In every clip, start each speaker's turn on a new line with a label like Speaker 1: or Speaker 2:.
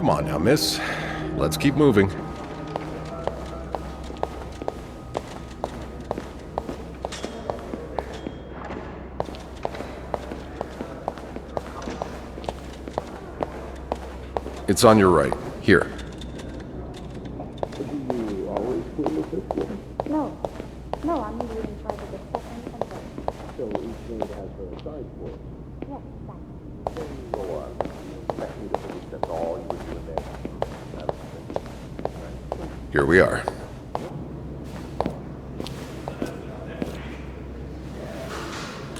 Speaker 1: Come on now, miss. Let's keep moving. It's on your right. Here.
Speaker 2: No, I'm usually in charge of the second and third.
Speaker 3: So each maid has her assigned for it.
Speaker 2: Yes, thanks.
Speaker 3: So, expect me to believe that's all you were doing there?
Speaker 1: Here we are.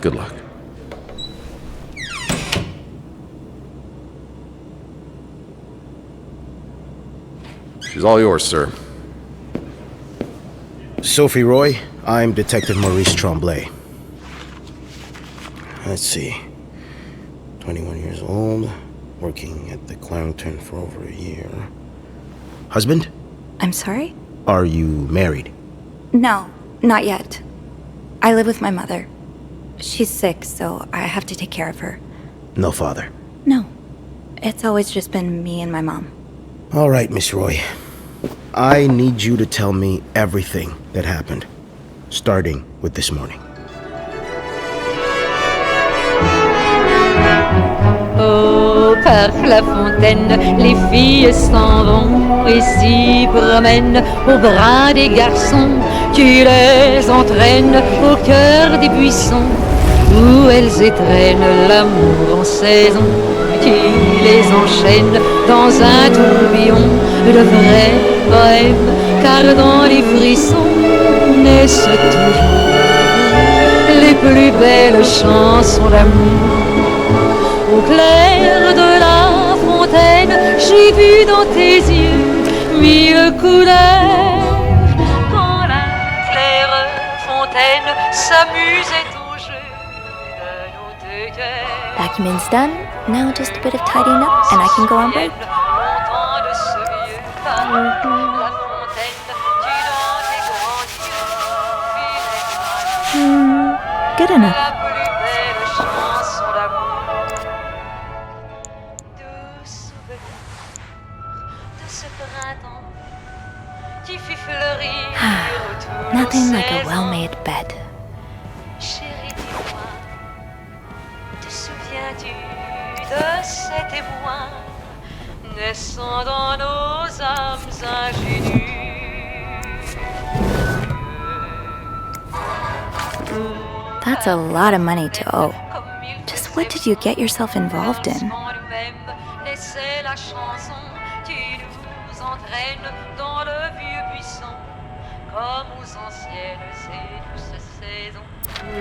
Speaker 1: Good luck. She's all yours, sir.
Speaker 4: Sophie Roy, I'm Detective Maurice Tremblay. Let's see. 21 years old, working at the Clarendon for over a year. Husband?
Speaker 5: I'm sorry?
Speaker 4: Are you married?
Speaker 5: No, not yet. I live with my mother. She's sick, so I have to take care of her.
Speaker 4: No father?
Speaker 5: No. It's always just been me and my mom.
Speaker 4: All right, Miss Roy. I need you to tell me everything that happened, starting with this morning.
Speaker 6: Oh, par la fontaine, les filles s'en vont et s'y promènent au bras des garçons. Tu les entraînes au cœur des buissons où elles étrennent l'amour en saison. Tu les enchaînes dans un tourbillon de vrais poèmes, car dans les frissons naissent toujours les plus belles chansons d'amour. Au clair de la fontaine, j'ai vu dans tes yeux mille couleurs. Quand la claire fontaine s'amusait au jeu de nos deux cœurs.
Speaker 5: Vacuuming's done. Now just a bit of tidying up and I can go on break.
Speaker 6: Longtemps de ce vieux parc, la fontaine, tu dans tes grands yeux,
Speaker 5: Good enough.
Speaker 6: la plus belle chanson d'amour. Doux souvenir de ce printemps qui fit fleurir autour
Speaker 5: Nothing
Speaker 6: nos
Speaker 5: like a
Speaker 6: saisons.
Speaker 5: well-made bed.
Speaker 6: Chérie, dis-moi, te souviens-tu de cet émoi naissant dans nos âmes ingénues?
Speaker 5: That's a lot of money to owe. Just what did you get yourself involved in?
Speaker 6: Laissez la chanson, tu nous entraînes dans le vieux buisson, comme aux anciennes et douces saisons.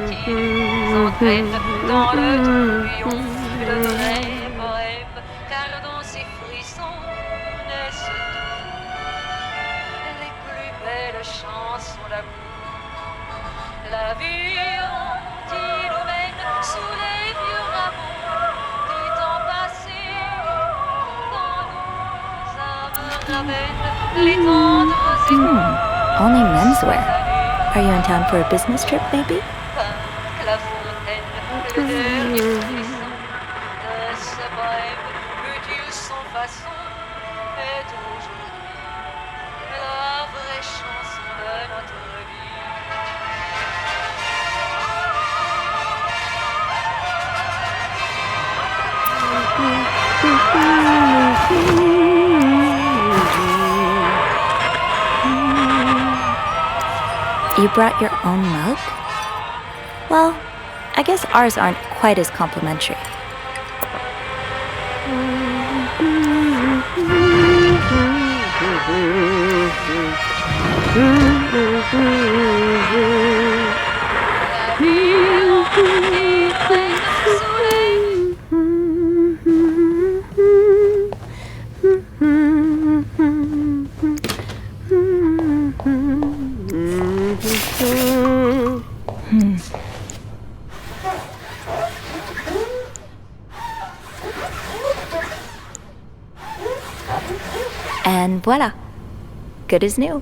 Speaker 6: Qui nous entraîne dans le tourbillon, le vrai poème, car dans ces frissons naissent toujours les plus belles chansons d'amour. La vie qui nous mène sous les vieux rameaux du temps passé, dans nos âmes ramène les tendres échos.
Speaker 5: Only menswear. Are you in town for a business trip, maybe?
Speaker 6: La fontaine, le dernier frisson de ce poème, mutile sans façon, est aujourd'hui la vraie chanson de notre vie.
Speaker 5: You brought your own mug? Well, I guess ours aren't quite as complimentary. And voila, good as new.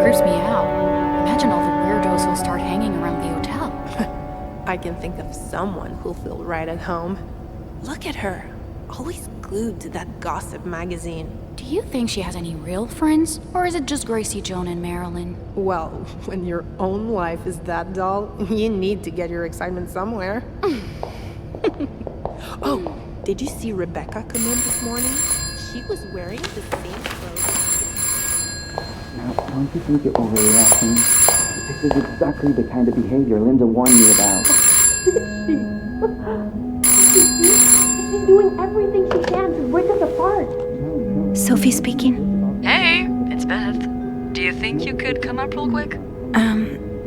Speaker 7: creeps me out. Imagine all the weirdos who'll start hanging around the hotel.
Speaker 8: I can think of someone who'll feel right at home. Look at her, always glued to that gossip magazine.
Speaker 7: Do you think she has any real friends? Or is it just Gracie, Joan, and Marilyn?
Speaker 8: Well, when your own life is that dull, you need to get your excitement somewhere. Oh, did you see Rebecca come in this morning? She was wearing the same clothes.
Speaker 9: Now, don't you think you're overreacting? This is exactly the kind of behavior Linda warned me about.
Speaker 2: She's doing everything she can to break us apart.
Speaker 5: Sophie speaking.
Speaker 10: Hey, it's Beth. Do you think you could come up real quick?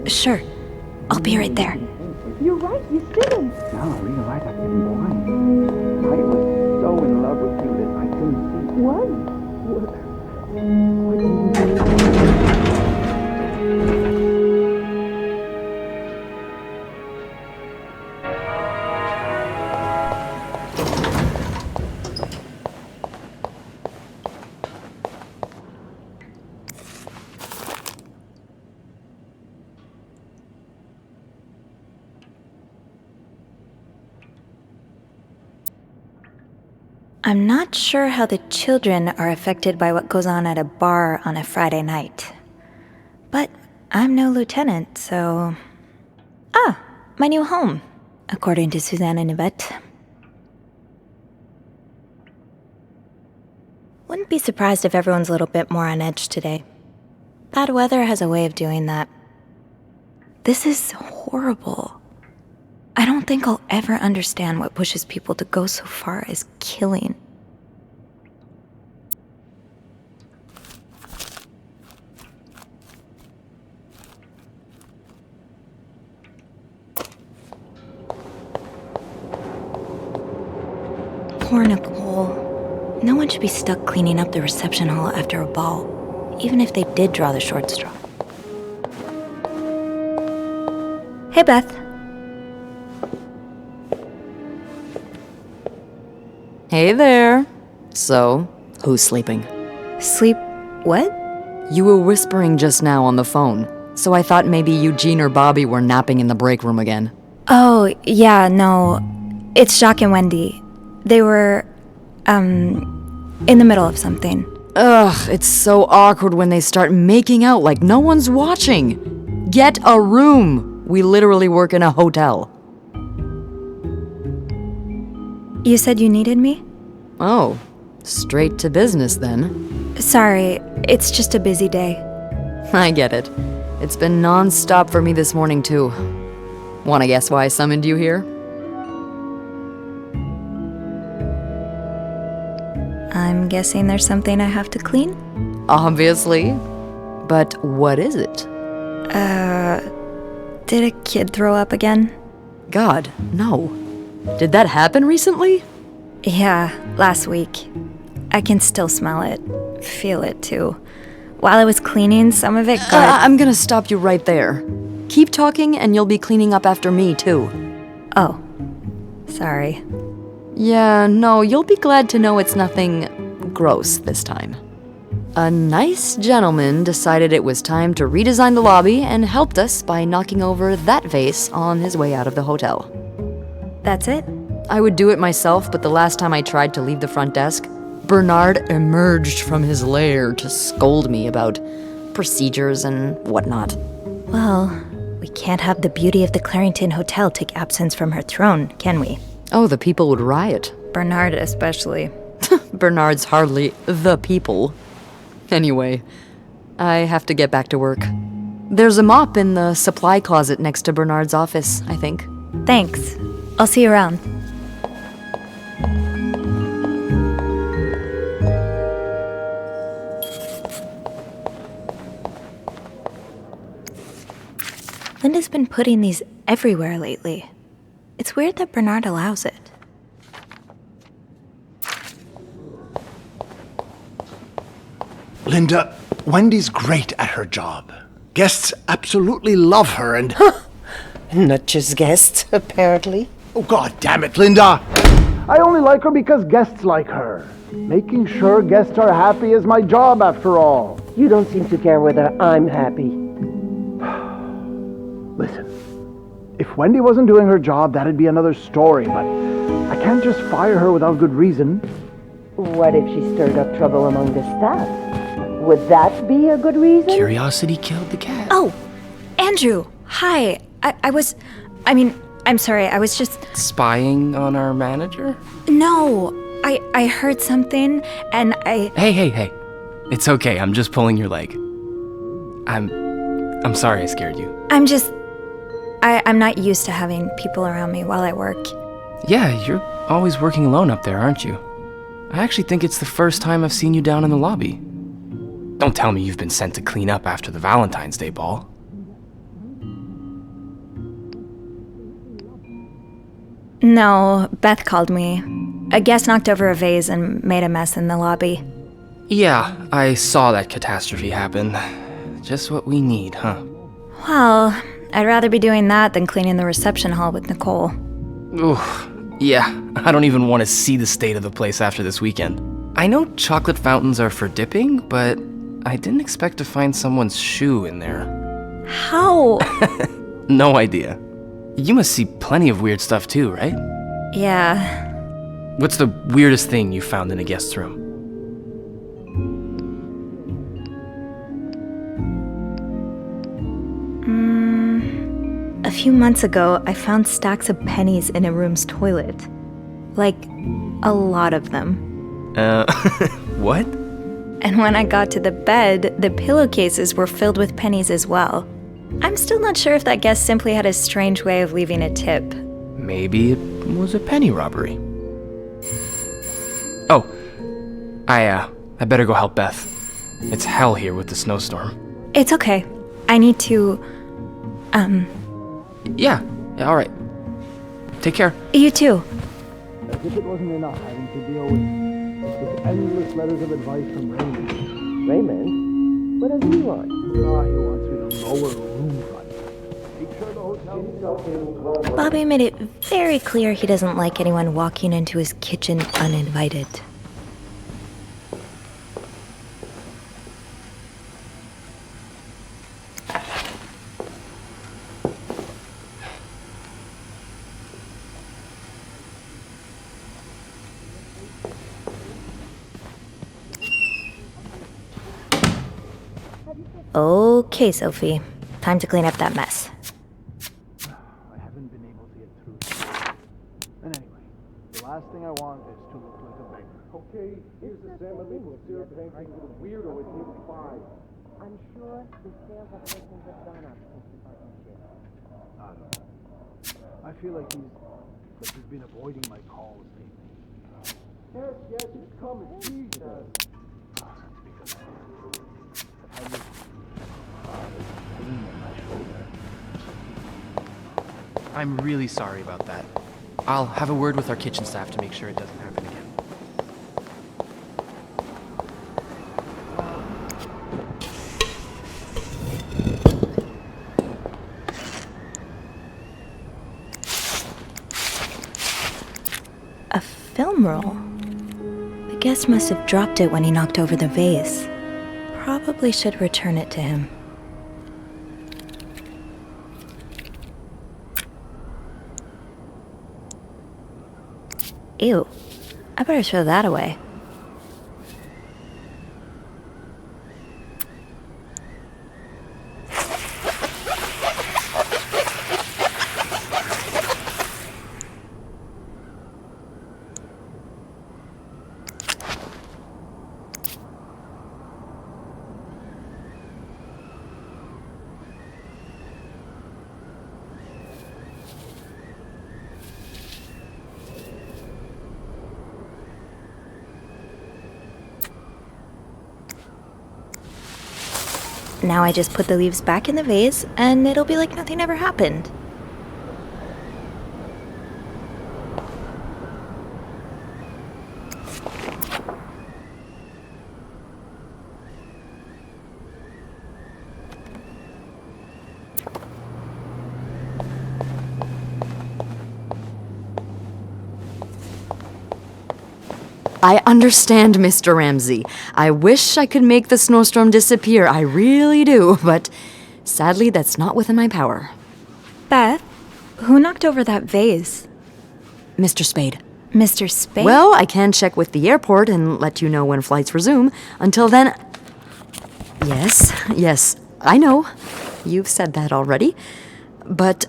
Speaker 5: Sure. I'll be right there.
Speaker 2: You're right, you shouldn't.
Speaker 9: No, I realized I couldn't blind. I was so in love with you that I couldn't see.
Speaker 2: What?
Speaker 5: I'm not sure how the children are affected by what goes on at a bar on a Friday night. But I'm no lieutenant, so... Ah, my new home, according to Suzanne and Yvette. Wouldn't be surprised if everyone's a little bit more on edge today. Bad weather has a way of doing that. This is horrible. I don't think I'll ever understand what pushes people to go so far as killing. Poor Nicole. No one should be stuck cleaning up the reception hall after a ball, even if they did draw the short straw. Hey, Beth.
Speaker 10: Hey there. So, who's sleeping?
Speaker 5: Sleep... what?
Speaker 10: You were whispering just now on the phone, so I thought maybe Eugene or Bobby were napping in the break room again.
Speaker 5: Oh, yeah, no. It's Jacques and Wendy. They were, in the middle of something.
Speaker 10: Ugh, it's so awkward when they start making out like no one's watching. Get a room. We literally work in a hotel.
Speaker 5: You said you needed me?
Speaker 10: Oh, straight to business then.
Speaker 5: Sorry, it's just a busy day.
Speaker 10: I get it. It's been non-stop for me this morning too. Wanna guess why I summoned you here?
Speaker 5: I'm guessing there's something I have to clean?
Speaker 10: Obviously. But what is it?
Speaker 5: Did a kid throw up again?
Speaker 10: God, no. Did that happen recently?
Speaker 5: Yeah, last week. I can still smell it. Feel it, too. While I was cleaning, some of it got...
Speaker 10: I'm gonna stop you right there. Keep talking and you'll be cleaning up after me, too.
Speaker 5: Oh. Sorry.
Speaker 10: Yeah, no, you'll be glad to know it's nothing gross this time. A nice gentleman decided it was time to redesign the lobby and helped us by knocking over that vase on his way out of the hotel.
Speaker 5: That's it?
Speaker 10: I would do it myself, but the last time I tried to leave the front desk, Bernard emerged from his lair to scold me about procedures and whatnot.
Speaker 5: Well, we can't have the beauty of the Clarington Hotel take absence from her throne, can we?
Speaker 10: Oh, the people would riot.
Speaker 5: Bernard especially.
Speaker 10: Bernard's hardly the people. Anyway, I have to get back to work. There's a mop in the supply closet next to Bernard's office, I think.
Speaker 5: Thanks. I'll see you around. Linda's been putting these everywhere lately. It's weird that Bernard allows it.
Speaker 11: Linda, Wendy's great at her job. Guests absolutely love her and...
Speaker 12: Not just guests, apparently.
Speaker 11: Oh, God damn it, Linda! I only like her because guests like her. Making sure guests are happy is my job, after all.
Speaker 12: You don't seem to care whether I'm happy.
Speaker 11: Listen, if Wendy wasn't doing her job, that'd be another story, but I can't just fire her without good reason.
Speaker 12: What if she stirred up trouble among the staff? Would that be a good reason?
Speaker 13: Curiosity killed the cat.
Speaker 5: Oh, Andrew, hi. I'm sorry, I was just...
Speaker 13: Spying on our manager?
Speaker 5: No, I heard something, and I...
Speaker 13: Hey. It's okay, I'm just pulling your leg. I'm sorry I scared you.
Speaker 5: I'm not used to having people around me while I work.
Speaker 13: Yeah, you're always working alone up there, aren't you? I actually think it's the first time I've seen you down in the lobby. Don't tell me you've been sent to clean up after the Valentine's Day ball.
Speaker 5: No, Beth called me. A guest knocked over a vase and made a mess in the lobby.
Speaker 13: Yeah, I saw that catastrophe happen. Just what we need, huh?
Speaker 5: Well, I'd rather be doing that than cleaning the reception hall with Nicole.
Speaker 13: Oof. Yeah, I don't even want to see the state of the place after this weekend. I know chocolate fountains are for dipping, but I didn't expect to find someone's shoe in there.
Speaker 5: How?
Speaker 13: No idea. You must see plenty of weird stuff too, right?
Speaker 5: Yeah.
Speaker 13: What's the weirdest thing you found in a guest's room?
Speaker 5: A few months ago, I found stacks of pennies in a room's toilet. Like, a lot of them.
Speaker 13: What?
Speaker 5: And when I got to the bed, the pillowcases were filled with pennies as well. I'm still not sure if that guest simply had a strange way of leaving a tip.
Speaker 13: Maybe it was a penny robbery. Oh, I better go help Beth. It's hell here with the snowstorm.
Speaker 5: It's okay. I need to,
Speaker 13: Yeah, alright. Take care.
Speaker 5: You too.
Speaker 11: As if it wasn't enough having to deal with endless letters of advice from Raymond.
Speaker 12: Raymond? What does he want?
Speaker 11: He wants me to lower room front. Make sure the hotel...
Speaker 5: Bobby made it very clear he doesn't like anyone walking into his kitchen uninvited. Okay, Sophie. Time to clean up that mess.
Speaker 11: I haven't been able to get through. And anyway, the last thing I want is to look like a beggar. Okay, here's the salmon maple syrup painting with a weirdo with him 5.
Speaker 12: I'm sure the sales of things have gone up since the partnership.
Speaker 11: I don't know. I feel like he's been avoiding my calls lately. Yes, he's coming. Jesus. Because I've had this pain in my shoulder.
Speaker 13: I'm really sorry about that. I'll have a word with our kitchen staff to make sure it doesn't happen again.
Speaker 5: A film roll? The guest must have dropped it when he knocked over the vase. Probably should return it to him. Ew. I better throw that away. Now I just put the leaves back in the vase, and it'll be like nothing ever happened.
Speaker 10: I understand, Mr. Ramsey. I wish I could make the snowstorm disappear. I really do, but sadly, that's not within my power.
Speaker 5: Beth, who knocked over that vase?
Speaker 10: Mr. Spade.
Speaker 5: Mr. Spade?
Speaker 10: Well, I can check with the airport and let you know when flights resume. Until then... Yes, I know. You've said that already. But...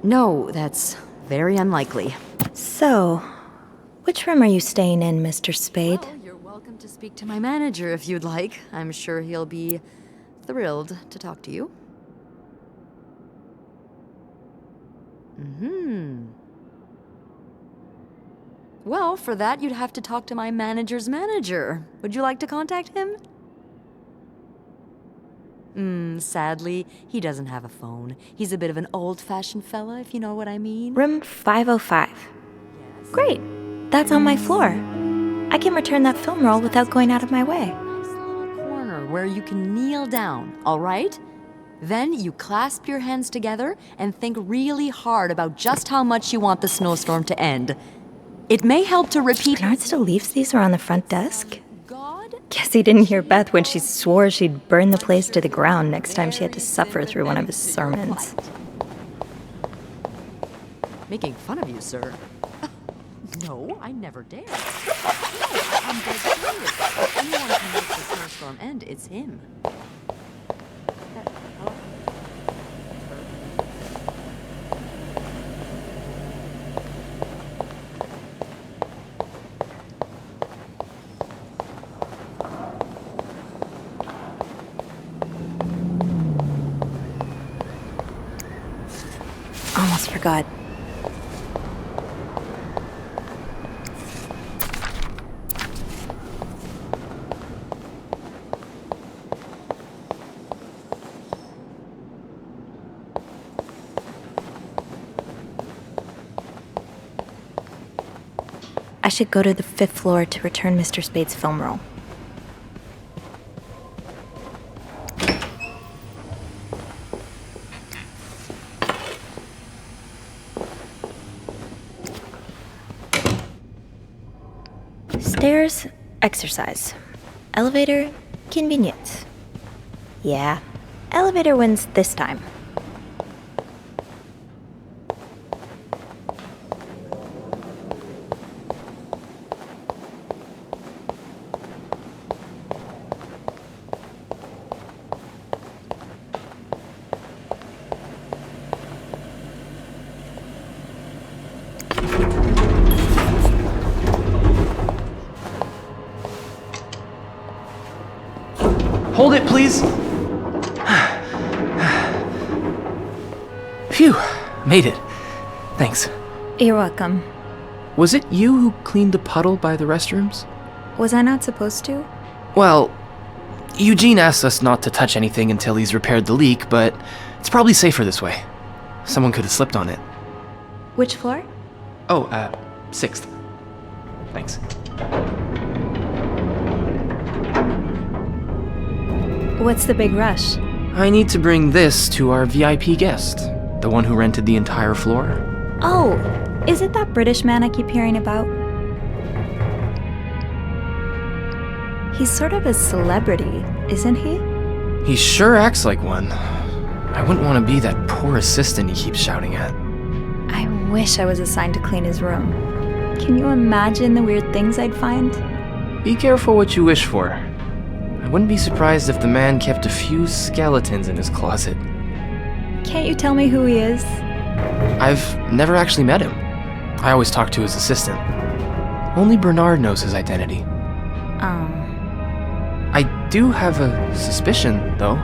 Speaker 10: no, that's very unlikely.
Speaker 5: So, which room are you staying in, Mr. Spade?
Speaker 10: Well, you're welcome to speak to my manager if you'd like. I'm sure he'll be thrilled to talk to you. Well, for that, you'd have to talk to my manager's manager. Would you like to contact him? Sadly, he doesn't have a phone. He's a bit of an old-fashioned fella, if you know what I mean.
Speaker 5: Room 505. Yes. Great. That's on my floor. I can return that film roll without going out of my way.
Speaker 10: Nice little corner where you can kneel down, all right? Then you clasp your hands together and think really hard about just how much you want the snowstorm to end. It may help to repeat...
Speaker 5: Bernard still leaves these around the front desk? Guess he didn't hear Beth when she swore she'd burn the place to the ground next time she had to suffer through one of his sermons.
Speaker 10: Making fun of you, sir. No, I never dare. No, I'm dead serious. If anyone can make the snowstorm end, it's him.
Speaker 5: Almost forgot. I should go to the 5th floor to return Mr. Spade's film roll. Stairs, exercise. Elevator, convenience. Yeah, elevator wins this time.
Speaker 13: Hold it, please. Phew, made it. Thanks.
Speaker 5: You're welcome.
Speaker 13: Was it you who cleaned the puddle by the restrooms?
Speaker 5: Was I not supposed to?
Speaker 13: Well, Eugene asked us not to touch anything until he's repaired the leak, but it's probably safer this way. Someone could have slipped on it.
Speaker 5: Which floor?
Speaker 13: Oh, 6th. Thanks.
Speaker 5: What's the big rush?
Speaker 13: I need to bring this to our VIP guest, the one who rented the entire floor.
Speaker 5: Oh, is it that British man I keep hearing about? He's sort of a celebrity, isn't he?
Speaker 13: He sure acts like one. I wouldn't want to be that poor assistant he keeps shouting at.
Speaker 5: I wish I was assigned to clean his room. Can you imagine the weird things I'd find?
Speaker 13: Be careful what you wish for. I wouldn't be surprised if the man kept a few skeletons in his closet.
Speaker 5: Can't you tell me who he is?
Speaker 13: I've never actually met him. I always talk to his assistant. Only Bernard knows his identity. I do have a suspicion, though.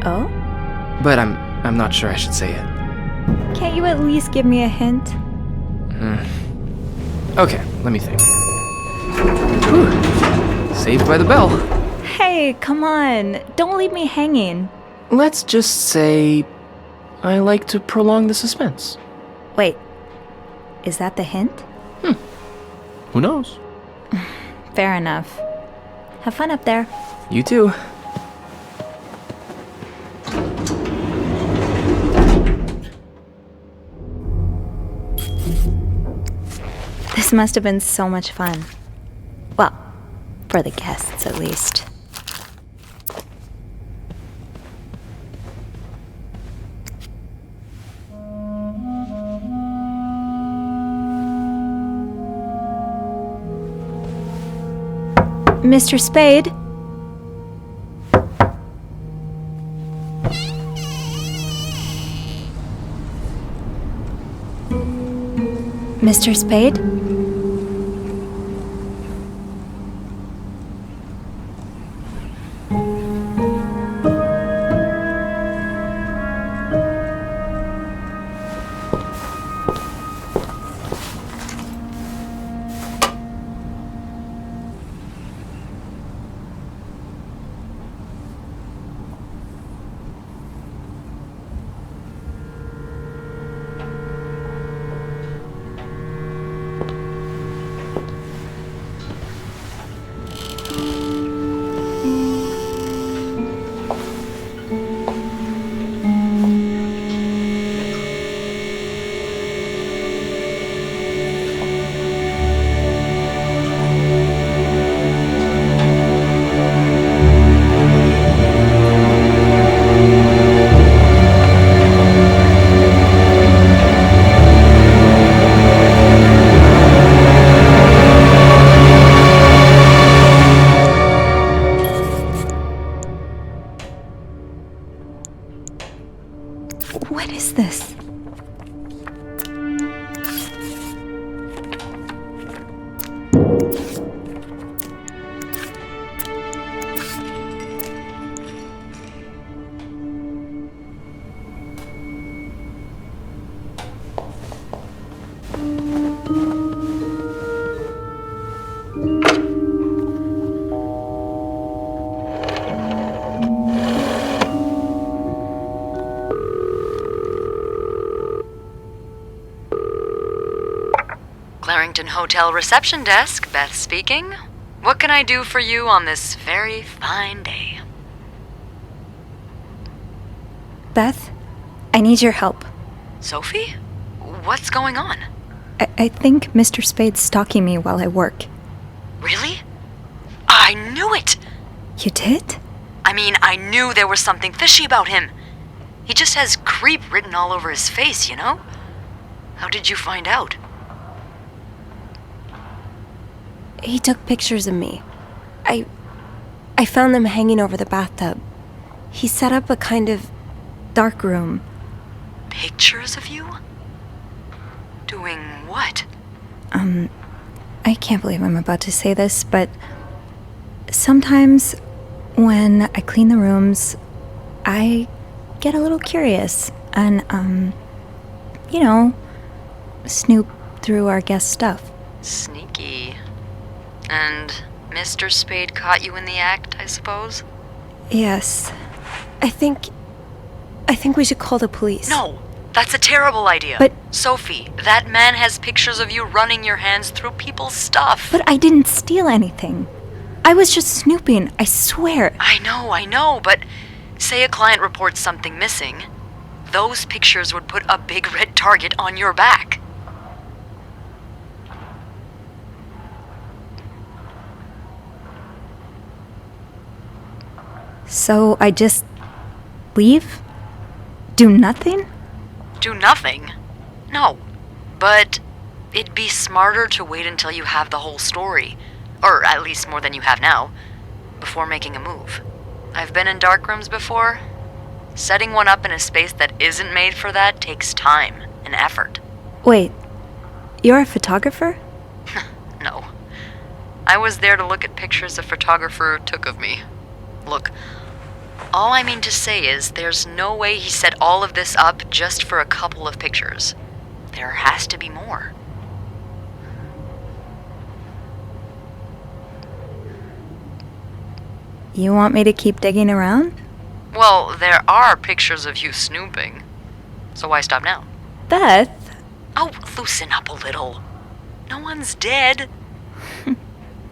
Speaker 5: Oh?
Speaker 13: But I'm not sure I should say it.
Speaker 5: Can't you at least give me a hint?
Speaker 13: Okay, let me think. Whew. Saved by the bell.
Speaker 5: Hey, come on. Don't leave me hanging.
Speaker 13: Let's just say I like to prolong the suspense.
Speaker 5: Wait, is that the hint?
Speaker 13: Who knows?
Speaker 5: Fair enough. Have fun up there.
Speaker 13: You too.
Speaker 5: This This must have been so much fun. Well, for the guests, at least. Mr. Spade? Mr. Spade? What is this?
Speaker 10: Clarington Hotel reception desk, Beth speaking. What can I do for you on this very fine day?
Speaker 5: Beth, I need your help.
Speaker 10: Sophie? What's going on?
Speaker 5: I think Mr. Spade's stalking me while I work.
Speaker 10: Really? I knew it!
Speaker 5: You did?
Speaker 10: I mean, I knew there was something fishy about him. He just has creep written all over his face, you know? How did you find out?
Speaker 2: He took pictures of me. I found them hanging over the bathtub. He set up a kind of dark room.
Speaker 10: Pictures of you? Doing what?
Speaker 5: I can't believe I'm about to say this, but sometimes when I clean the rooms, I get a little curious and, snoop through our guest stuff.
Speaker 10: Sneaky. And Mr. Spade caught you in the act, I suppose?
Speaker 2: Yes. I think we should call the police.
Speaker 10: No, that's a terrible idea.
Speaker 5: But
Speaker 10: Sophie, that man has pictures of you running your hands through people's stuff.
Speaker 5: But I didn't steal anything. I was just snooping, I swear.
Speaker 10: I know, but say a client reports something missing. Those pictures would put a big red target on your back.
Speaker 5: So I just leave? Do nothing?
Speaker 10: Do nothing? No. But it'd be smarter to wait until you have the whole story. Or at least more than you have now. Before making a move. I've been in dark rooms before. Setting one up in a space that isn't made for that takes time and effort.
Speaker 5: Wait, you're a photographer?
Speaker 10: No. I was there to look at pictures a photographer took of me. Look, all I mean to say is there's no way he set all of this up just for a couple of pictures. There has to be more.
Speaker 5: You want me to keep digging around?
Speaker 10: Well, there are pictures of you snooping. So why stop now?
Speaker 5: Beth?
Speaker 10: Oh, loosen up a little. No one's dead.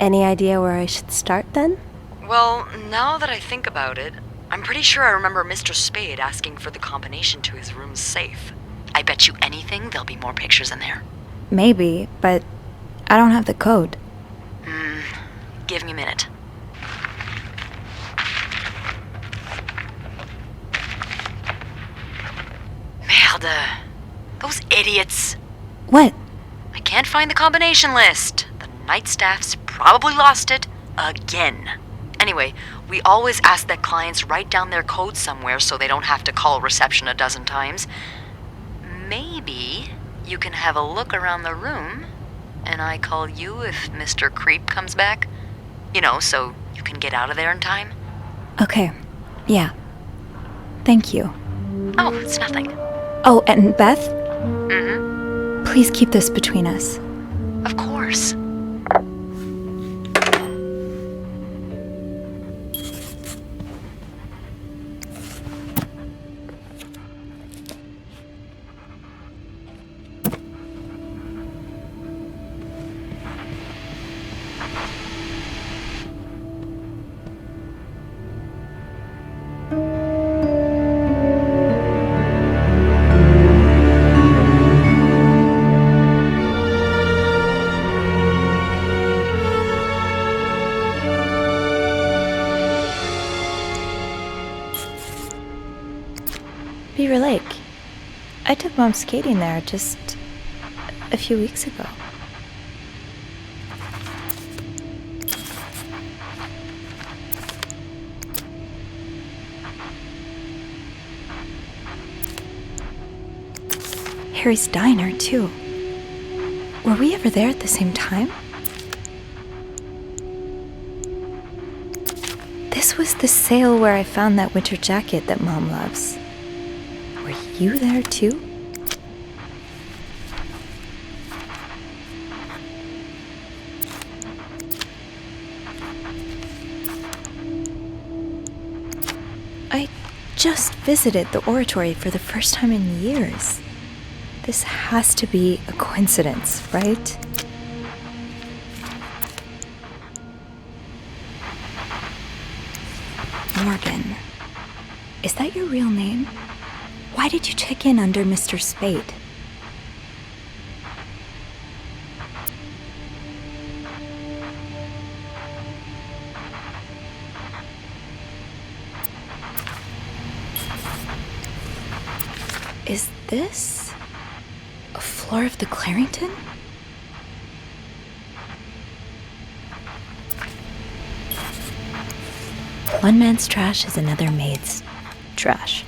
Speaker 2: Any idea where I should start then?
Speaker 10: Well, now that I think about it, I'm pretty sure I remember Mr. Spade asking for the combination to his room's safe. I bet you anything there'll be more pictures in there.
Speaker 5: Maybe, but I don't have the code.
Speaker 10: Give me a minute. Merde! Those idiots!
Speaker 5: What?
Speaker 10: I can't find the combination list. The night staff's probably lost it again. Anyway, we always ask that clients write down their code somewhere so they don't have to call reception a dozen times. Maybe you can have a look around the room, and I call you if Mr. Creep comes back. You know, so you can get out of there in time.
Speaker 5: Okay. Yeah. Thank you.
Speaker 10: Oh, it's nothing.
Speaker 5: Oh, and Beth?
Speaker 10: Mm-hmm.
Speaker 5: Please keep this between us.
Speaker 10: Of course.
Speaker 5: Beaver Lake. I took Mom skating there just a few weeks ago. Harry's diner, too. Were we ever there at the same time? This was the sale where I found that winter jacket that Mom loves. Were you there, too? I just visited the oratory for the first time in years. This has to be a coincidence, right? Morgan. Is that your real name? Why did you check in under Mr. Spade? Is this a floor of the Clarington? One man's trash is another maid's trash.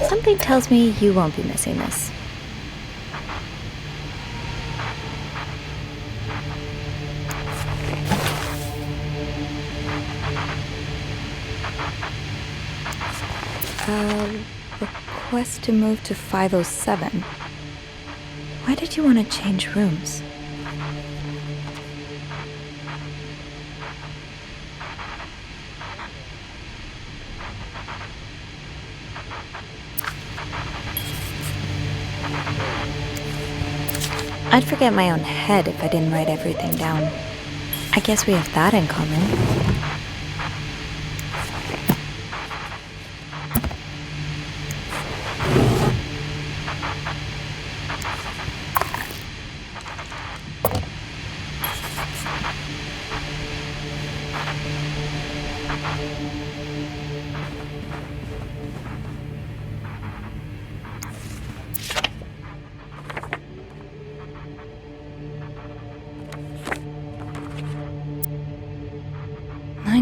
Speaker 5: Something tells me you won't be missing this. Request to move to 507. Why did you want to change rooms? I'd forget my own head if I didn't write everything down. I guess we have that in common.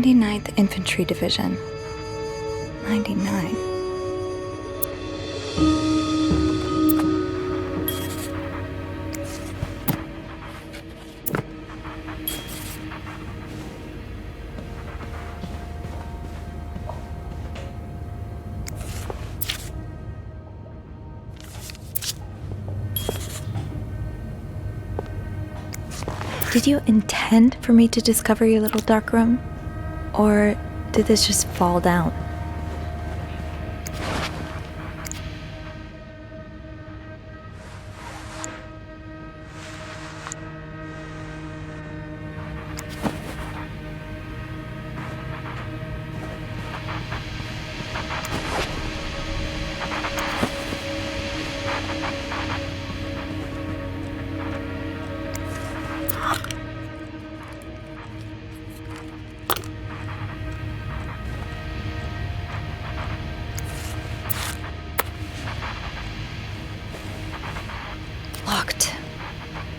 Speaker 5: Ninth Infantry Division. 99. Did you intend for me to discover your little dark room? Or did this just fall down?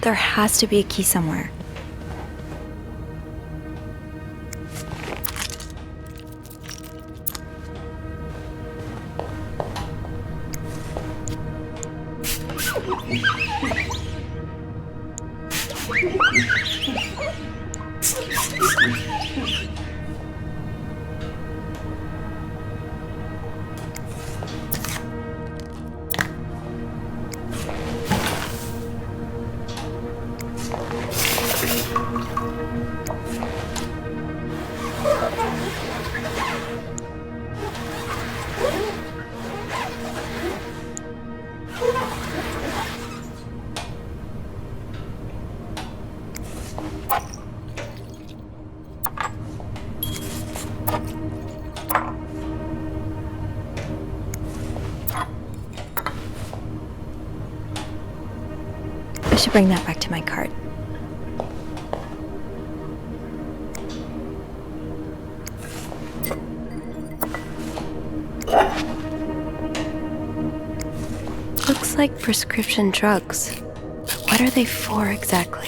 Speaker 2: There has to be a key somewhere. I should bring that back to my cart. Looks like prescription drugs. But what are they for exactly?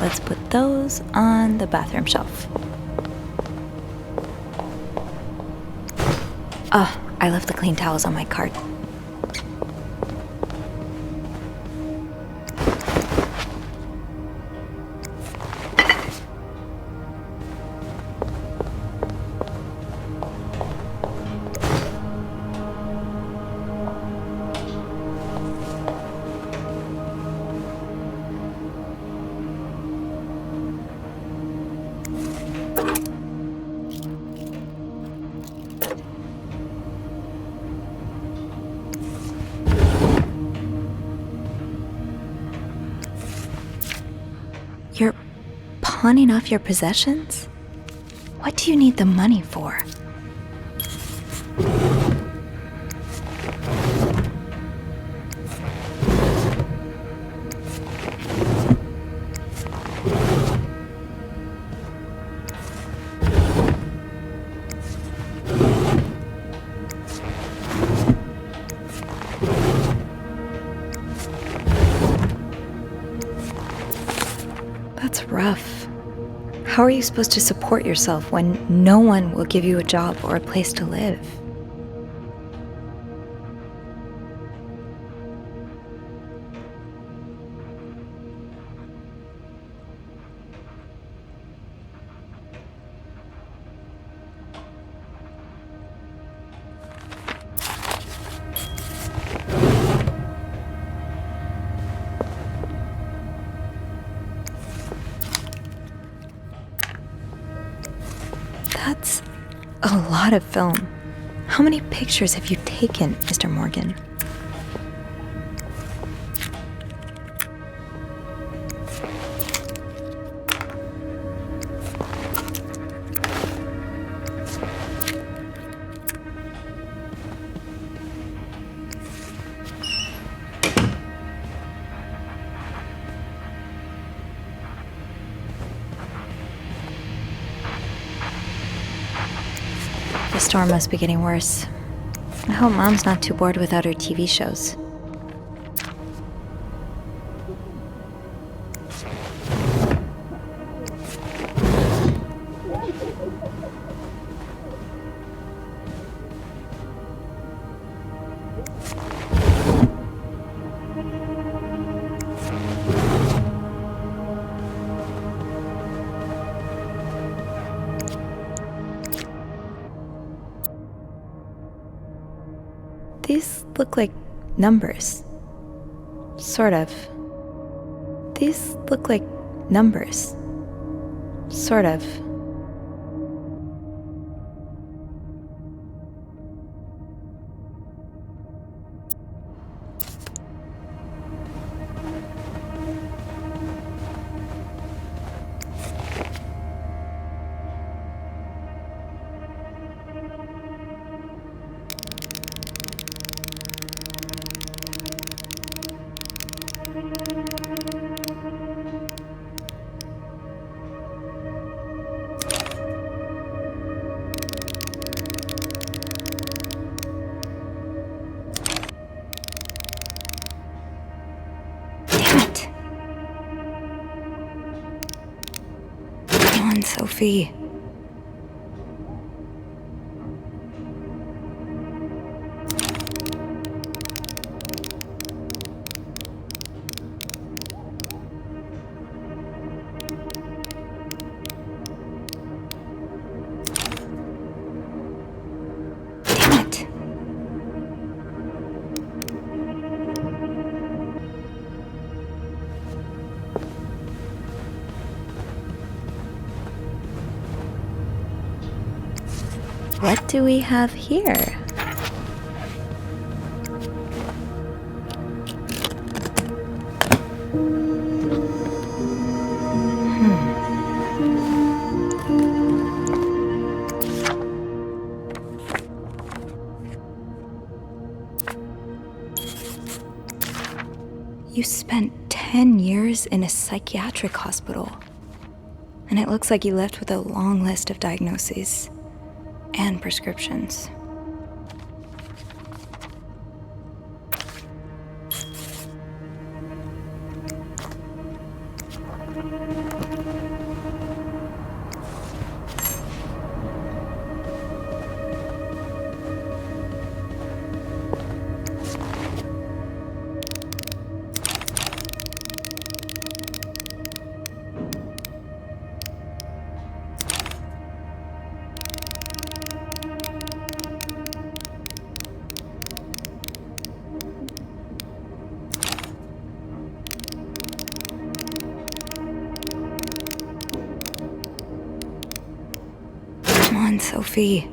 Speaker 2: Let's put those on the bathroom shelf. Oh, I left the clean towels on my cart. You're pawning off your possessions? What do you need the money for? That's rough. How are you supposed to support yourself when no one will give you a job or a place to live? That's a lot of film. How many pictures have you taken, Mr. Morgan? The storm must be getting worse. I hope Mom's not too bored without her TV shows. These look like numbers. Sort of. These look like numbers. Sort of.
Speaker 5: on, Sophie. Damn it. What do we have here? You spent 10 years in a psychiatric hospital. And it looks like you left with a long list of diagnoses and prescriptions. Come on, Sophie.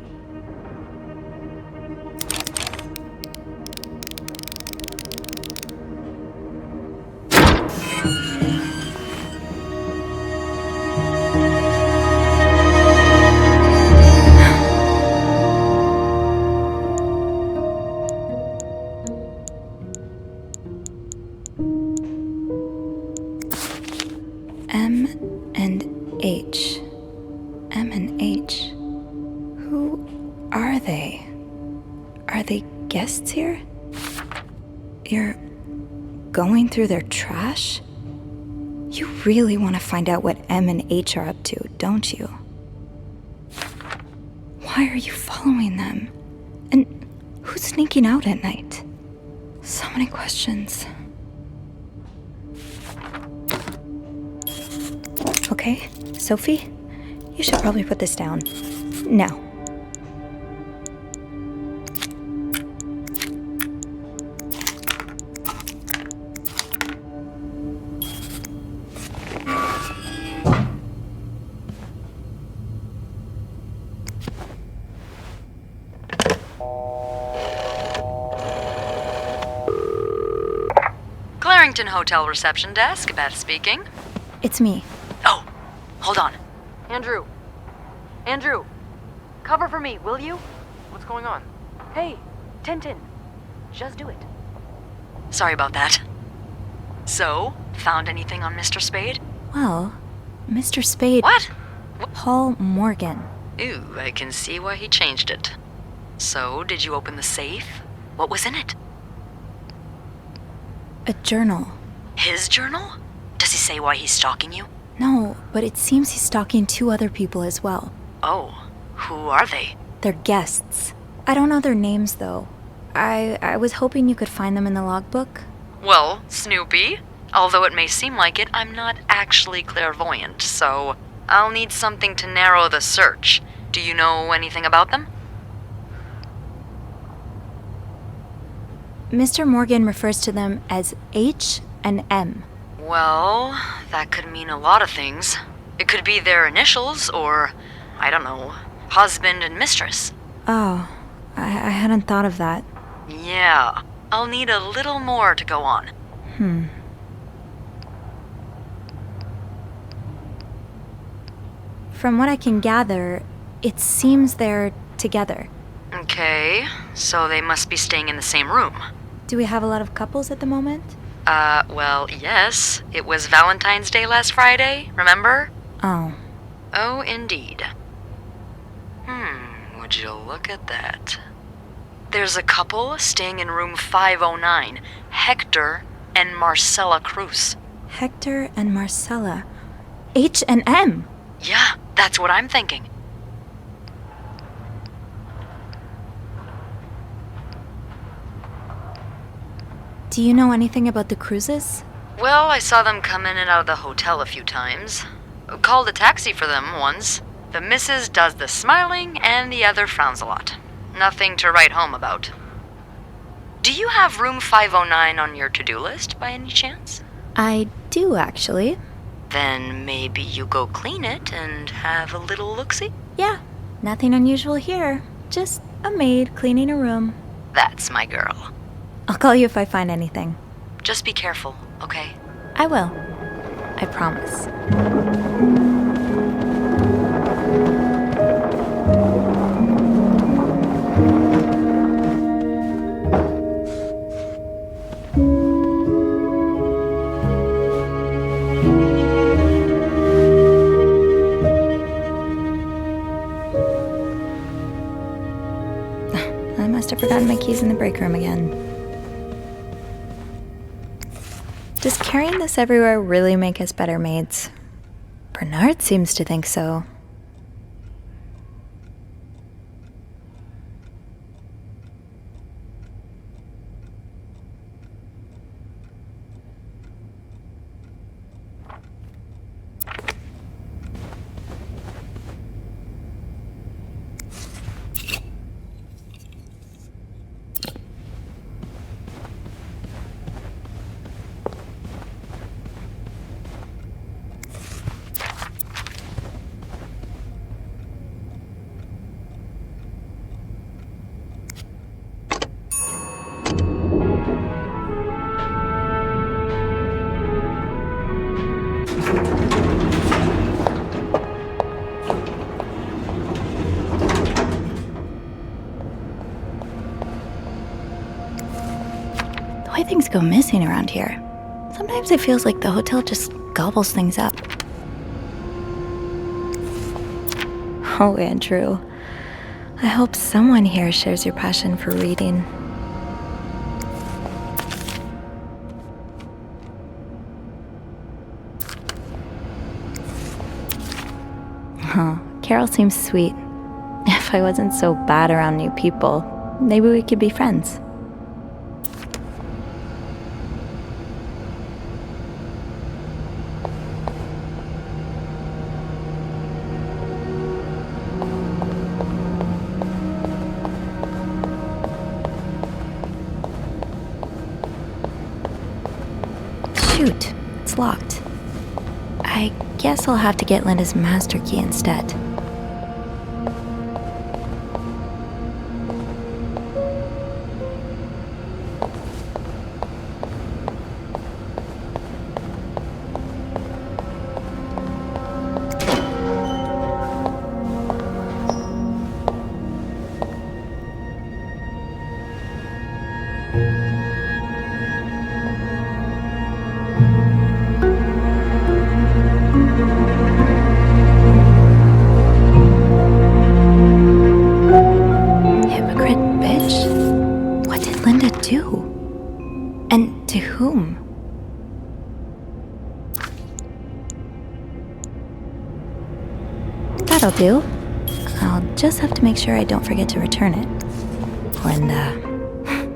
Speaker 5: M and H. M and H. Who are they? Are they guests here? You're going through their trash? You really want to find out what M and H are up to, don't you? Why are you following them? And who's sneaking out at night? So many questions. Okay, Sophie, you should probably put this down. Now.
Speaker 10: Clarington Hotel reception desk, Beth speaking.
Speaker 2: It's me.
Speaker 10: Oh, hold on. Andrew. Andrew. Cover for me, will you?
Speaker 13: What's going on?
Speaker 10: Hey, Tintin. Just do it. Sorry about that. So, found anything on Mr. Spade?
Speaker 2: Well, Mr. Spade...
Speaker 10: What?
Speaker 2: Paul Morgan.
Speaker 10: Ooh, I can see why he changed it. So, did you open the safe? What was in it?
Speaker 2: A journal.
Speaker 10: His journal? Does he say why he's stalking you?
Speaker 2: No, but it seems he's stalking 2 other people as well.
Speaker 10: Oh, who are they?
Speaker 2: They're guests. I don't know their names, though. I was hoping you could find them in the logbook.
Speaker 10: Well, Snoopy, although it may seem like it, I'm not actually clairvoyant, so I'll need something to narrow the search. Do you know anything about them?
Speaker 2: Mr. Morgan refers to them as H and M.
Speaker 10: Well, that could mean a lot of things. It could be their initials, or, I don't know, husband and mistress.
Speaker 2: Oh, I hadn't thought of that.
Speaker 10: Yeah, I'll need a little more to go on.
Speaker 2: From what I can gather, it seems they're together.
Speaker 10: Okay, so they must be staying in the same room.
Speaker 2: Do we have a lot of couples at the moment?
Speaker 10: Well, yes. It was Valentine's Day last Friday, remember?
Speaker 2: Oh.
Speaker 10: Oh, indeed. Would you look at that? There's a couple staying in room 509, Hector and Marcella Cruz.
Speaker 2: Hector and Marcella. H and M.
Speaker 10: Yeah, That's what I'm thinking.
Speaker 5: Do you know anything about the cruises?
Speaker 10: Well, I saw them come in and out of the hotel a few times. Called a taxi for them once. The missus does the smiling and the other frowns a lot. Nothing to write home about. Do you have room 509 on your to-do list by any chance?
Speaker 5: I do, actually.
Speaker 10: Then maybe you go clean it and have a little look-see?
Speaker 5: Yeah, nothing unusual here. Just a maid cleaning a room.
Speaker 10: That's my girl.
Speaker 5: I'll call you if I find anything.
Speaker 10: Just be careful, okay?
Speaker 5: I will. I promise. I must have forgotten my keys in the break room again. Does carrying this everywhere really make us better maids? Bernard seems to think so. The way things go missing around here, sometimes it feels like the hotel just gobbles things up. Oh, Andrew. I hope someone here shares your passion for reading. Huh, Carol seems sweet. If I wasn't so bad around new people, maybe we could be friends. Shoot, it's locked. I guess I'll have to get Linda's master key instead. And to whom? That'll do. I'll just have to make sure I don't forget to return it. Linda,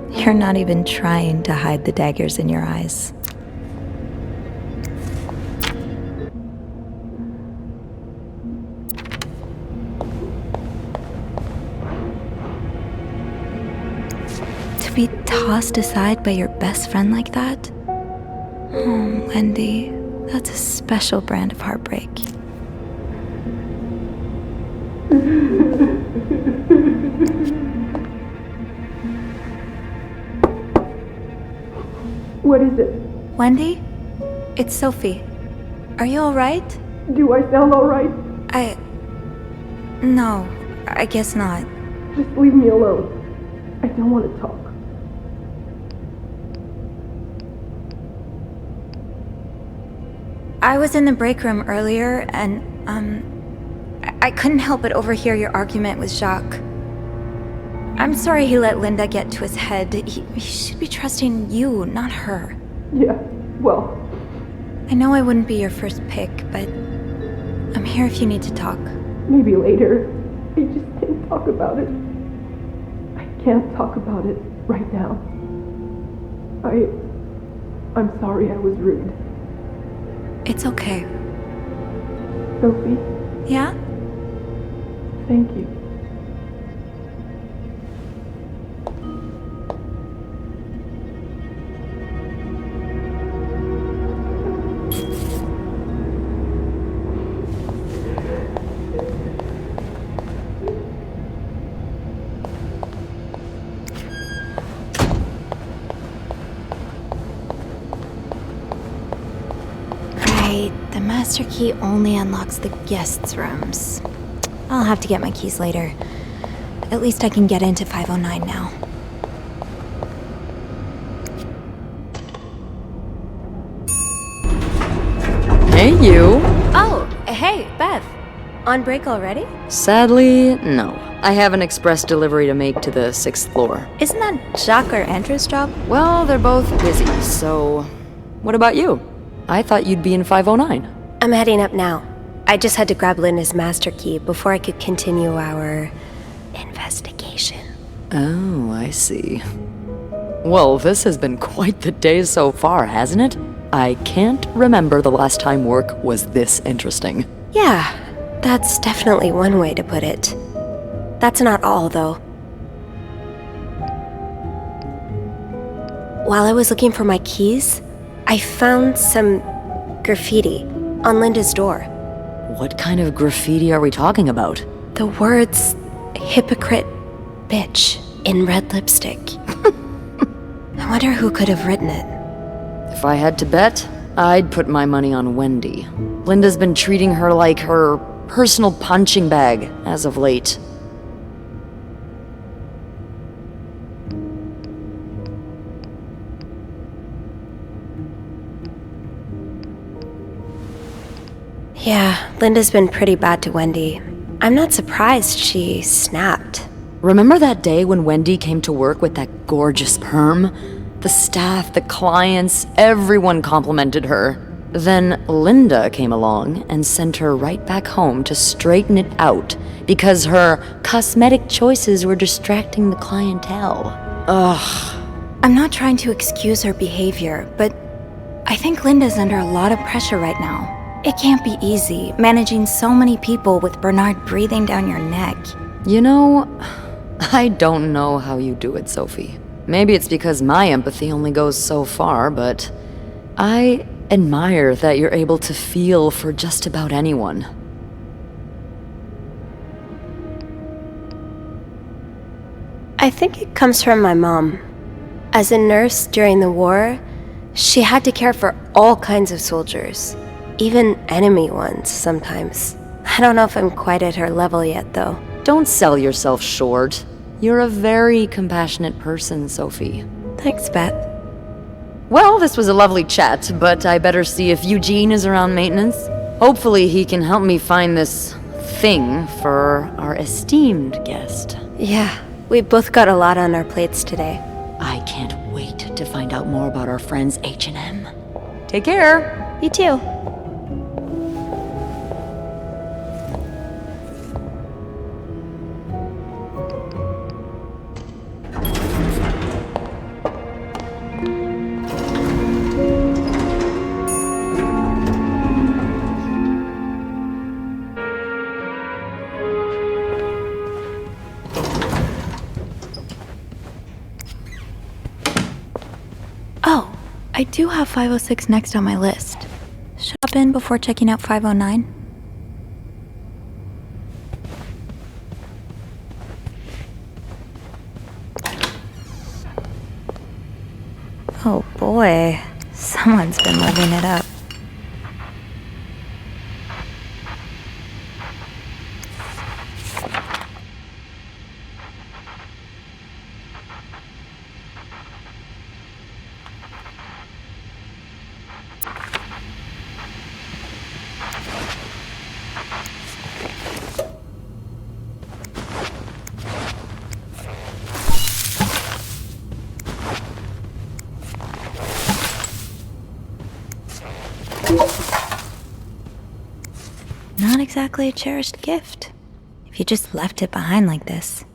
Speaker 5: you're not even trying to hide the daggers in your eyes. Be tossed aside by your best friend like that? Oh, Wendy, that's a special brand of heartbreak.
Speaker 14: What is it?
Speaker 2: Wendy? It's Sophie. Are you alright?
Speaker 14: Do I sound alright?
Speaker 2: No, I guess not.
Speaker 14: Just leave me alone. I don't want to talk.
Speaker 2: I was in the break room earlier, and, I couldn't help but overhear your argument with Jacques. I'm sorry he let Linda get to his head. He should be trusting you, not her.
Speaker 14: Yeah, well...
Speaker 2: I know I wouldn't be your first pick, but I'm here if you need to talk.
Speaker 14: Maybe later. I just can't talk about it. I can't talk about it right now. I'm sorry I was rude.
Speaker 2: It's okay.
Speaker 14: Sophie,
Speaker 2: Yeah?
Speaker 14: thank you.
Speaker 2: Right, the master key only unlocks the guests' rooms. I'll have to get my keys later. At least I can get into 509 now.
Speaker 10: Hey, you.
Speaker 2: Oh, hey, Beth. On break already?
Speaker 10: Sadly, no. I have an express delivery to make to the 6th floor.
Speaker 2: Isn't that Jacques or Andrew's job?
Speaker 10: Well, they're both busy, so... What about you? I thought you'd be in 509.
Speaker 15: I'm heading up now. I just had to grab Linda's master key before I could continue our investigation.
Speaker 10: Oh, I see. Well, this has been quite the day so far, hasn't it? I can't remember the last time work was this interesting.
Speaker 15: Yeah, that's definitely one way to put it. That's not all, though. While I was looking for my keys, I found some graffiti on Linda's door.
Speaker 10: What kind of graffiti are we talking about?
Speaker 15: The words, hypocrite bitch, in red lipstick. I wonder who could have written it.
Speaker 10: If I had to bet, I'd put my money on Wendy. Linda's been treating her like her personal punching bag as of late.
Speaker 15: Yeah, Linda's been pretty bad to Wendy. I'm not surprised she snapped.
Speaker 10: Remember that day when Wendy came to work with that gorgeous perm? The staff, the clients, everyone complimented her. Then Linda came along and sent her right back home to straighten it out because her cosmetic choices were distracting the clientele. Ugh.
Speaker 2: I'm not trying to excuse her behavior, but I think Linda's under a lot of pressure right now. It can't be easy, managing so many people with Bernard breathing down your neck.
Speaker 10: You know, I don't know how you do it, Sophie. Maybe it's because my empathy only goes so far, but I admire that you're able to feel for just about anyone.
Speaker 15: I think it comes from my mom. As a nurse during the war, she had to care for all kinds of soldiers. Even enemy ones, sometimes. I don't know if I'm quite at her level yet, though.
Speaker 10: Don't sell yourself short. You're a very compassionate person, Sophie.
Speaker 15: Thanks, Beth.
Speaker 10: Well, this was a lovely chat, but I better see if Eugene is around maintenance. Hopefully he can help me find this thing for our esteemed guest.
Speaker 15: Yeah, we both got a lot on our plates today.
Speaker 10: I can't wait to find out more about our friends H&M. Take care.
Speaker 15: You too.
Speaker 2: Oh, I do have 506 next on my list. Shop in before checking out 509. Oh boy, someone's been living it up.
Speaker 5: Not exactly a cherished gift, if you just left it behind like this.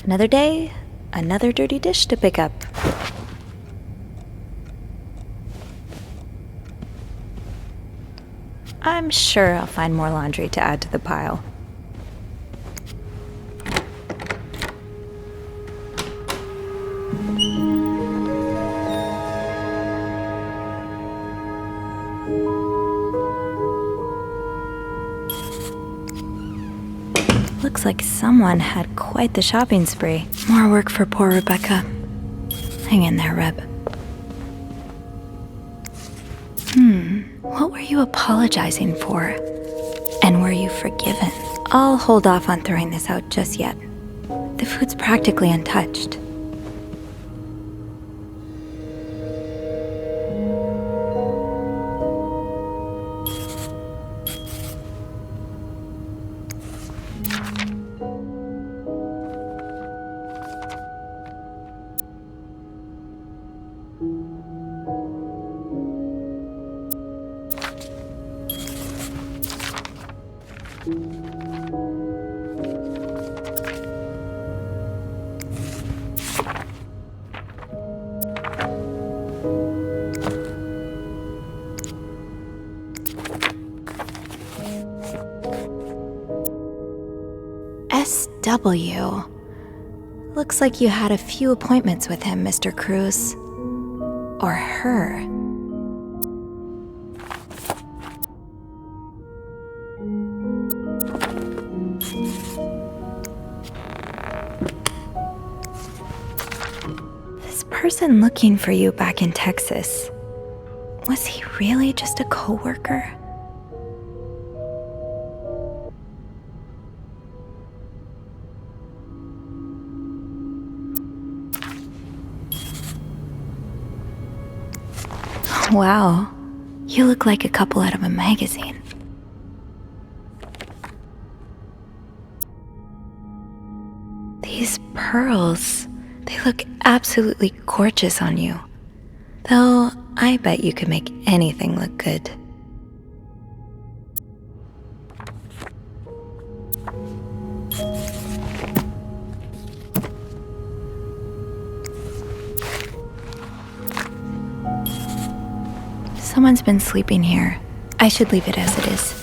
Speaker 5: Another day, another dirty dish to pick up. I'm sure I'll find more laundry to add to the pile. Looks like someone had quite the shopping spree. More work for poor Rebecca. Hang in there, Reb. What were you apologizing for? And were you forgiven? I'll hold off on throwing this out just yet. The food's practically untouched. SW. Looks like you had a few appointments with him, Mr. Cruz. Or her. This person looking for you back in Texas, was he really just a coworker? Wow, you look like a couple out of a magazine. These pearls, they look absolutely gorgeous on you. Though, I bet you could make anything look good. Someone's been sleeping here. I should leave it as it is.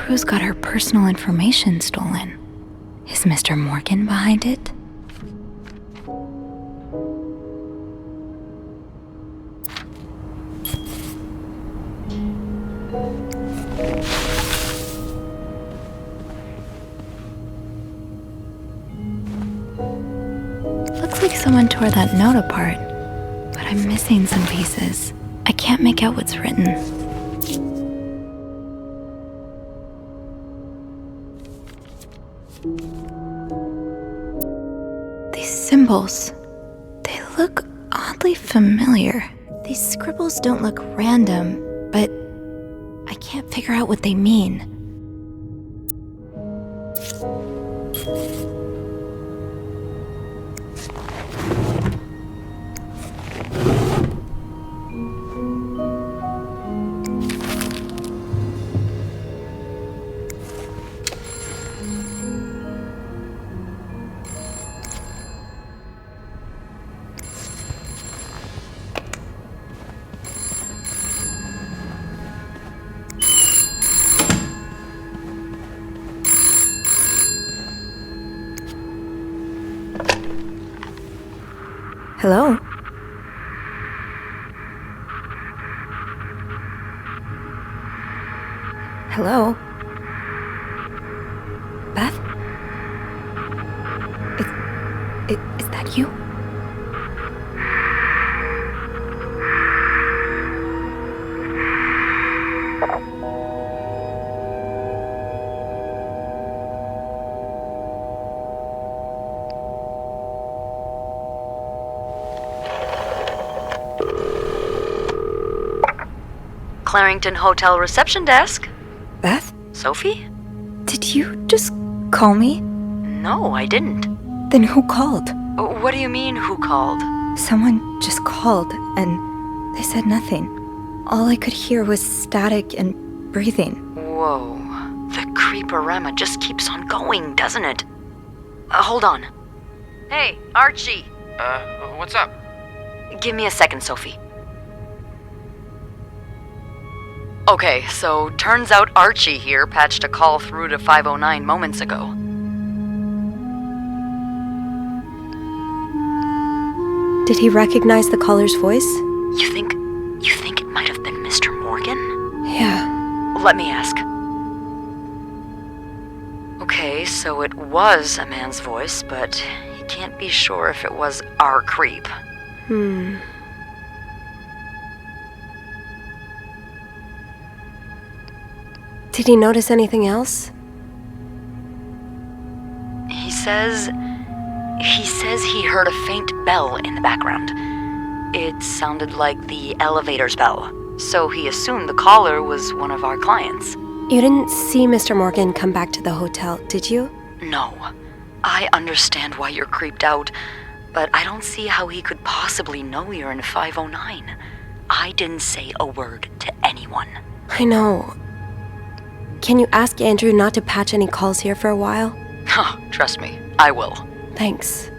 Speaker 2: Cthulhu's got her personal information stolen. Is Mr. Morgan behind it? Looks like someone tore that note apart, but I'm missing some pieces. I can't make out what's written. These symbols, they look oddly familiar. These scribbles don't look random, but I can't figure out what they mean. Hello? Hello? Beth? Is that you?
Speaker 10: Clarington Hotel reception desk.
Speaker 2: Beth?
Speaker 10: Sophie?
Speaker 2: Did you just call me?
Speaker 10: No, I didn't.
Speaker 2: Then who called?
Speaker 10: What do you mean, who called?
Speaker 2: Someone just called, and they said nothing. All I could hear was static and breathing.
Speaker 10: Whoa. The creeporama just keeps on going, doesn't it? Hold on. Hey, Archie.
Speaker 13: What's up?
Speaker 10: Give me a second, Sophie. Okay, so turns out Archie here patched a call through to 509 moments ago.
Speaker 15: Did he recognize the caller's voice?
Speaker 10: You think it might have been Mr. Morgan?
Speaker 15: Yeah.
Speaker 10: Let me ask. Okay, so it was a man's voice, but he can't be sure if it was our creep.
Speaker 15: Did he notice anything else?
Speaker 10: He says he heard a faint bell in the background. It sounded like the elevator's bell, so he assumed the caller was one of our clients.
Speaker 15: You didn't see Mr. Morgan come back to the hotel, did you?
Speaker 10: No. I understand why you're creeped out, but I don't see how he could possibly know you're in 509. I didn't say a word to anyone.
Speaker 15: I know. Can you ask Andrew not to patch any calls here for a while?
Speaker 10: Trust me, I will.
Speaker 15: Thanks.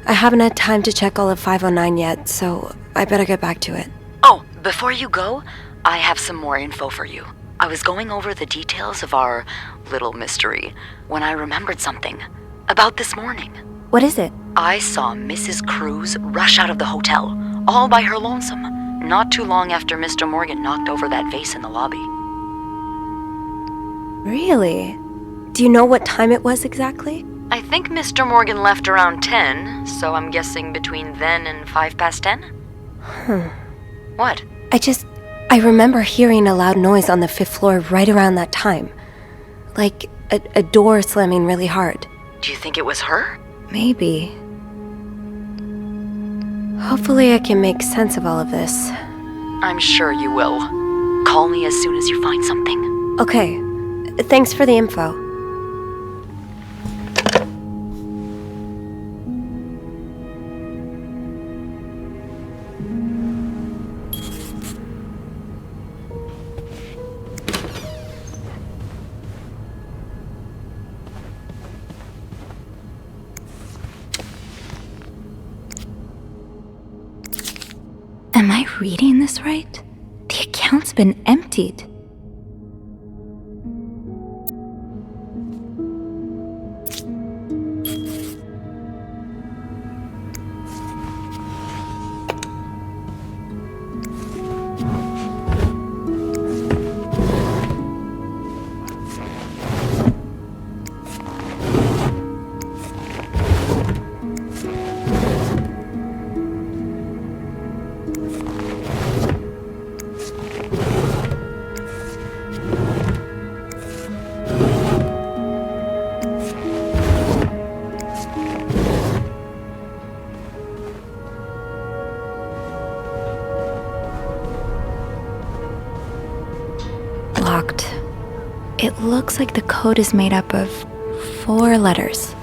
Speaker 15: I haven't had time to check all of 509 yet, so I better get back to it.
Speaker 10: Oh, before you go, I have some more info for you. I was going over the details of our little mystery when I remembered something about this morning.
Speaker 2: What is it?
Speaker 10: I saw Mrs. Cruz rush out of the hotel, all by her lonesome, not too long after Mr. Morgan knocked over that vase in the lobby.
Speaker 15: Really? Do you know what time it was exactly?
Speaker 10: I think Mr. Morgan left around 10, so I'm guessing between then and 10:05? What?
Speaker 15: I remember hearing a loud noise on the 5th floor right around that time. Like a door slamming really hard.
Speaker 10: Do you think it was her?
Speaker 2: Maybe.
Speaker 15: Hopefully I can make sense of all of this.
Speaker 10: I'm sure you will. Call me as soon as you find something.
Speaker 15: Okay. Thanks for the info.
Speaker 2: Am I reading this right? The account's been emptied.
Speaker 5: It looks like the code is made up of 4 letters.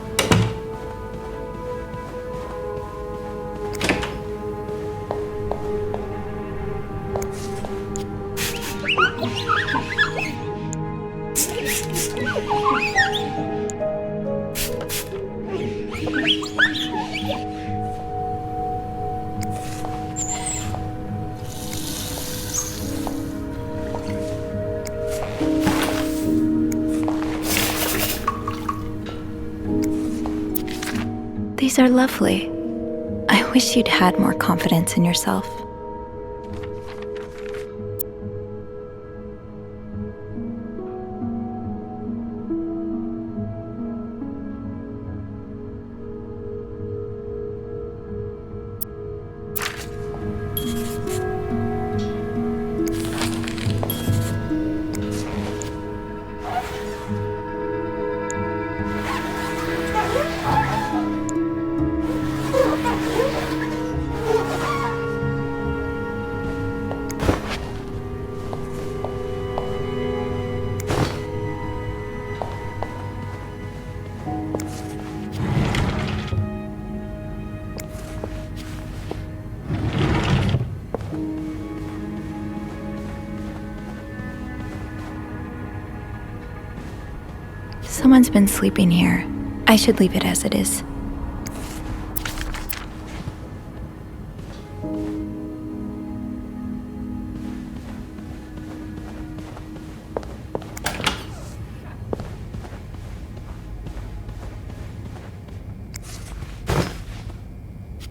Speaker 5: These are lovely. I wish you'd had more confidence in yourself. Someone's been sleeping here. I should leave it as it is.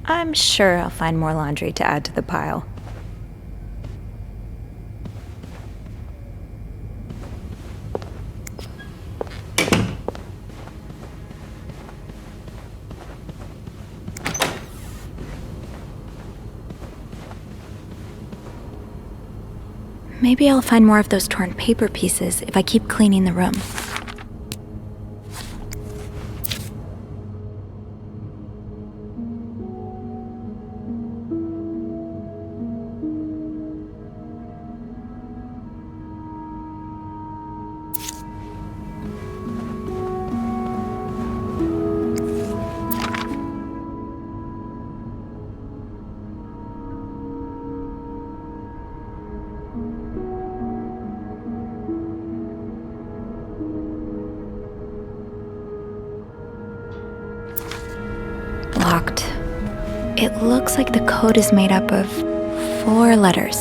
Speaker 5: I'm sure I'll find more laundry to add to the pile. Maybe I'll find more of those torn paper pieces if I keep cleaning the room. Locked. It looks like the code is made up of 4 letters.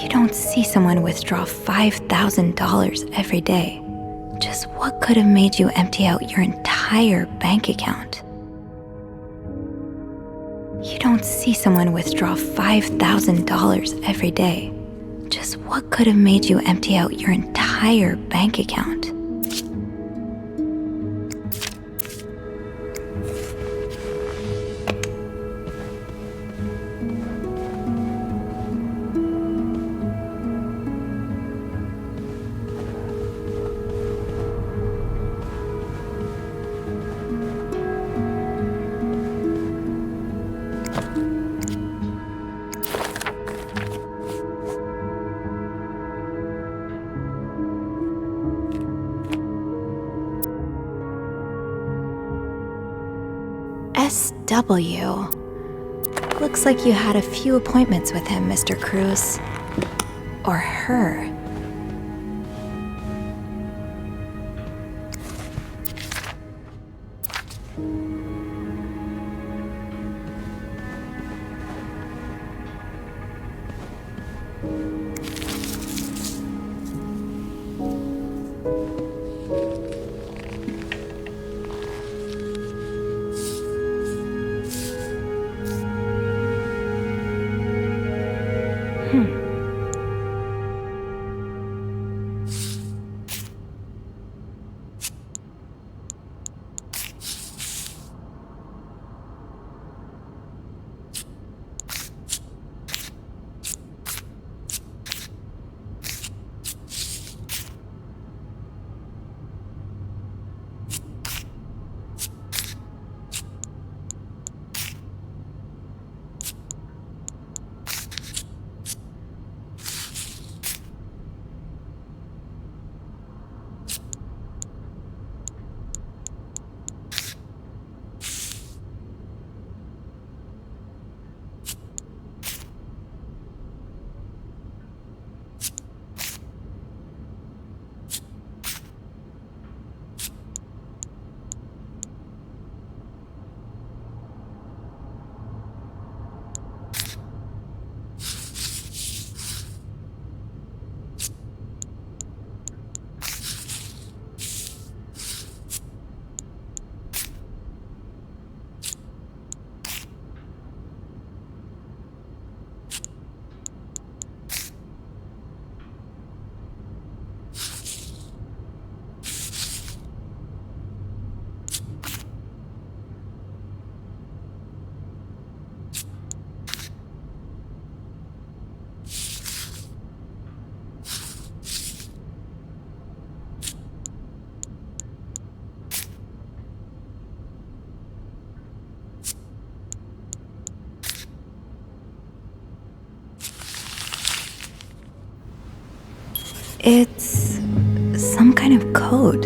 Speaker 5: You don't see someone withdraw $5,000 every day. Just what could have made you empty out your entire bank account? You don't see someone withdraw $5,000 every day. Just what could have made you empty out your entire bank account? SW. Looks like you had a few appointments with him, Mr. Cruz. Or her.
Speaker 2: It's some kind of code.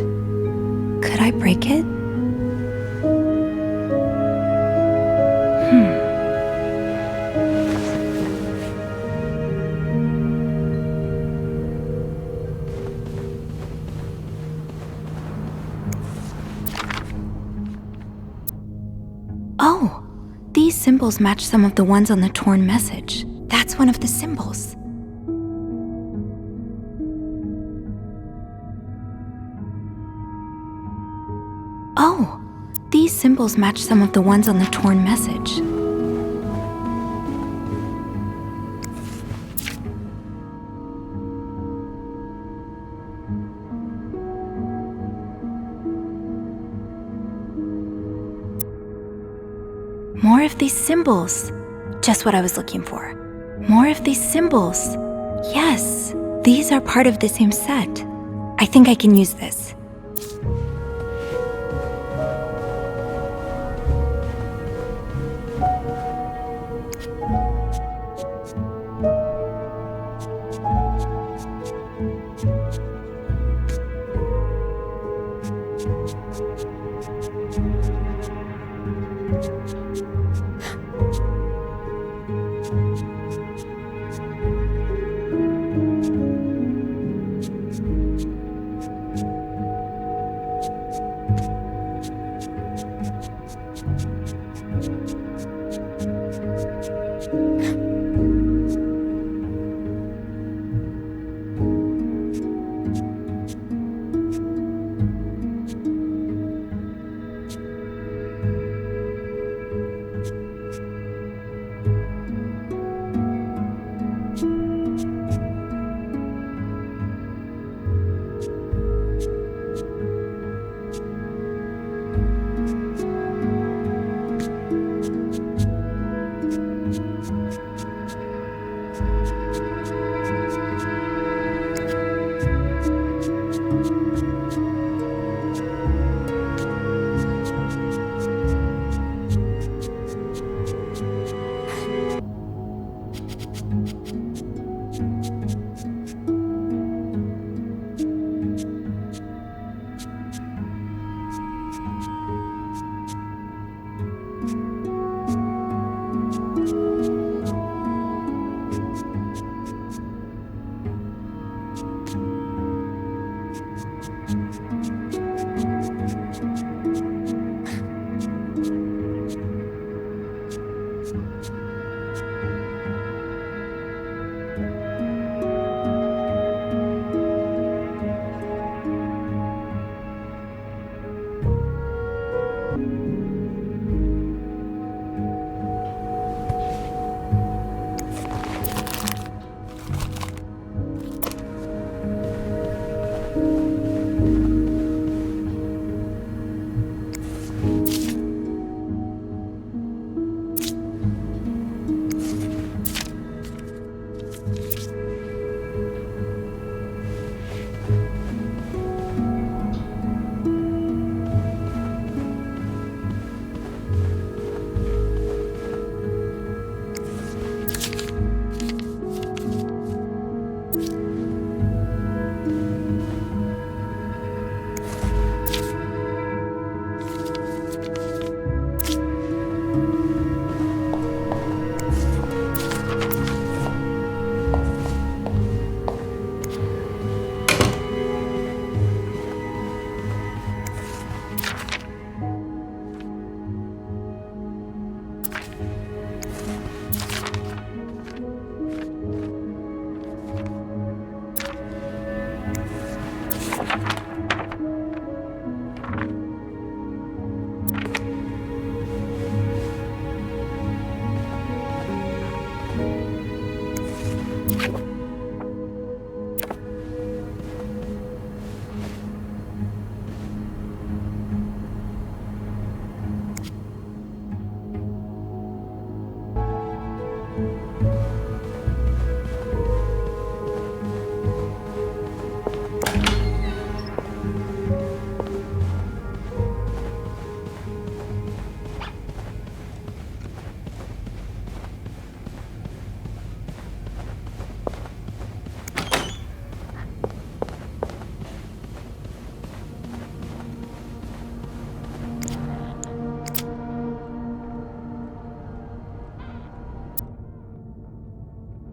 Speaker 2: Could I break it? Oh, these symbols match some of the ones on the torn message. That's one of the symbols. Oh, these symbols match some of the ones on the torn message. More of these symbols. Just what I was looking for. More of these symbols. Yes, these are part of the same set. I think I can use this.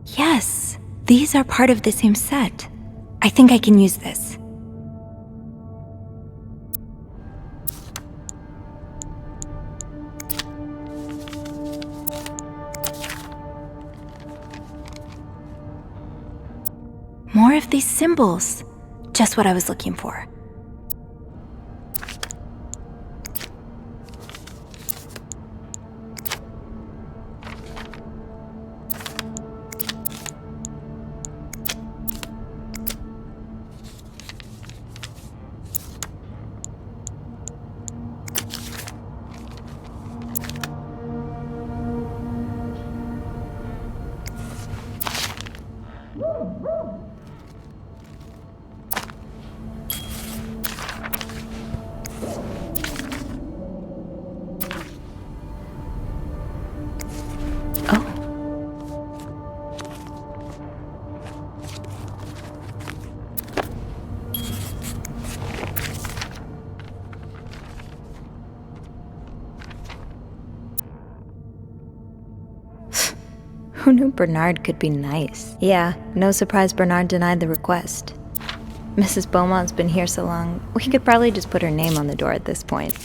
Speaker 2: Yes, these are part of the same set. I think I can use this. More of these symbols. Just what I was looking for. Who knew Bernard could be nice? Yeah, no surprise Bernard denied the request. Mrs. Beaumont's been here so long, we could probably just put her name on the door at this point.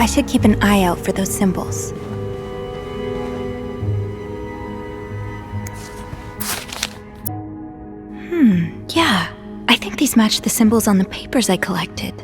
Speaker 2: I should keep an eye out for those symbols. Yeah. I think these match the symbols on the papers I collected.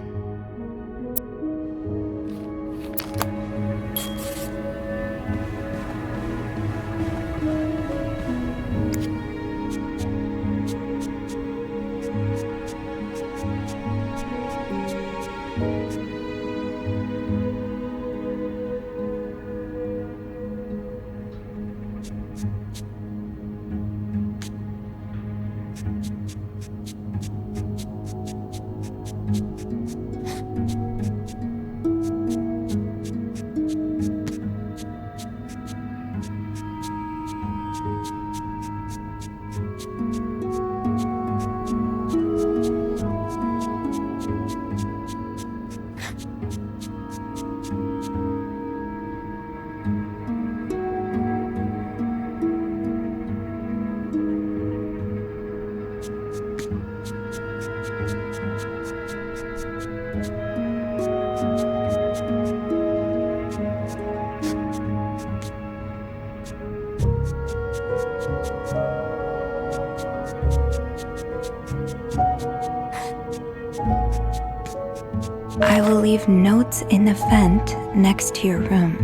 Speaker 2: I will leave notes in the vent next to your room.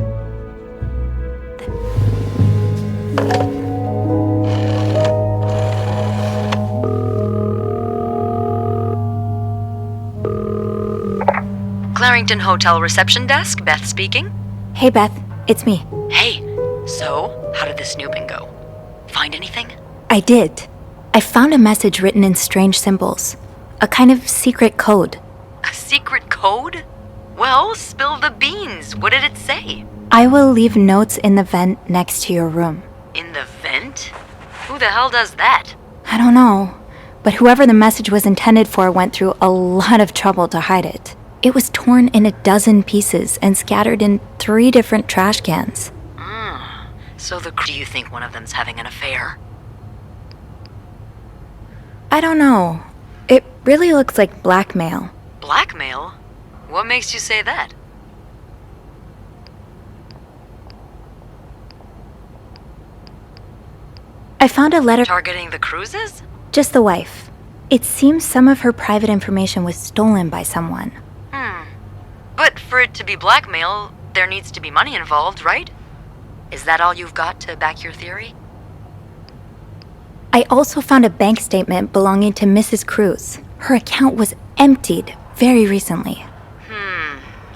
Speaker 10: Clarington Hotel reception desk, Beth speaking.
Speaker 2: Hey Beth, it's me.
Speaker 10: Hey, so how did the snooping go? Find anything?
Speaker 2: I did. I found a message written in strange symbols. A kind of secret code.
Speaker 10: A secret code? Well, spill the beans. What did it say?
Speaker 2: I will leave notes in the vent next to your room.
Speaker 10: In the vent? Who the hell does that?
Speaker 2: I don't know, but whoever the message was intended for went through a lot of trouble to hide it. It was torn in 12 pieces and scattered in 3 different trash cans.
Speaker 10: So do you think one of them's having an affair?
Speaker 2: I don't know. It really looks like blackmail.
Speaker 10: Blackmail? What makes you say that?
Speaker 2: I found a letter
Speaker 10: Targeting the cruises?
Speaker 2: Just the wife. It seems some of her private information was stolen by someone.
Speaker 10: But for it to be blackmail, there needs to be money involved, right? Is that all you've got to back your theory?
Speaker 2: I also found a bank statement belonging to Mrs. Cruz. Her account was emptied very recently.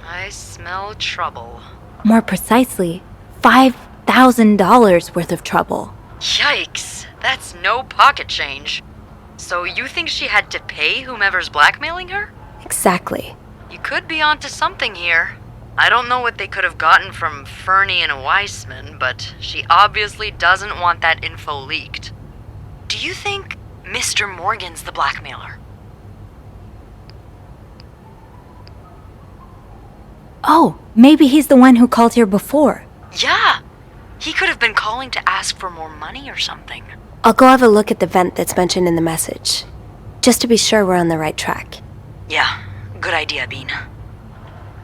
Speaker 10: I smell trouble.
Speaker 2: More precisely, $5,000 worth of trouble.
Speaker 10: Yikes, that's no pocket change. So you think she had to pay whomever's blackmailing her?
Speaker 2: Exactly.
Speaker 10: You could be onto something here. I don't know what they could have gotten from Fernie and Weissman, but she obviously doesn't want that info leaked. Do you think Mr. Morgan's the blackmailer?
Speaker 2: Oh, maybe he's the one who called here before.
Speaker 10: Yeah, he could have been calling to ask for more money or something.
Speaker 15: I'll go have a look at the vent that's mentioned in the message, just to be sure we're on the right track.
Speaker 10: Yeah, good idea, Bean.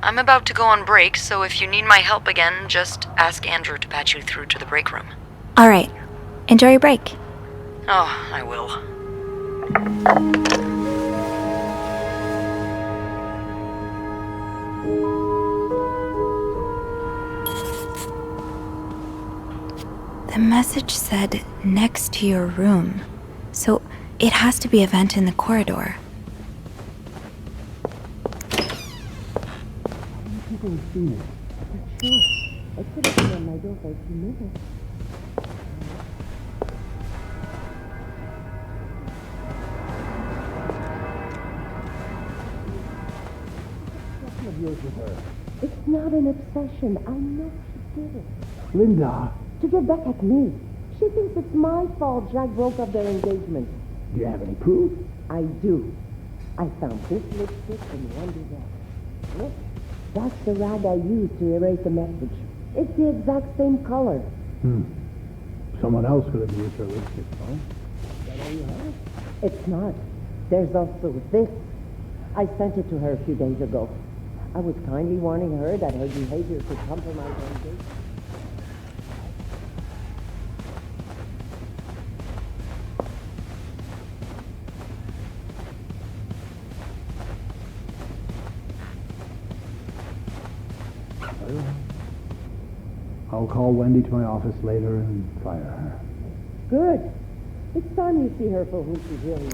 Speaker 10: I'm about to go on break, so if you need my help again, just ask Andrew to patch you through to the break room.
Speaker 2: All right. Enjoy your break.
Speaker 10: Oh, I will.
Speaker 2: The message said, next to your room. So it has to be a vent in the corridor.
Speaker 9: People have seen it. For sure. I could have been on my door for a few minutes. It's not an obsession. I know she did it.
Speaker 11: Linda.
Speaker 9: To get back at me. She thinks it's my fault Jack broke up their engagement.
Speaker 11: Do you have any proof?
Speaker 9: I do. I found this lipstick in one dress. Look, that's the rag I used to erase the message. It's the exact same color.
Speaker 11: Someone else could have used her lipstick, huh?
Speaker 9: Is that all you have? It's not. There's also this. I sent it to her a few days ago. I was kindly warning her that her behavior could compromise her engagement.
Speaker 11: I'll call Wendy to my office later and fire her.
Speaker 9: Good. It's time you see her for who she really is.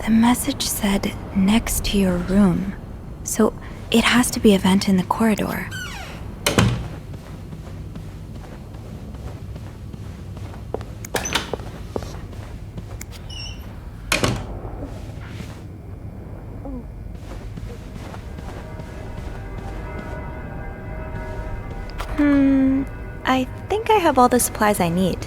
Speaker 2: The message said next to your room, so it has to be a vent in the corridor. I think I have all the supplies I need.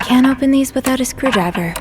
Speaker 2: Can't open these without a screwdriver.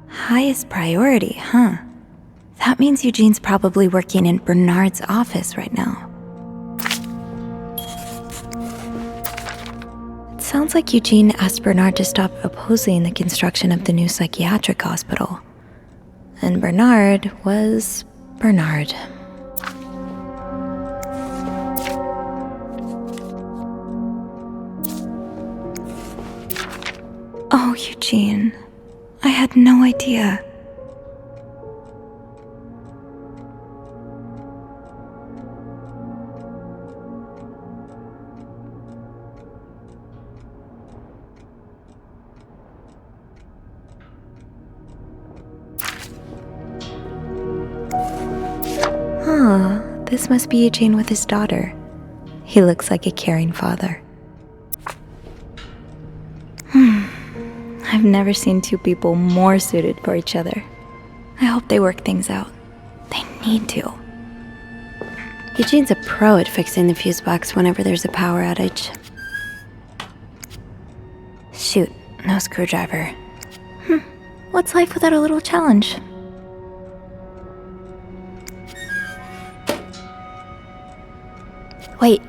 Speaker 2: Highest priority, huh? That means Eugene's probably working in Bernard's office right now. It sounds like Eugene asked Bernard to stop opposing the construction of the new psychiatric hospital. And Bernard was Bernard. Oh, Eugene. I had no idea. Huh, this must be Eugene with his daughter. He looks like a caring father. I've never seen two people more suited for each other. I hope they work things out. They need to.
Speaker 15: Eugene's a pro at fixing the fuse box whenever there's a power outage.
Speaker 2: Shoot, no screwdriver. What's life without a little challenge? Wait,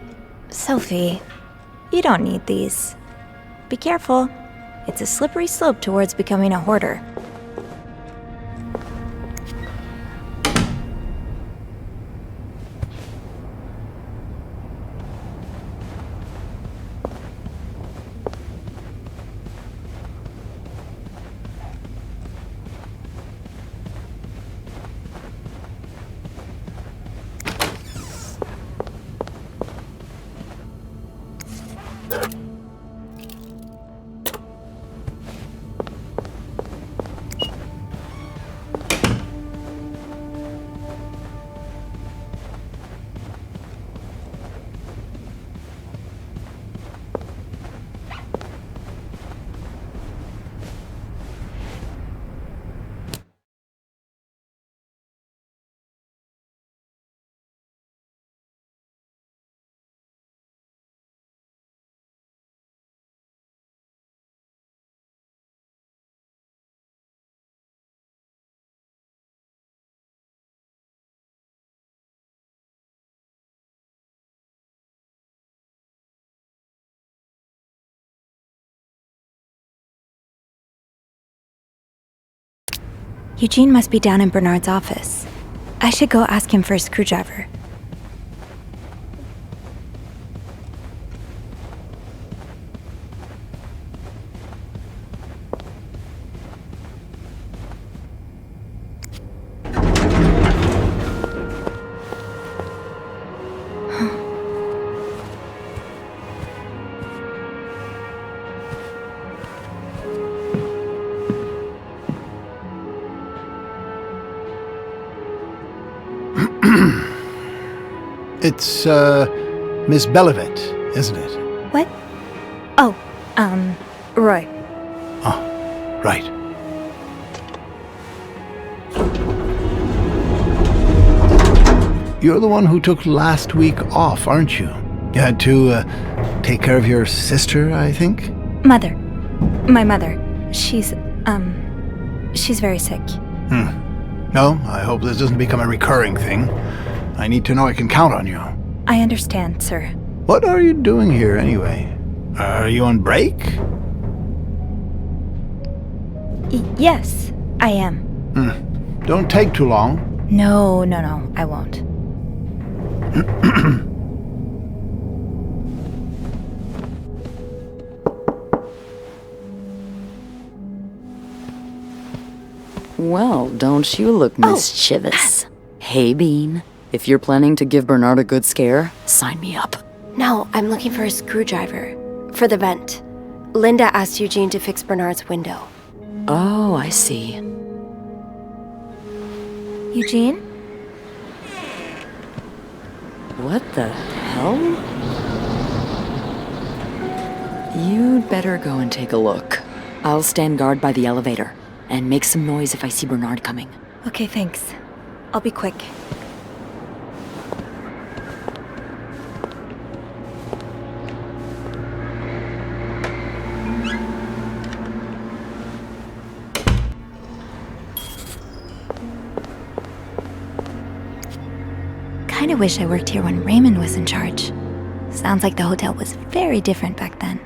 Speaker 2: Sophie, you don't need these. Be careful. It's a slippery slope towards becoming a hoarder. Eugene must be down in Bernard's office. I should go ask him for a screwdriver.
Speaker 11: It's, Miss Belivet, isn't it?
Speaker 2: What? Oh, Roy.
Speaker 11: Oh, right. You're the one who took last week off, aren't you? You had to, take care of your sister, I think?
Speaker 2: Mother. My mother. She's very sick.
Speaker 11: No, I hope this doesn't become a recurring thing. I need to know I can count on you.
Speaker 2: I understand, sir.
Speaker 11: What are you doing here, anyway? Are you on break?
Speaker 2: Yes, I am.
Speaker 11: Don't take too long.
Speaker 2: No, I won't.
Speaker 10: Well, don't you look mischievous. Hey, Bean. If you're planning to give Bernard a good scare, sign me up.
Speaker 15: No, I'm looking for a screwdriver. For the vent. Linda asked Eugene to fix Bernard's window.
Speaker 10: Oh, I see.
Speaker 2: Eugene?
Speaker 10: What the hell? You'd better go and take a look. I'll stand guard by the elevator and make some noise if I see Bernard coming.
Speaker 2: Okay, thanks. I'll be quick. Kinda wish I worked here when Raymond was in charge. Sounds like the hotel was very different back then.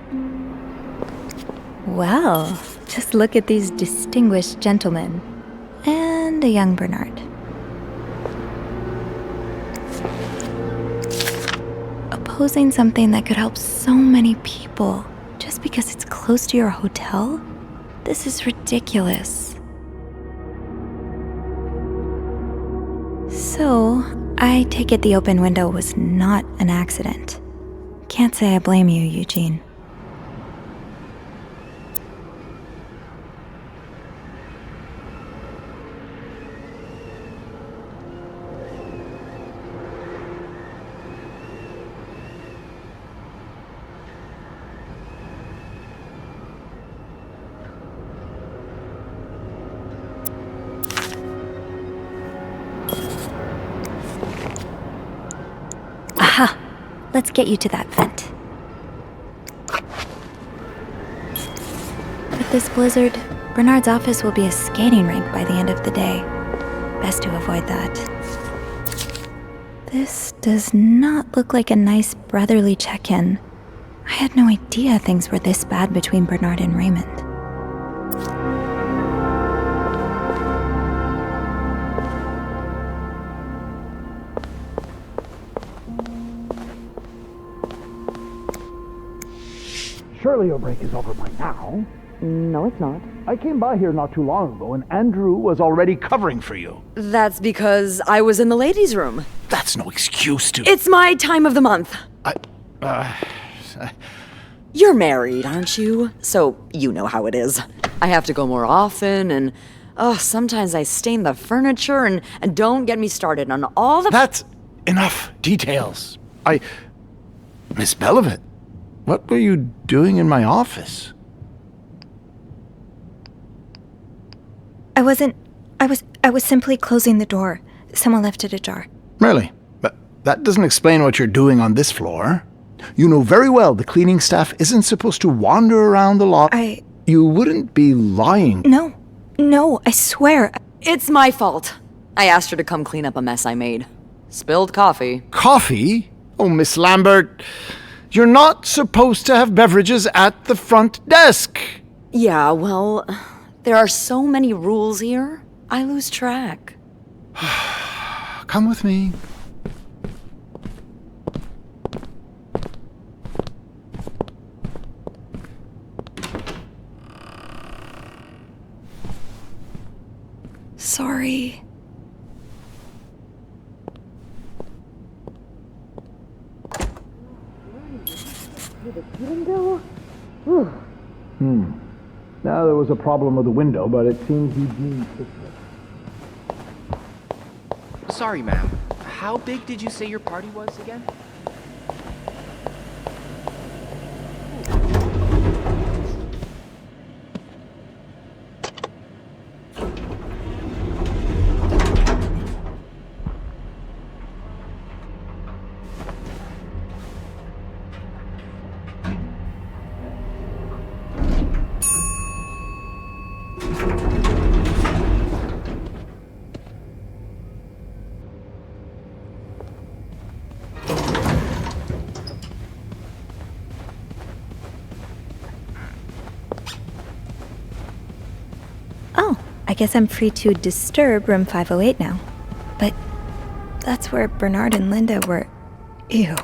Speaker 2: Well, just look at these distinguished gentlemen. And a young Bernard. Opposing something that could help so many people just because it's close to your hotel? This is ridiculous. So, I take it the open window was not an accident. Can't say I blame you, Eugene. Aha! Let's get you to that vent. With this blizzard, Bernard's office will be a skating rink by the end of the day. Best to avoid that. This does not look like a nice brotherly check-in. I had no idea things were this bad between Bernard and Raymond.
Speaker 11: Surely your break is over by now.
Speaker 10: No, it's not.
Speaker 11: I came by here not too long ago, and Andrew was already covering for you.
Speaker 10: That's because I was in the ladies' room.
Speaker 11: That's no excuse to...
Speaker 10: It's my time of the month. You're married, aren't you? So you know how it is. I have to go more often, and sometimes I stain the furniture, and don't get me started on all the...
Speaker 11: That's enough details. Miss Belivet, what were you doing in my office?
Speaker 2: I was simply closing the door. Someone left it ajar.
Speaker 11: Really? But that doesn't explain what you're doing on this floor. You know very well the cleaning staff isn't supposed to wander around the lot. You wouldn't be lying.
Speaker 2: No, I swear.
Speaker 10: It's my fault. I asked her to come clean up a mess I made. Spilled coffee.
Speaker 11: Coffee? Oh, Miss Lambert, you're not supposed to have beverages at the front desk.
Speaker 10: Yeah, well, there are so many rules here. I lose track.
Speaker 11: Come with me.
Speaker 5: Sorry.
Speaker 11: Now, there was a problem with the window, but it seems Eugene fixed it.
Speaker 13: Sorry, ma'am. How big did you say your party was again?
Speaker 5: I guess I'm free to disturb room 508 now. But that's where Bernard and Linda were. Ew.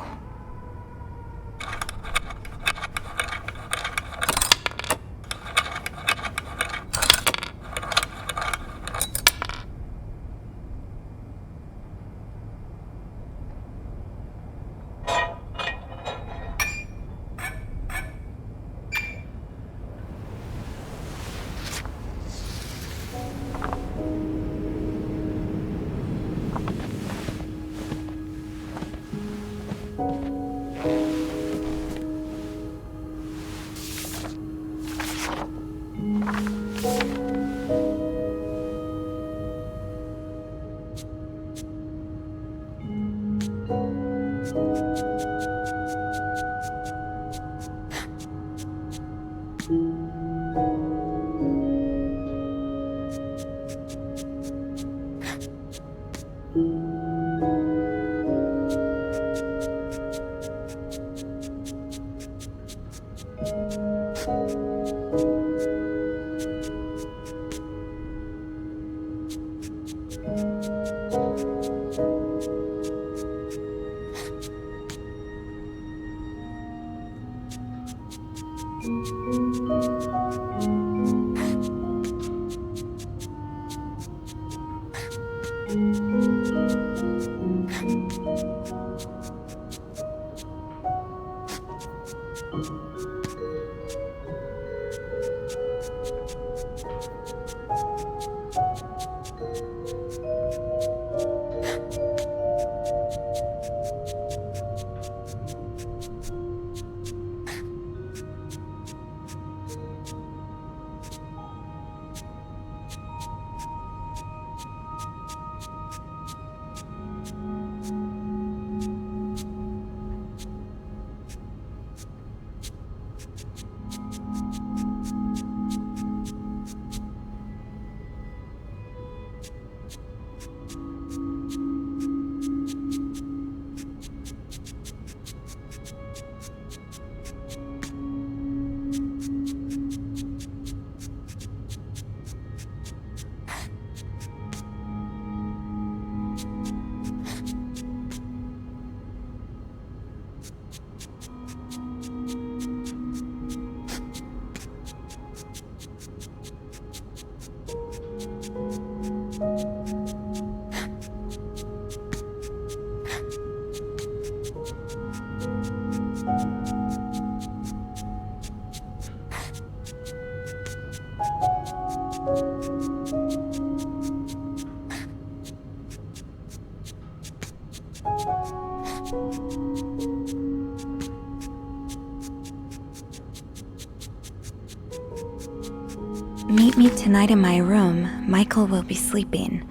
Speaker 5: Meet me tonight in my room. Michael will be sleeping.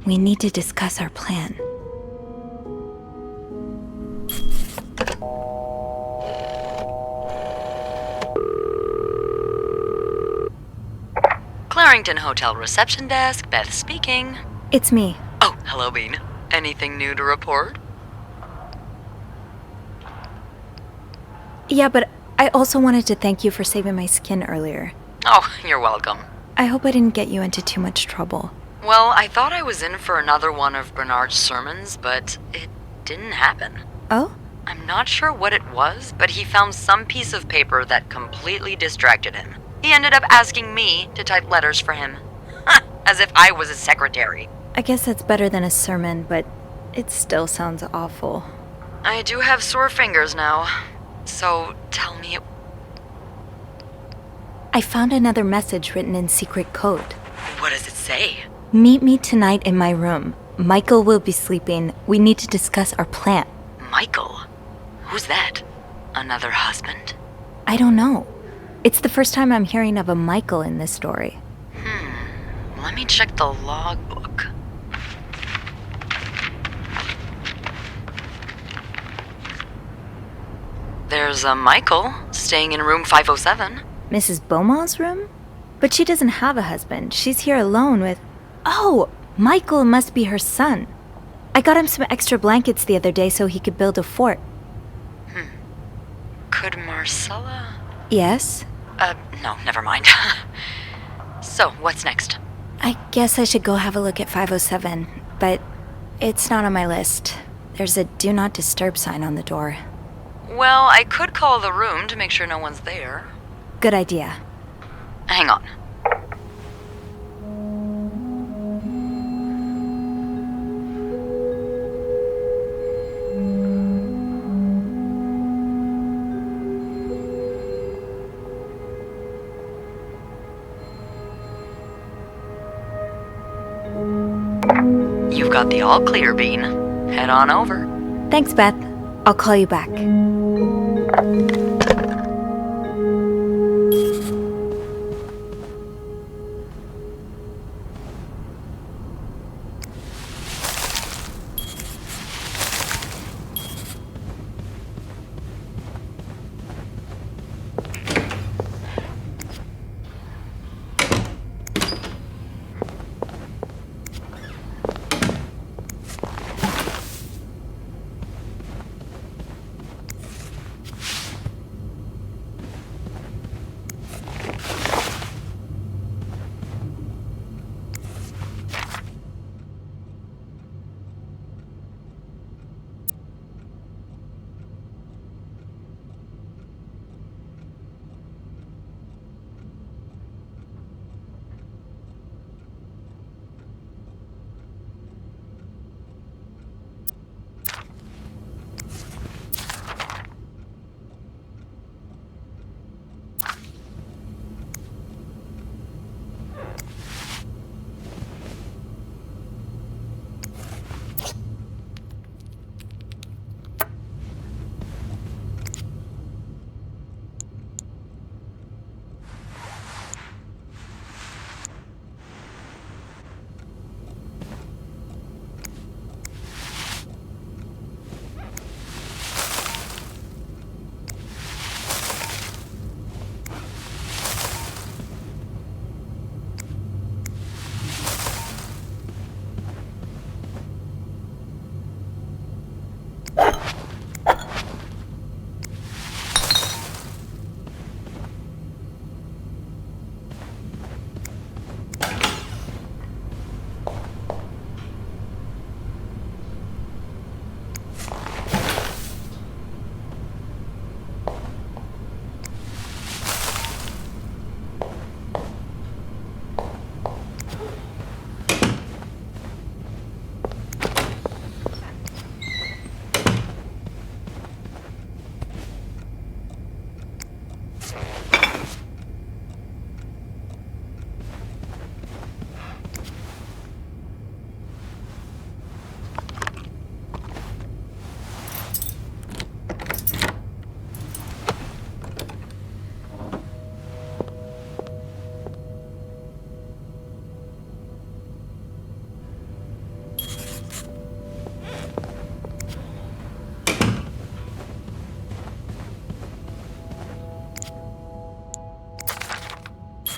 Speaker 5: We need to discuss our plan.
Speaker 10: Clarington Hotel reception desk, Beth speaking.
Speaker 5: It's me.
Speaker 10: Oh, hello, Bean. Anything new to report?
Speaker 5: Yeah, but I also wanted to thank you for saving my skin earlier.
Speaker 10: Oh, you're welcome.
Speaker 5: I hope I didn't get you into too much trouble.
Speaker 10: Well, I thought I was in for another one of Bernard's sermons, but it didn't happen.
Speaker 2: Oh?
Speaker 10: I'm not sure what it was, but he found some piece of paper that completely distracted him. He ended up asking me to type letters for him. As if I was his secretary.
Speaker 2: I guess that's better than a sermon, but it still sounds awful.
Speaker 10: I do have sore fingers now. So, tell me...
Speaker 2: I found another message written in secret code.
Speaker 10: What does it say?
Speaker 2: Meet me tonight in my room. Michael will be sleeping. We need to discuss our plan.
Speaker 10: Michael? Who's that? Another husband?
Speaker 2: I don't know. It's the first time I'm hearing of a Michael in this story.
Speaker 10: Let me check the logbook. There's a Michael staying in room 507.
Speaker 2: Mrs. Beaumont's room? But she doesn't have a husband. She's here alone with... Oh! Michael must be her son. I got him some extra blankets the other day so he could build a fort.
Speaker 10: Could Marcella...
Speaker 2: Yes?
Speaker 10: No, never mind. So, what's next?
Speaker 2: I guess I should go have a look at 507, but it's not on my list. There's a do not disturb sign on the door.
Speaker 10: Well, I could call the room to make sure no one's there.
Speaker 2: Good idea.
Speaker 10: Hang on. You've got the all clear, Bean. Head on over.
Speaker 2: Thanks, Beth. I'll call you back.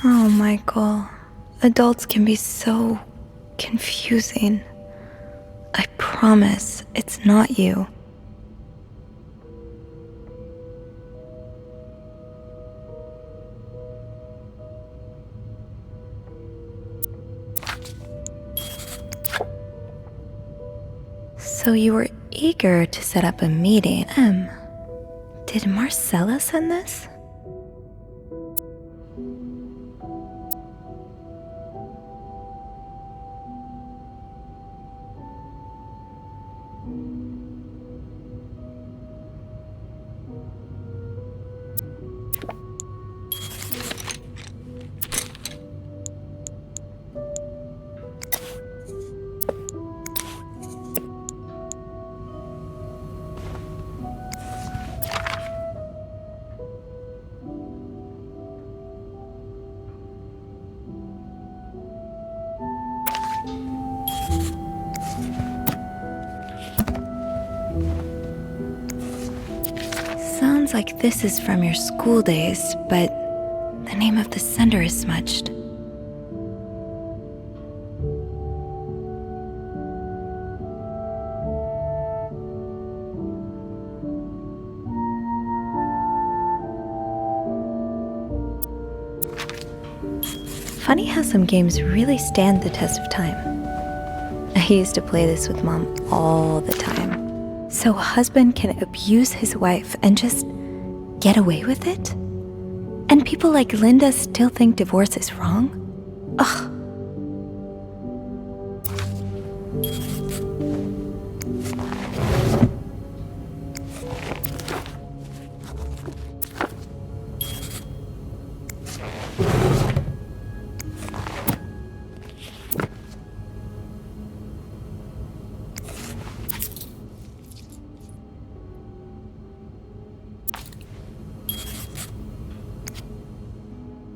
Speaker 2: Oh, Michael. Adults can be so confusing. I promise it's not you.
Speaker 5: So you were eager to set up a meeting. Did Marcella send this? Sounds like this is from your school days, but the name of the sender is smudged. Funny how some games really stand the test of time. I used to play this with Mom all the time. So a husband can abuse his wife and just get away with it? And people like Linda still think divorce is wrong? Ugh.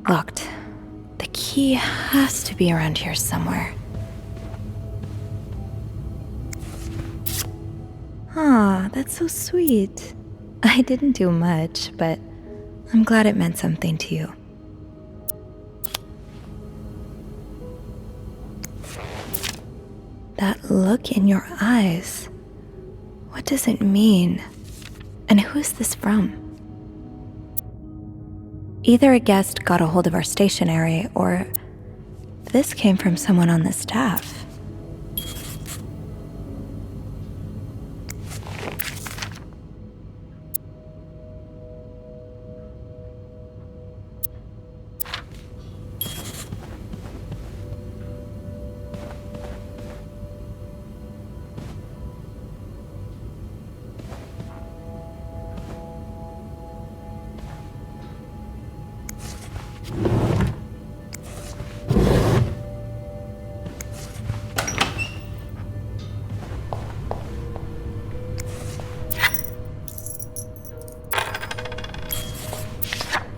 Speaker 5: Locked. The key has to be around here somewhere. Ah, that's so sweet. I didn't do much, but I'm glad it meant something to you. That look in your eyes. What does it mean? And who is this from? Either a guest got a hold of our stationery, or this came from someone on the staff.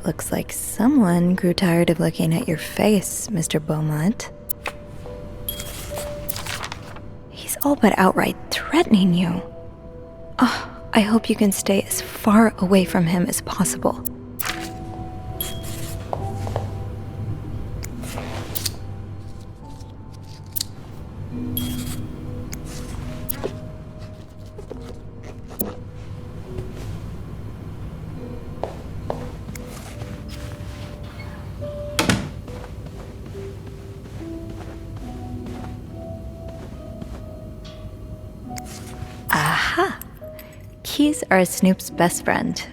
Speaker 5: Looks like someone grew tired of looking at your face, Mr. Beaumont. He's all but outright threatening you. Oh, I hope you can stay as far away from him as possible. Aha! Keys are Snoop's best friend.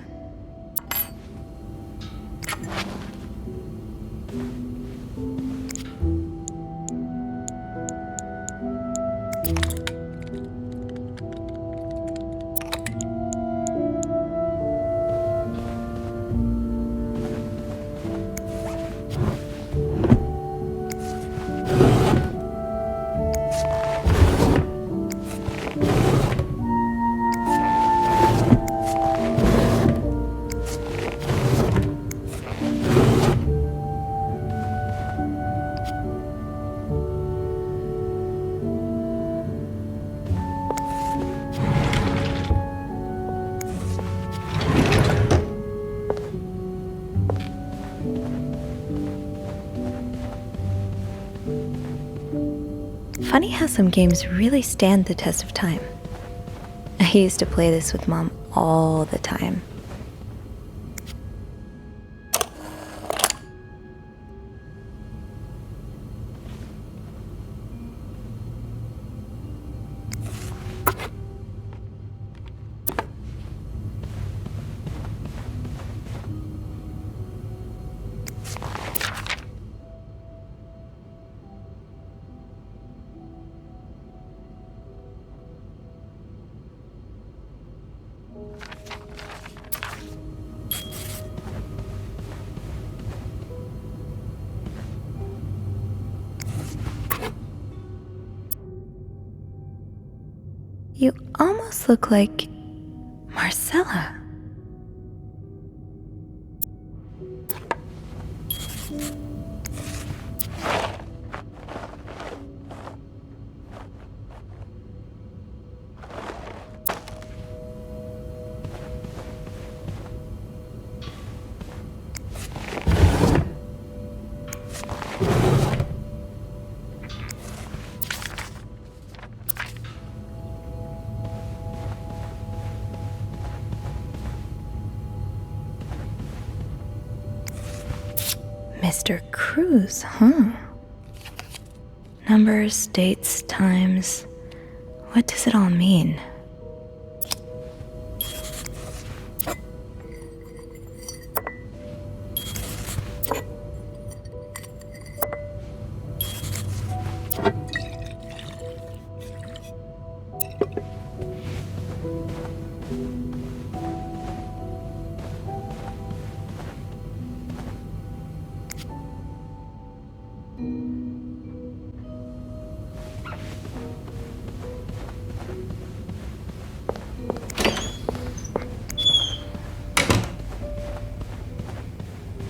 Speaker 5: Funny how some games really stand the test of time. I used to play this with Mom all the time. You almost look like Marcella. Mr. Cruz, huh? Numbers, dates, times. What does it all mean?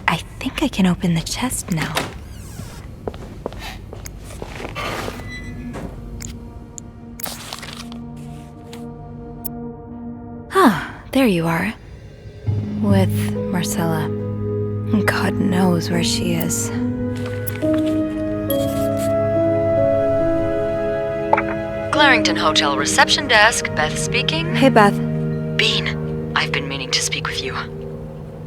Speaker 5: I think I can open the chest now. Ah, there you are. With Marcella. God knows where she is.
Speaker 10: Clarington Hotel reception desk, Beth speaking.
Speaker 5: Hey, Beth.
Speaker 10: Bean, I've been meaning to speak with you.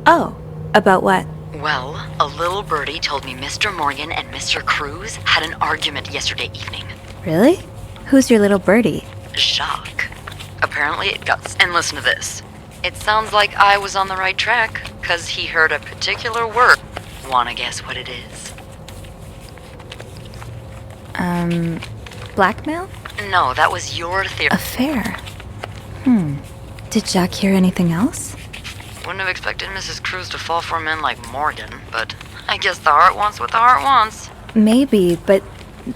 Speaker 5: Oh, about what?
Speaker 10: Well, a little birdie told me Mr. Morgan and Mr. Cruz had an argument yesterday evening.
Speaker 5: Really? Who's your little birdie?
Speaker 10: Jacques. Apparently it got... And listen to this. It sounds like I was on the right track, 'cause he heard a particular word. Wanna guess what it is?
Speaker 5: Blackmail?
Speaker 10: No, that was your theory.
Speaker 5: Affair. Did Jack hear anything else?
Speaker 10: Wouldn't have expected Mrs. Cruz to fall for a man like Morgan, but I guess the heart wants what the heart wants.
Speaker 5: Maybe, but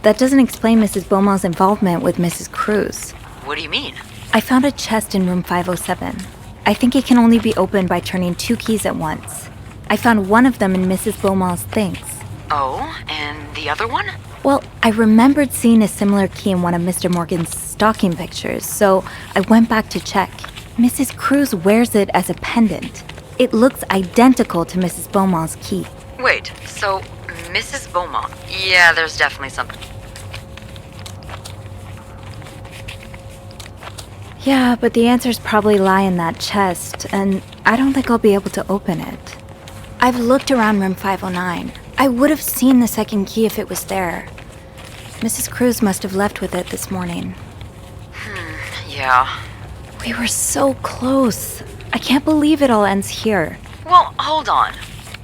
Speaker 5: that doesn't explain Mrs. Beaumont's involvement with Mrs. Cruz.
Speaker 10: What do you mean?
Speaker 5: I found a chest in room 507. I think it can only be opened by turning 2 keys at once. I found one of them in Mrs. Beaumont's things.
Speaker 10: Oh, and the other one?
Speaker 5: Well, I remembered seeing a similar key in one of Mr. Morgan's stocking pictures, so I went back to check. Mrs. Cruz wears it as a pendant. It looks identical to Mrs. Beaumont's key.
Speaker 10: Wait, so Mrs. Beaumont. Yeah, there's definitely something.
Speaker 5: Yeah, but the answers probably lie in that chest, and I don't think I'll be able to open it. I've looked around room 509. I would have seen the second key if it was there. Mrs. Cruz must have left with it this morning.
Speaker 10: Yeah.
Speaker 5: We were so close. I can't believe it all ends here.
Speaker 10: Well, hold on.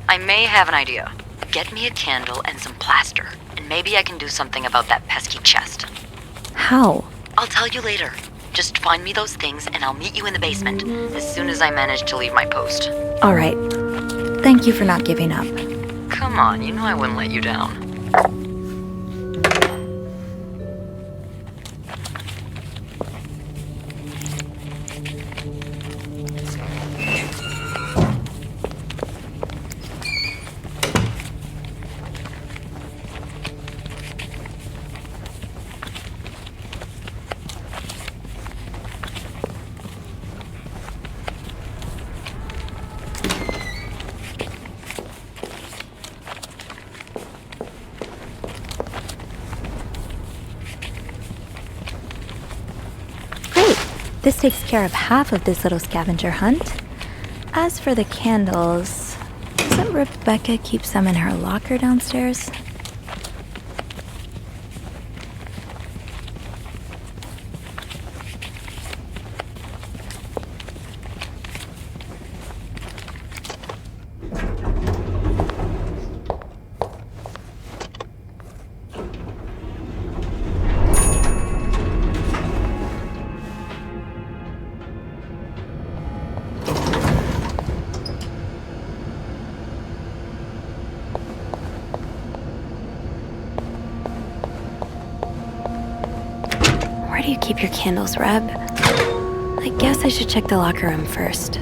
Speaker 10: I may have an idea. Get me a candle and some plaster, and maybe I can do something about that pesky chest.
Speaker 5: How?
Speaker 10: I'll tell you later. Just find me those things and I'll meet you in the basement as soon as I manage to leave my post.
Speaker 5: All right. Thank you for not giving up.
Speaker 10: Come on, you know I wouldn't let you down.
Speaker 5: This takes care of half of this little scavenger hunt. As for the candles, doesn't Rebecca keep some in her locker downstairs? do you keep your candles, Reb? I guess I should check the locker room first.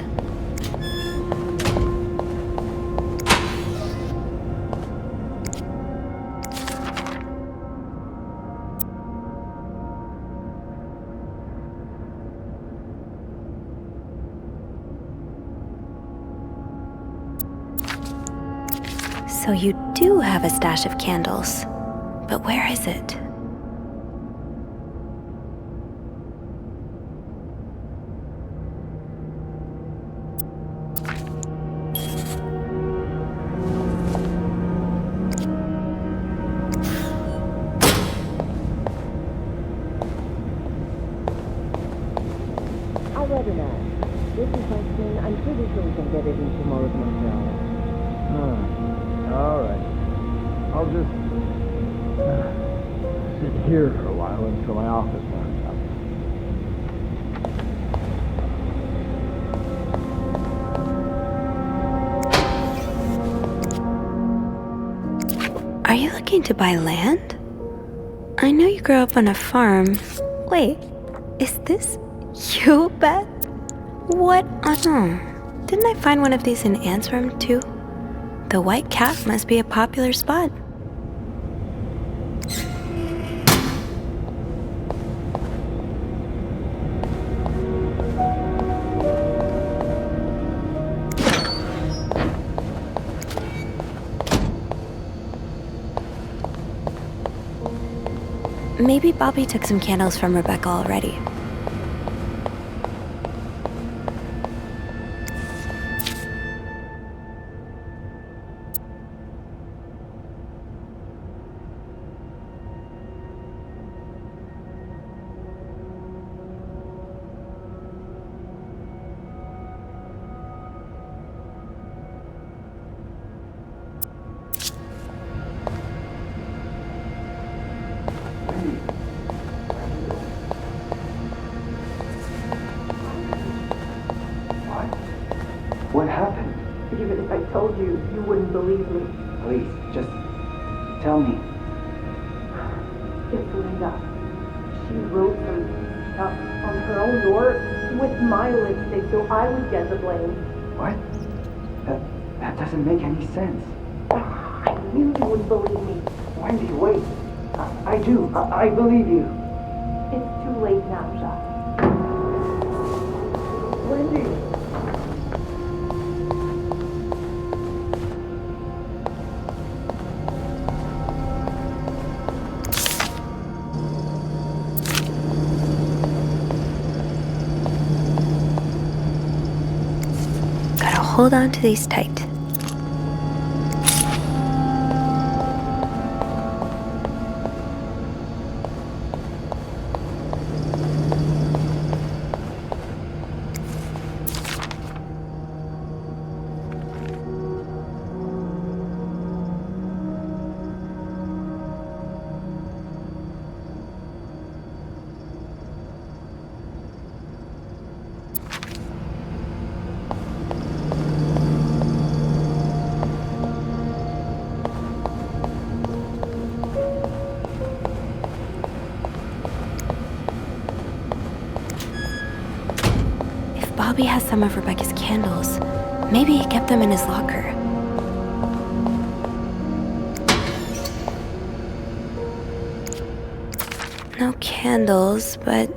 Speaker 5: So you do have a stash of candles, but where is it?
Speaker 9: I'll recognize. This is my thing. I'm pretty sure we can get it in tomorrow's Montreal.
Speaker 11: All right. I'll just sit here for a while until my office warms up.
Speaker 5: Are you looking to buy land? I know you grew up on a farm. Wait, is this you, Beth? What on... Didn't I find one of these in Anne's room, too? The White Cat must be a popular spot. Maybe Bobby took some candles from Rebecca already.
Speaker 16: What happened?
Speaker 14: Even if I told you, you wouldn't believe me.
Speaker 16: Please, just tell me.
Speaker 14: It's Linda. She wrote some stuff on her own door with my lipstick so I would get the blame.
Speaker 16: What? That doesn't make any sense.
Speaker 14: I knew you wouldn't believe me.
Speaker 16: Wendy, wait. I do. I believe you.
Speaker 14: It's too late now, Jacques. Wendy!
Speaker 5: Gotta hold on to these tight. Bobby has some of Rebecca's candles. Maybe he kept them in his locker. No candles, but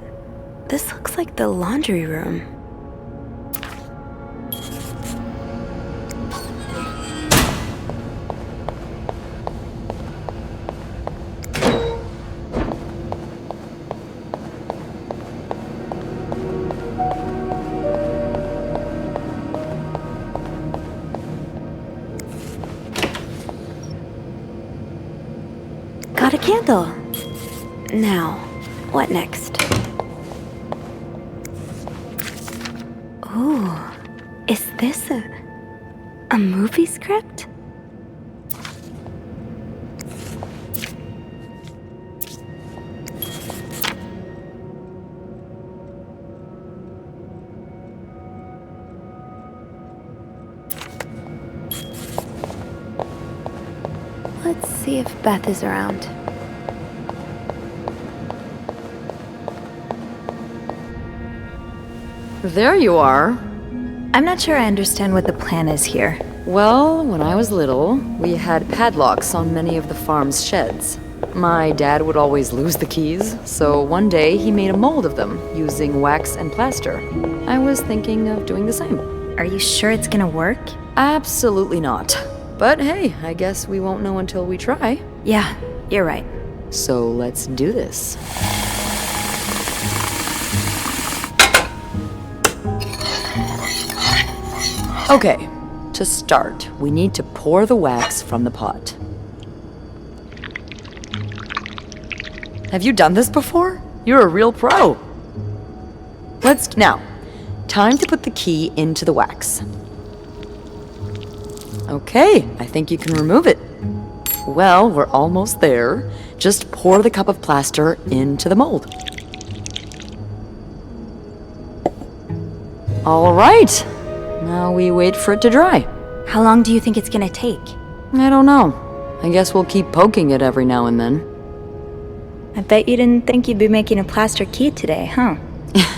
Speaker 5: this looks like the laundry room. Got a candle. Now, what next? Ooh, is this a movie script? Let's see if Beth is around.
Speaker 10: there you are.
Speaker 5: I'm not sure I understand what the plan is here.
Speaker 10: Well, when I was little, we had padlocks on many of the farm's sheds. My dad would always lose the keys, so one day he made a mold of them using wax and plaster. I was thinking of doing the same.
Speaker 5: Are you sure it's gonna work?
Speaker 10: Absolutely not. But hey, I guess we won't know until we try.
Speaker 5: Yeah, you're right.
Speaker 10: So let's do this. Okay, to start, we need to pour the wax from the pot. Have you done this before? You're a real pro. Now, time to put the key into the wax. Okay, I think you can remove it. Well, we're almost there. Just pour the cup of plaster into the mold. All right. Now we wait for it to dry.
Speaker 5: How long do you think it's gonna take?
Speaker 10: I don't know. I guess we'll keep poking it every now and then.
Speaker 5: I bet you didn't think you'd be making a plaster key today, huh?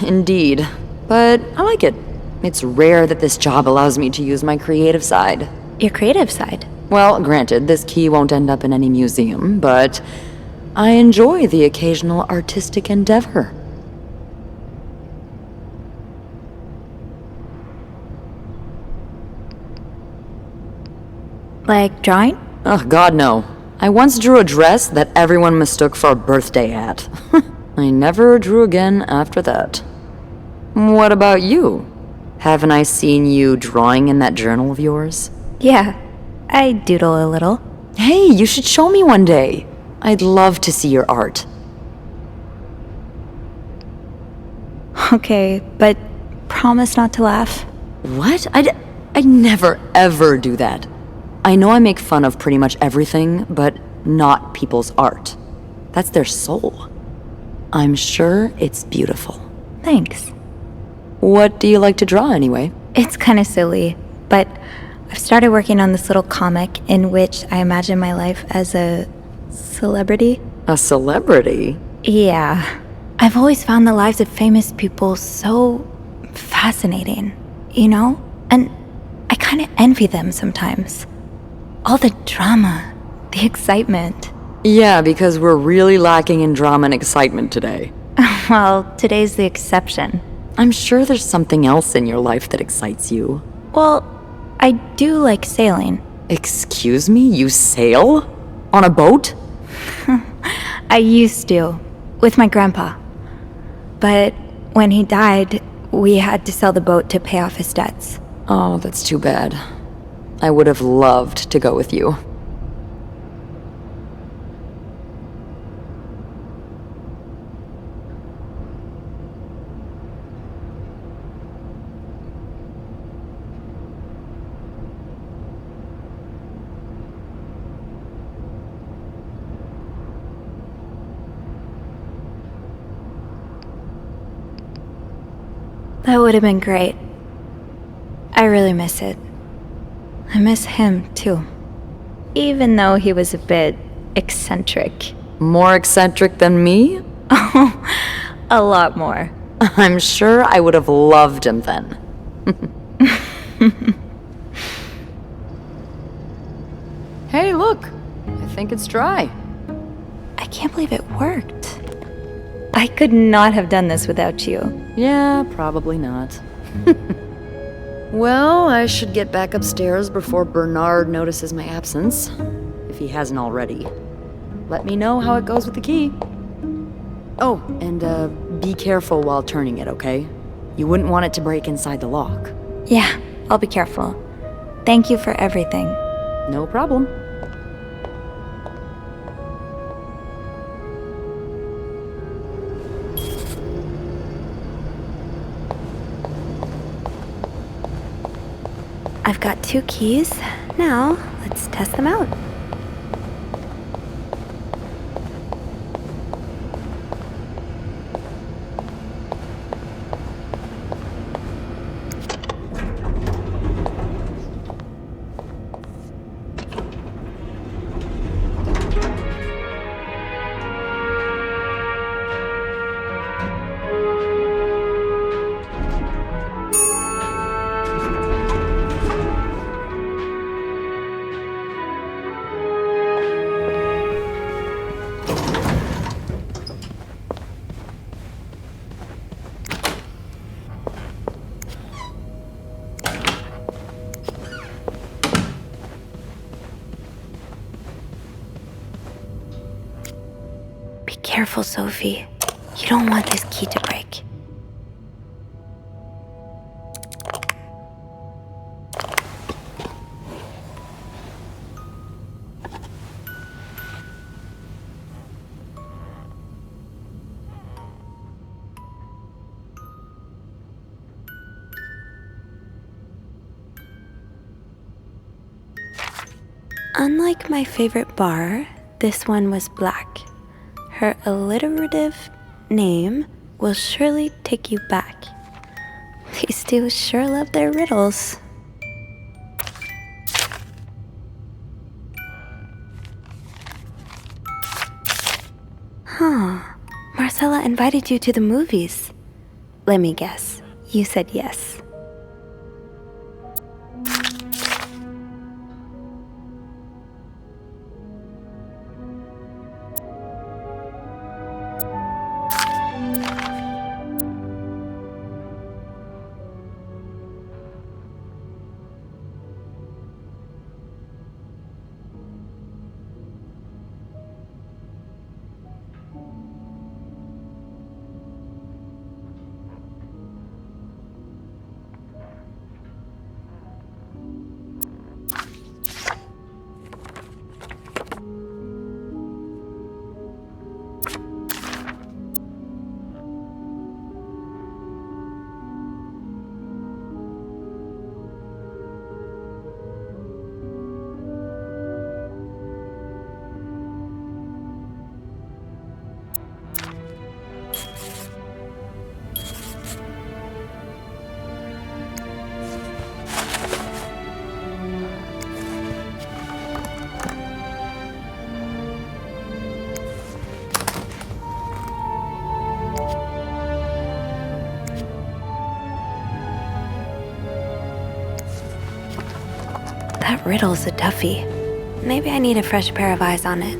Speaker 10: Indeed. But I like it. It's rare that this job allows me to use my creative side.
Speaker 5: Your creative side?
Speaker 10: Well, granted, this key won't end up in any museum, but I enjoy the occasional artistic endeavor.
Speaker 5: Like drawing?
Speaker 10: Oh, God, no. I once drew a dress that everyone mistook for a birthday hat. I never drew again after that. What about you? Haven't I seen you drawing in that journal of yours?
Speaker 5: Yeah, I doodle a little.
Speaker 10: Hey, you should show me one day. I'd love to see your art.
Speaker 5: Okay, but promise not to laugh.
Speaker 10: What? I'd never, ever do that. I know I make fun of pretty much everything, but not people's art. That's their soul. I'm sure it's beautiful.
Speaker 5: Thanks.
Speaker 10: What do you like to draw anyway?
Speaker 5: It's kind of silly, but I've started working on this little comic in which I imagine my life as a celebrity.
Speaker 10: A celebrity?
Speaker 5: Yeah. I've always found the lives of famous people so fascinating, you know? And I kind of envy them sometimes. All the drama, the excitement.
Speaker 10: Yeah, because we're really lacking in drama and excitement today.
Speaker 5: Well, today's the exception.
Speaker 10: I'm sure there's something else in your life that excites you.
Speaker 5: Well, I do like sailing.
Speaker 10: Excuse me? You sail? On a boat?
Speaker 5: I used to, with my grandpa. But when he died, we had to sell the boat to pay off his debts.
Speaker 10: Oh, that's too bad. I would have loved to go with you.
Speaker 5: That would have been great. I really miss it. I miss him, too. Even though he was a bit eccentric.
Speaker 10: More eccentric than me?
Speaker 5: Oh, a lot more.
Speaker 10: I'm sure I would have loved him then. Hey, look! I think it's dry.
Speaker 5: I can't believe it worked. I could not have done this without you.
Speaker 10: Yeah, probably not. Well, I should get back upstairs before Bernard notices my absence, if he hasn't already. Let me know how it goes with the key. Oh, and be careful while turning it, okay? You wouldn't want it to break inside the lock.
Speaker 5: Yeah, I'll be careful. Thank you for everything.
Speaker 10: No problem.
Speaker 5: I've got 2 keys. Now, let's test them out.
Speaker 15: careful, Sophie. You don't want this key to break. Unlike my favorite bar, this one was black. Her alliterative name will surely take you back. These two sure love their riddles. Huh. Marcella invited you to the movies. Let me guess. You said yes. That riddle's a toughie. Maybe I need a fresh pair of eyes on it.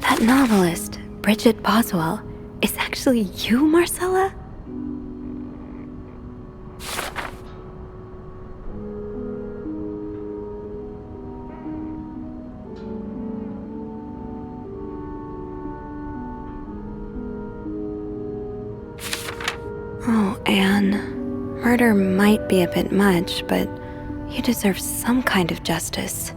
Speaker 15: That novelist, Bridget Boswell, is actually you, Marcella? Oh, Anne. Murder might be a bit much, but you deserve some kind of justice.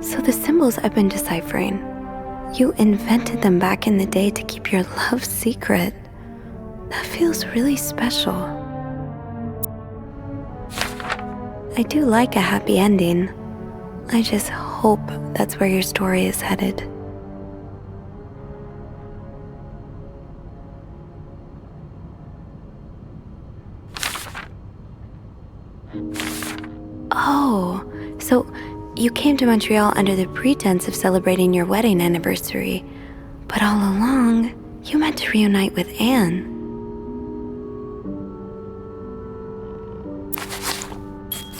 Speaker 15: So the symbols I've been deciphering, you invented them back in the day to keep your love secret. That feels really special. I do like a happy ending. I just hope that's where your story is headed. Oh, so you came to Montreal under the pretense of celebrating your wedding anniversary, but all along, you meant to reunite with Anne.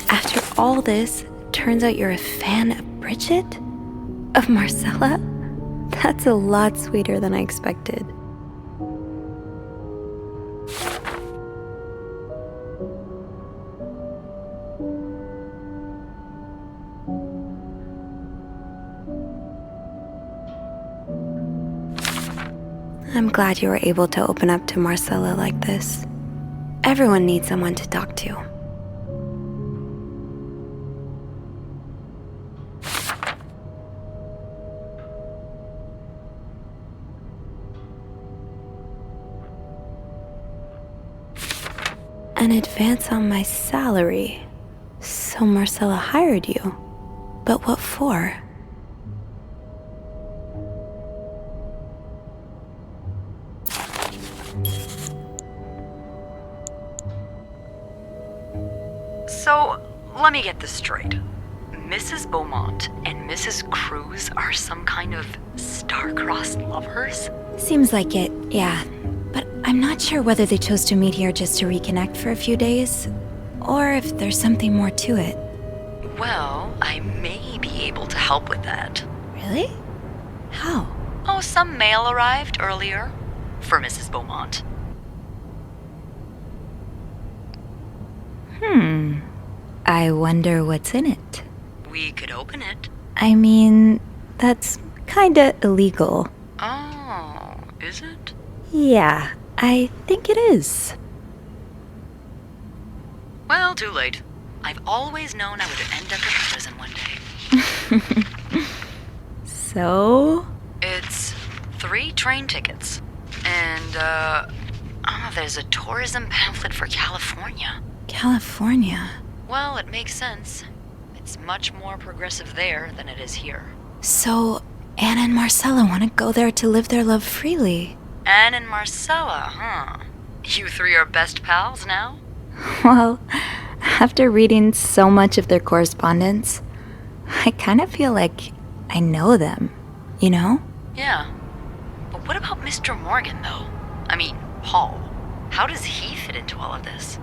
Speaker 15: After all this, turns out you're a fan of Bridget? Of Marcella? That's a lot sweeter than I expected. I'm glad you were able to open up to Marcella like this. Everyone needs someone to talk to. An advance on my salary. So Marcella hired you. But what for?
Speaker 10: So, let me get this straight. Mrs. Beaumont and Mrs. Cruz are some kind of star-crossed lovers?
Speaker 2: Seems like it, yeah. But I'm not sure whether they chose to meet here just to reconnect for a few days, or if there's something more to it.
Speaker 10: Well, I may be able to help with that.
Speaker 2: Really? How?
Speaker 10: Oh, some mail arrived earlier for Mrs. Beaumont.
Speaker 2: I wonder what's in it.
Speaker 10: We could open it.
Speaker 2: I mean, that's kinda illegal.
Speaker 10: Oh, is it?
Speaker 2: Yeah, I think it is.
Speaker 10: Well, too late. I've always known I would end up in prison one day.
Speaker 2: So?
Speaker 10: It's 3 train tickets. And, there's a tourism pamphlet for California.
Speaker 2: California?
Speaker 10: Well, it makes sense. It's much more progressive there than it is here.
Speaker 2: So, Anne and Marcella want to go there to live their love freely.
Speaker 10: Anne and Marcella, huh? You 3 are best pals now?
Speaker 2: Well, after reading so much of their correspondence, I kind of feel like I know them, you know?
Speaker 10: Yeah. But what about Mr. Morgan, though? I mean, Paul. How does he fit into all of this?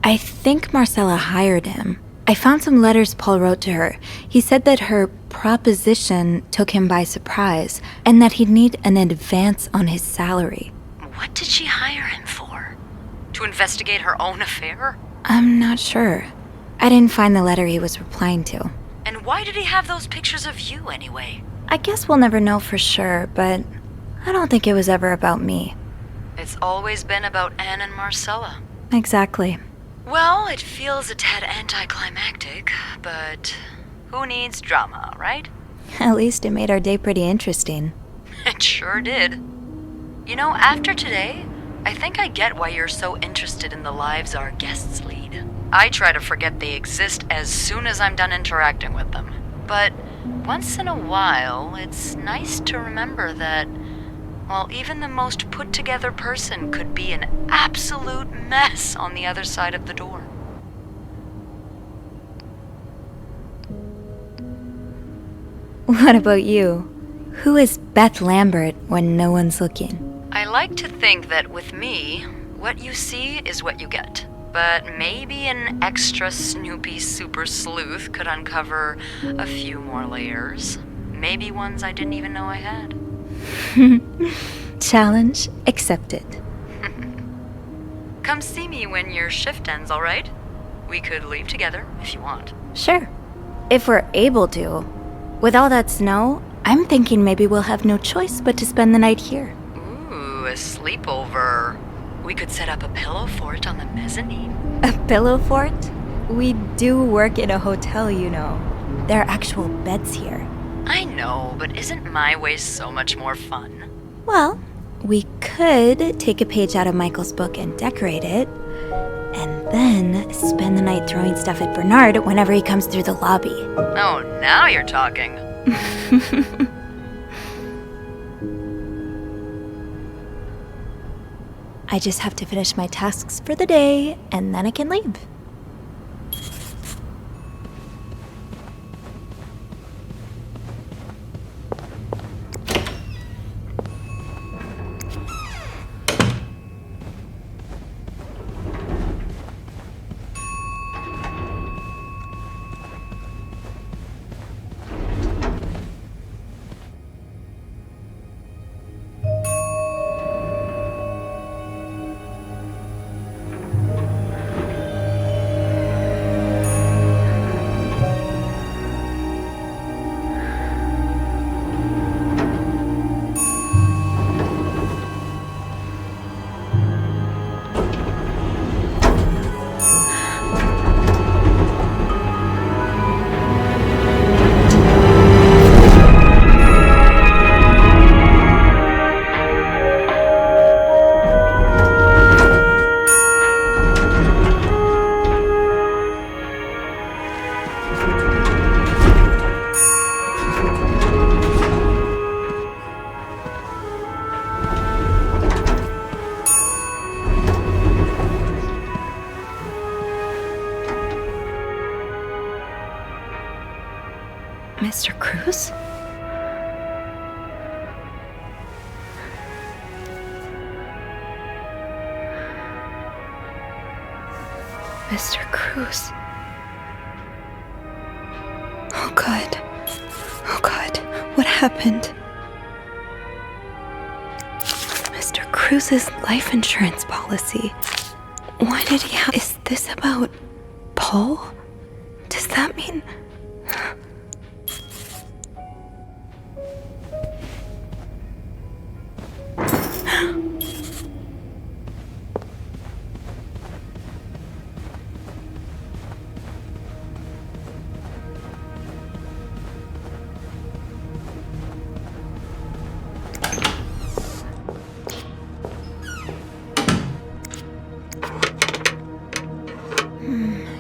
Speaker 2: I think Marcella hired him. I found some letters Paul wrote to her. He said that her proposition took him by surprise, and that he'd need an advance on his salary.
Speaker 10: What did she hire him for? To investigate her own affair?
Speaker 2: I'm not sure. I didn't find the letter he was replying to.
Speaker 10: And why did he have those pictures of you anyway?
Speaker 2: I guess we'll never know for sure, but I don't think it was ever about me.
Speaker 10: It's always been about Anne and Marcella.
Speaker 2: Exactly.
Speaker 10: Well, it feels a tad anticlimactic, but who needs drama, right?
Speaker 2: At least it made our day pretty interesting.
Speaker 10: It sure did. You know, after today, I think I get why you're so interested in the lives our guests lead. I try to forget they exist as soon as I'm done interacting with them. But once in a while, it's nice to remember that, well, even the most put-together person could be an absolute mess on the other side of the door.
Speaker 2: What about you? Who is Beth Lambert when no one's looking?
Speaker 10: I like to think that with me, what you see is what you get. But maybe an extra Snoopy super sleuth could uncover a few more layers. Maybe ones I didn't even know I had.
Speaker 2: Challenge accepted.
Speaker 10: Come see me when your shift ends, all right? We could leave together if you want.
Speaker 2: Sure. If we're able to. With all that snow, I'm thinking maybe we'll have no choice but to spend the night here.
Speaker 10: Ooh, a sleepover. We could set up a pillow fort on the mezzanine.
Speaker 2: A pillow fort? We do work in a hotel, you know. There are actual beds here.
Speaker 10: I know, but isn't my way so much more fun?
Speaker 2: Well, we could take a page out of Michael's book and decorate it, and then spend the night throwing stuff at Bernard whenever he comes through the lobby.
Speaker 10: Oh, now you're talking.
Speaker 5: I just have to finish my tasks for the day, and then I can leave. Mr. Cruz? Mr. Cruz. Oh God. Oh God. What happened? Mr. Cruz's life insurance policy. Why did he have... Is this about Paul? Does that mean...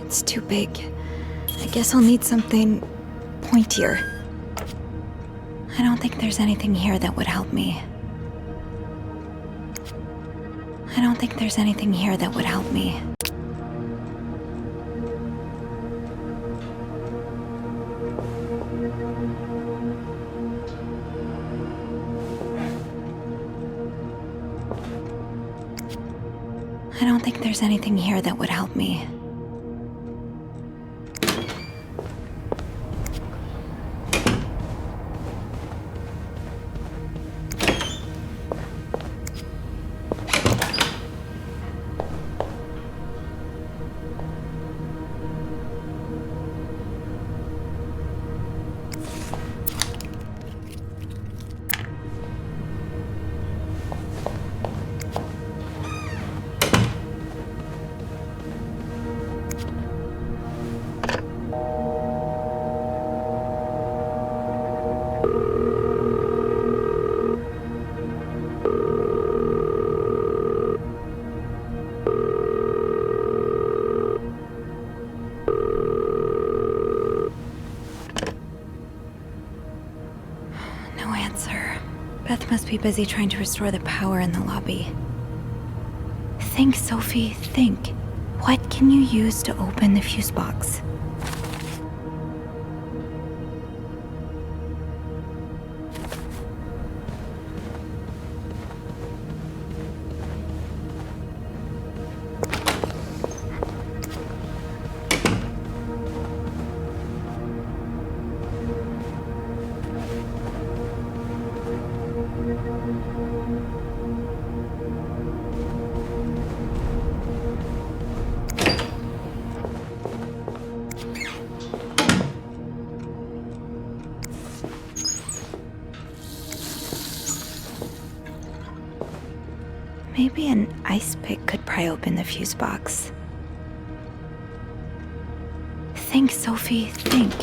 Speaker 5: It's too big. I guess I'll need something pointier. I don't think there's anything here that would help me. I don't think there's anything here that would help me. I don't think there's anything here that would help me. Beth must be busy trying to restore the power in the lobby. Think, Sophie, think. What can you use to open the fuse box? Maybe an ice pick could pry open the fuse box. Think, Sophie, think.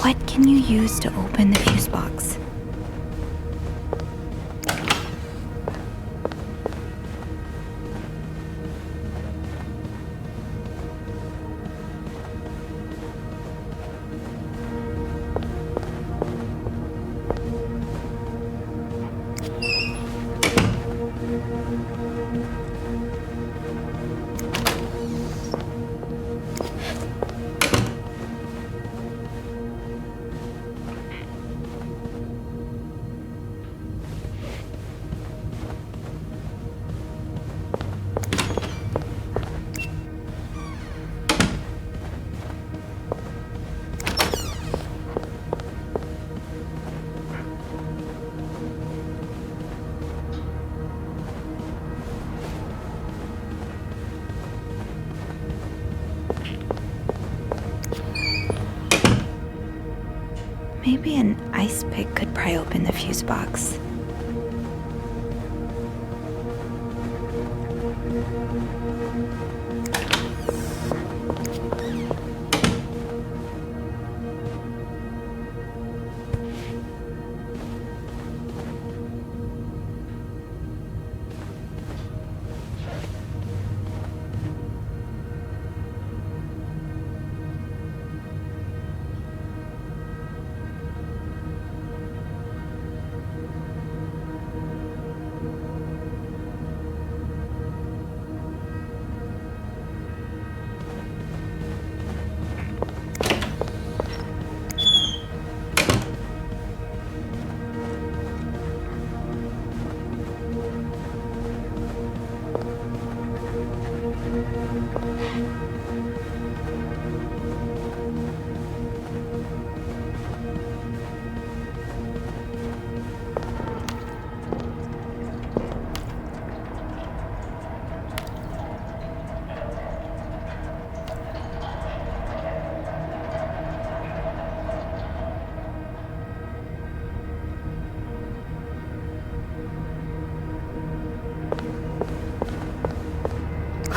Speaker 5: What can you use to open the fuse box?
Speaker 2: Maybe an ice pick could pry open the fuse box.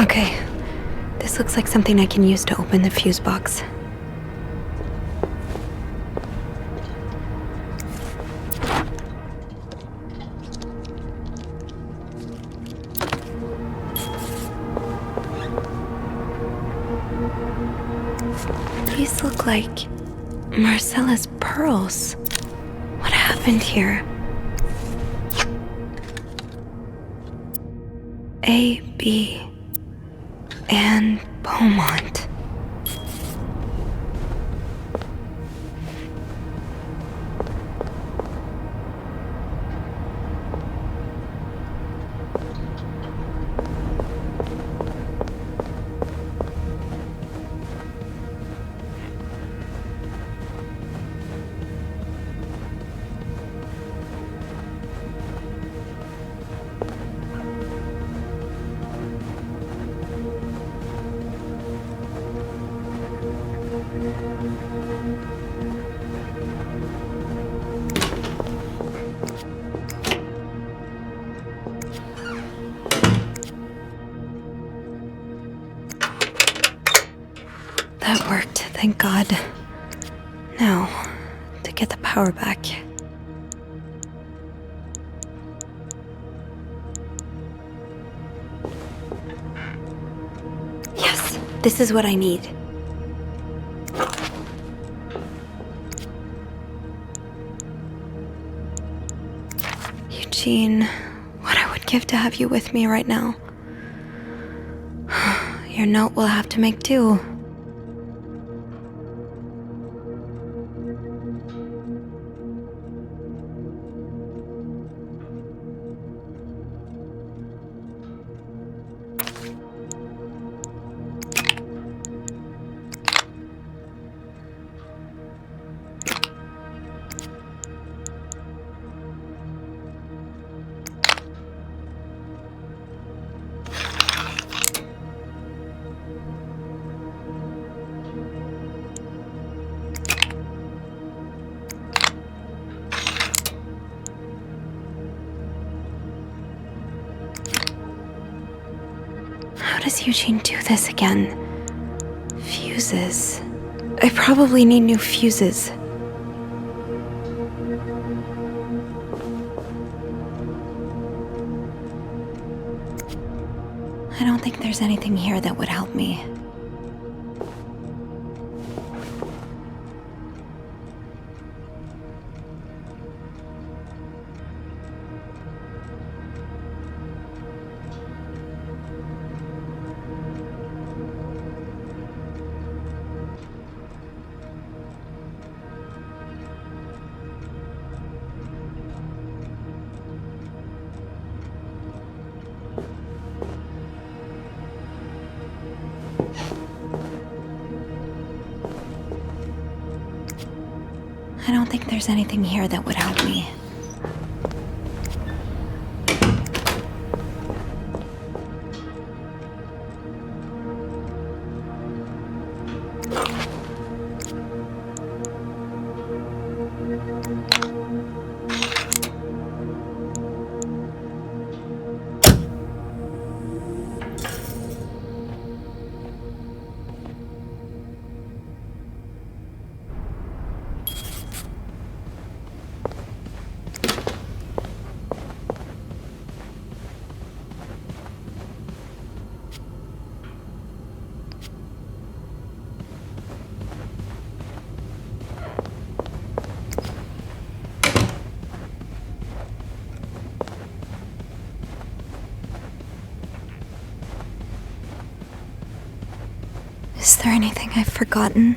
Speaker 2: Okay, this looks like something I can use to open the fuse box. These look like Marcella's pearls. What happened here? A, B, and Beaumont. That worked, thank God. Now, to get the power back. Yes, this is what I need. Eugene, what I would give to have you with me right now. Your note will have to make do. How does Eugene do this again? Fuses. I probably need new fuses. I don't think there's anything here that would help me. I don't think there's anything here that would help me. Is there anything I've forgotten?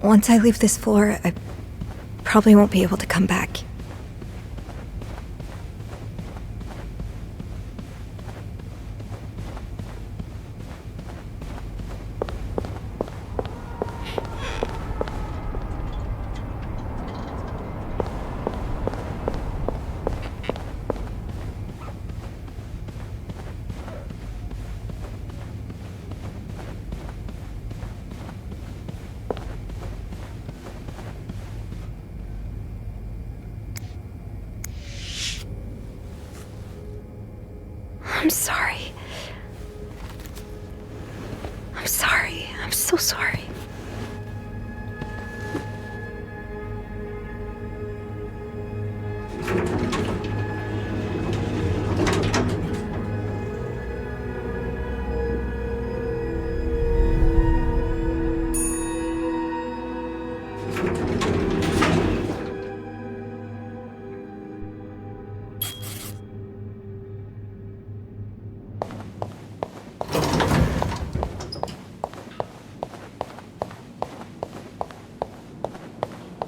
Speaker 2: Once I leave this floor, I probably won't be able to come back. I'm sorry. I'm sorry. I'm so sorry.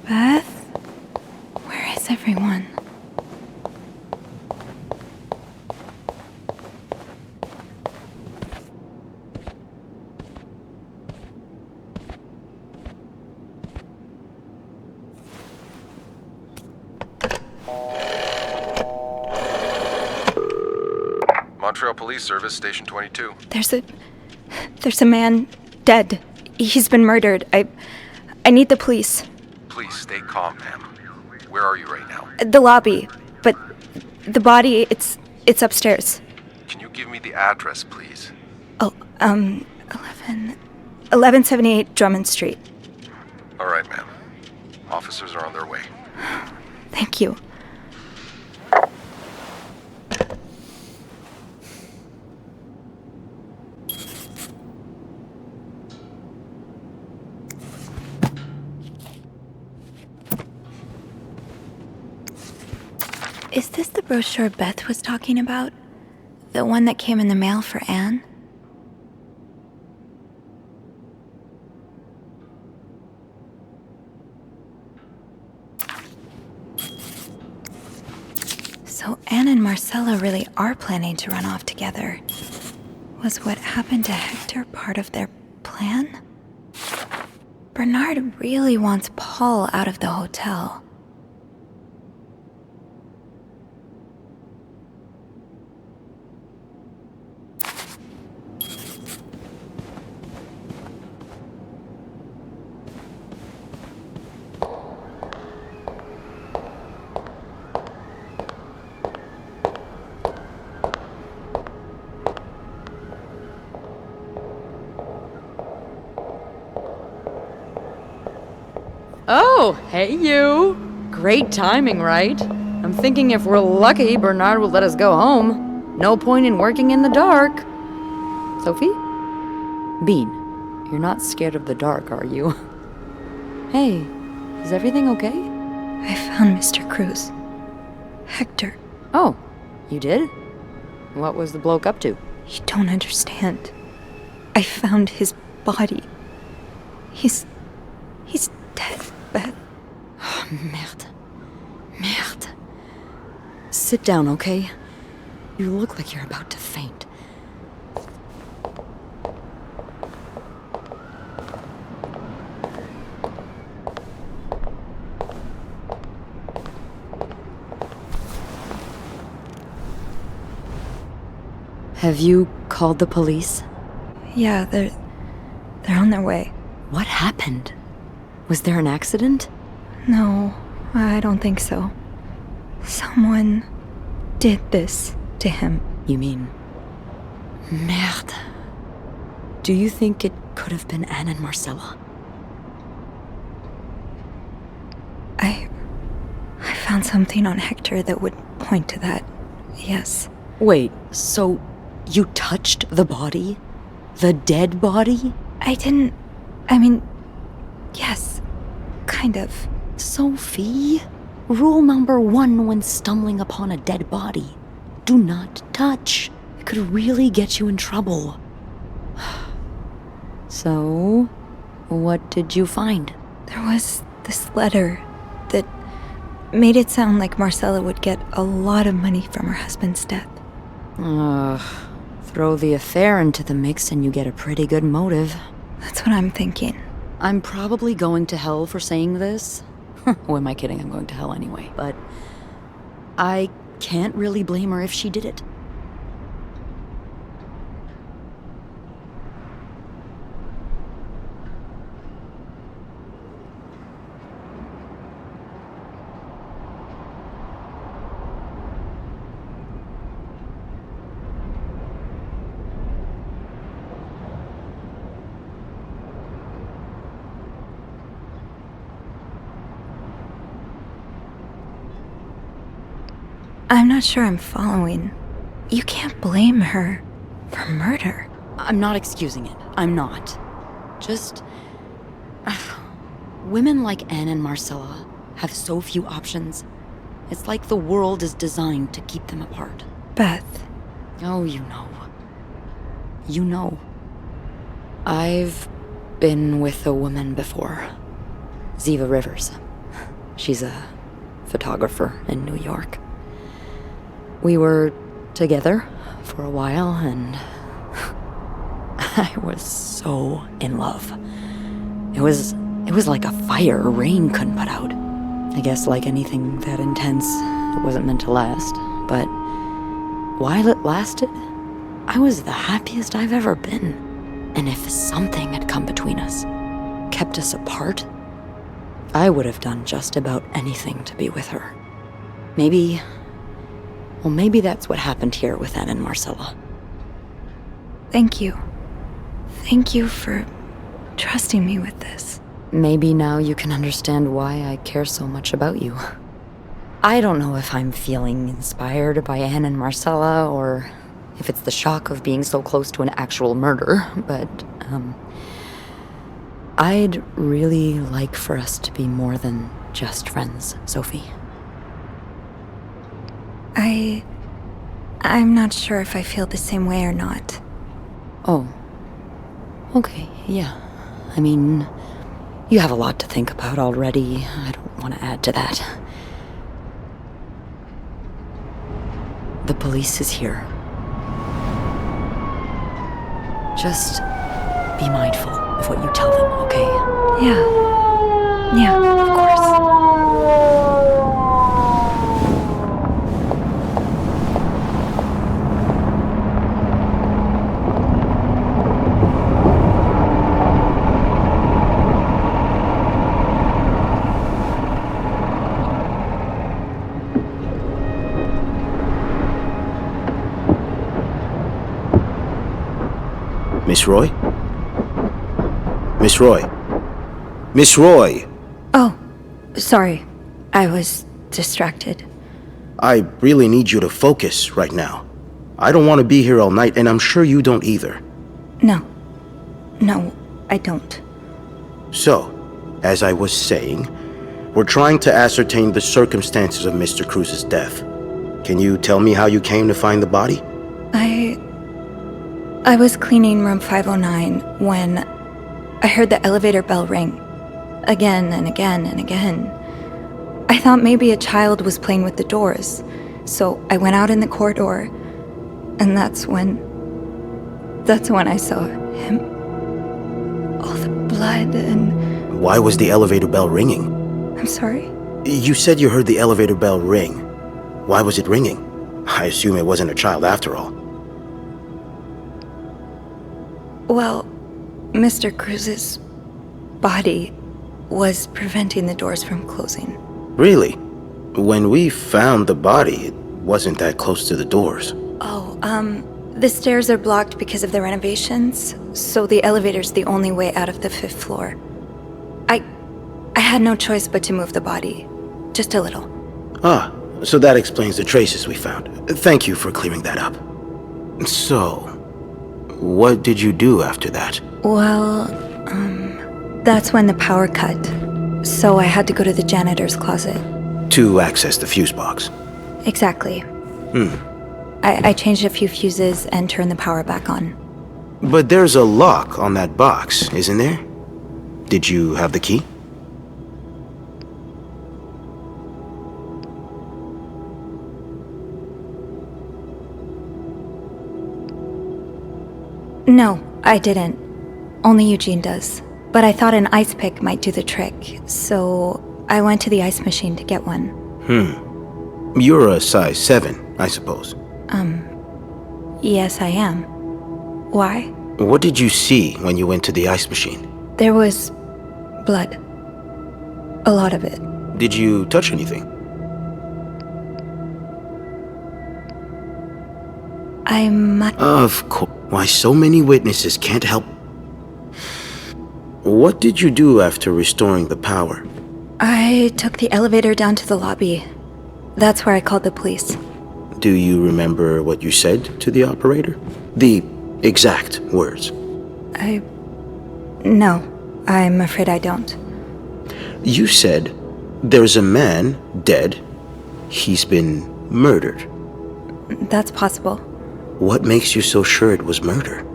Speaker 2: Beth? Where is everyone?
Speaker 1: Montreal Police Service, Station 22.
Speaker 2: There's a man dead. He's been murdered. I need the police.
Speaker 1: Please stay calm, ma'am. Where are you right now?
Speaker 2: The lobby, but the body, it's upstairs.
Speaker 1: Can you give me the address, please?
Speaker 2: Oh, 1178 Drummond Street.
Speaker 1: All right, ma'am. Officers are on their way.
Speaker 2: Thank you. Is this the brochure Beth was talking about? The one that came in the mail for Anne? So Anne and Marcella really are planning to run off together. Was what happened to Hector part of their plan? Bernard really wants Paul out of the hotel.
Speaker 10: Oh, hey you! Great timing, right? I'm thinking if we're lucky, Bernard will let us go home. No point in working in the dark. Sophie? Bean, you're not scared of the dark, are you? Hey, is everything okay?
Speaker 2: I found Mr. Cruz. Hector.
Speaker 10: Oh, you did? What was the bloke up to?
Speaker 2: You don't understand. I found his body. He's dead, Beth.
Speaker 10: Oh, merde. Merde. Sit down, okay? You look like you're about to faint. Have you called the police?
Speaker 2: Yeah, they're on their way.
Speaker 10: What happened? Was there an accident?
Speaker 2: No, I don't think so. Someone did this to him.
Speaker 10: You mean... Merde. Do you think it could have been Anne and Marcella?
Speaker 2: I found something on Hector that would point to that. Yes.
Speaker 10: Wait, so you touched the body? The dead body?
Speaker 2: Yes. Kind of.
Speaker 10: Sophie, rule number 1 when stumbling upon a dead body. Do not touch. It could really get you in trouble. So, what did you find?
Speaker 2: There was this letter that made it sound like Marcella would get a lot of money from her husband's death.
Speaker 10: Throw the affair into the mix and you get a pretty good motive.
Speaker 2: That's what I'm thinking.
Speaker 10: I'm probably going to hell for saying this. Who am I kidding? I'm going to hell anyway. But I can't really blame her if she did it.
Speaker 2: I'm not sure I'm following. You can't blame her for murder.
Speaker 10: I'm not excusing it. I'm not. Just... women like Anne and Marcella have so few options. It's like the world is designed to keep them apart.
Speaker 2: Beth.
Speaker 10: Oh, you know. You know. I've been with a woman before. Ziva Rivers. She's a photographer in New York. We were together for a while, and I was so in love. It was like a fire rain couldn't put out. I guess like anything that intense, it wasn't meant to last. But while it lasted, I was the happiest I've ever been. And if something had come between us, kept us apart, I would have done just about anything to be with her. Maybe that's what happened here with Anne and Marcella.
Speaker 2: Thank you. Thank you for trusting me with this.
Speaker 10: Maybe now you can understand why I care so much about you. I don't know if I'm feeling inspired by Anne and Marcella, or if it's the shock of being so close to an actual murder, but, I'd really like for us to be more than just friends, Sophie.
Speaker 2: I'm not sure if I feel the same way or not.
Speaker 10: Oh. Okay, yeah. I mean, you have a lot to think about already. I don't want to add to that. The police is here. Just be mindful of what you tell them, okay?
Speaker 2: Yeah, of course.
Speaker 4: Miss Roy? Miss Roy? Miss Roy!
Speaker 2: Oh, sorry. I was distracted.
Speaker 4: I really need you to focus right now. I don't want to be here all night, and I'm sure you don't either.
Speaker 2: No, I don't.
Speaker 4: So, as I was saying, we're trying to ascertain the circumstances of Mr. Cruz's death. Can you tell me how you came to find the body?
Speaker 2: I was cleaning room 509 when I heard the elevator bell ring. Again and again and again. I thought maybe a child was playing with the doors, so I went out in the corridor, and that's when I saw him. All the blood and...
Speaker 4: Why was the elevator bell ringing?
Speaker 2: I'm sorry?
Speaker 4: You said you heard the elevator bell ring. Why was it ringing? I assume it wasn't a child after all.
Speaker 2: Well, Mr. Cruz's body was preventing the doors from closing.
Speaker 4: Really? When we found the body, it wasn't that close to the doors.
Speaker 2: Oh, the stairs are blocked because of the renovations, so the elevator's the only way out of the 5th floor. I had no choice but to move the body. Just a little.
Speaker 4: Ah, so that explains the traces we found. Thank you for clearing that up. So, what did you do after that?
Speaker 2: Well, that's when the power cut. So I had to go to the janitor's closet.
Speaker 4: To access the fuse box.
Speaker 2: Exactly. I changed a few fuses and turned the power back on.
Speaker 4: But there's a lock on that box, isn't there? Did you have the key?
Speaker 2: No, I didn't. Only Eugene does. But I thought an ice pick might do the trick, so I went to the ice machine to get one.
Speaker 4: You're a size 7, I suppose.
Speaker 2: Yes, I am. Why?
Speaker 4: What did you see when you went to the ice machine?
Speaker 2: There was blood. A lot of it.
Speaker 4: Did you touch anything?
Speaker 2: I might...
Speaker 4: Of course. Why so many witnesses can't help... What did you do after restoring the power?
Speaker 2: I took the elevator down to the lobby. That's where I called the police.
Speaker 4: Do you remember what you said to the operator? The exact words.
Speaker 2: No, I'm afraid I don't.
Speaker 4: You said, there's a man dead. He's been murdered.
Speaker 2: That's possible.
Speaker 4: What makes you so sure it was murder?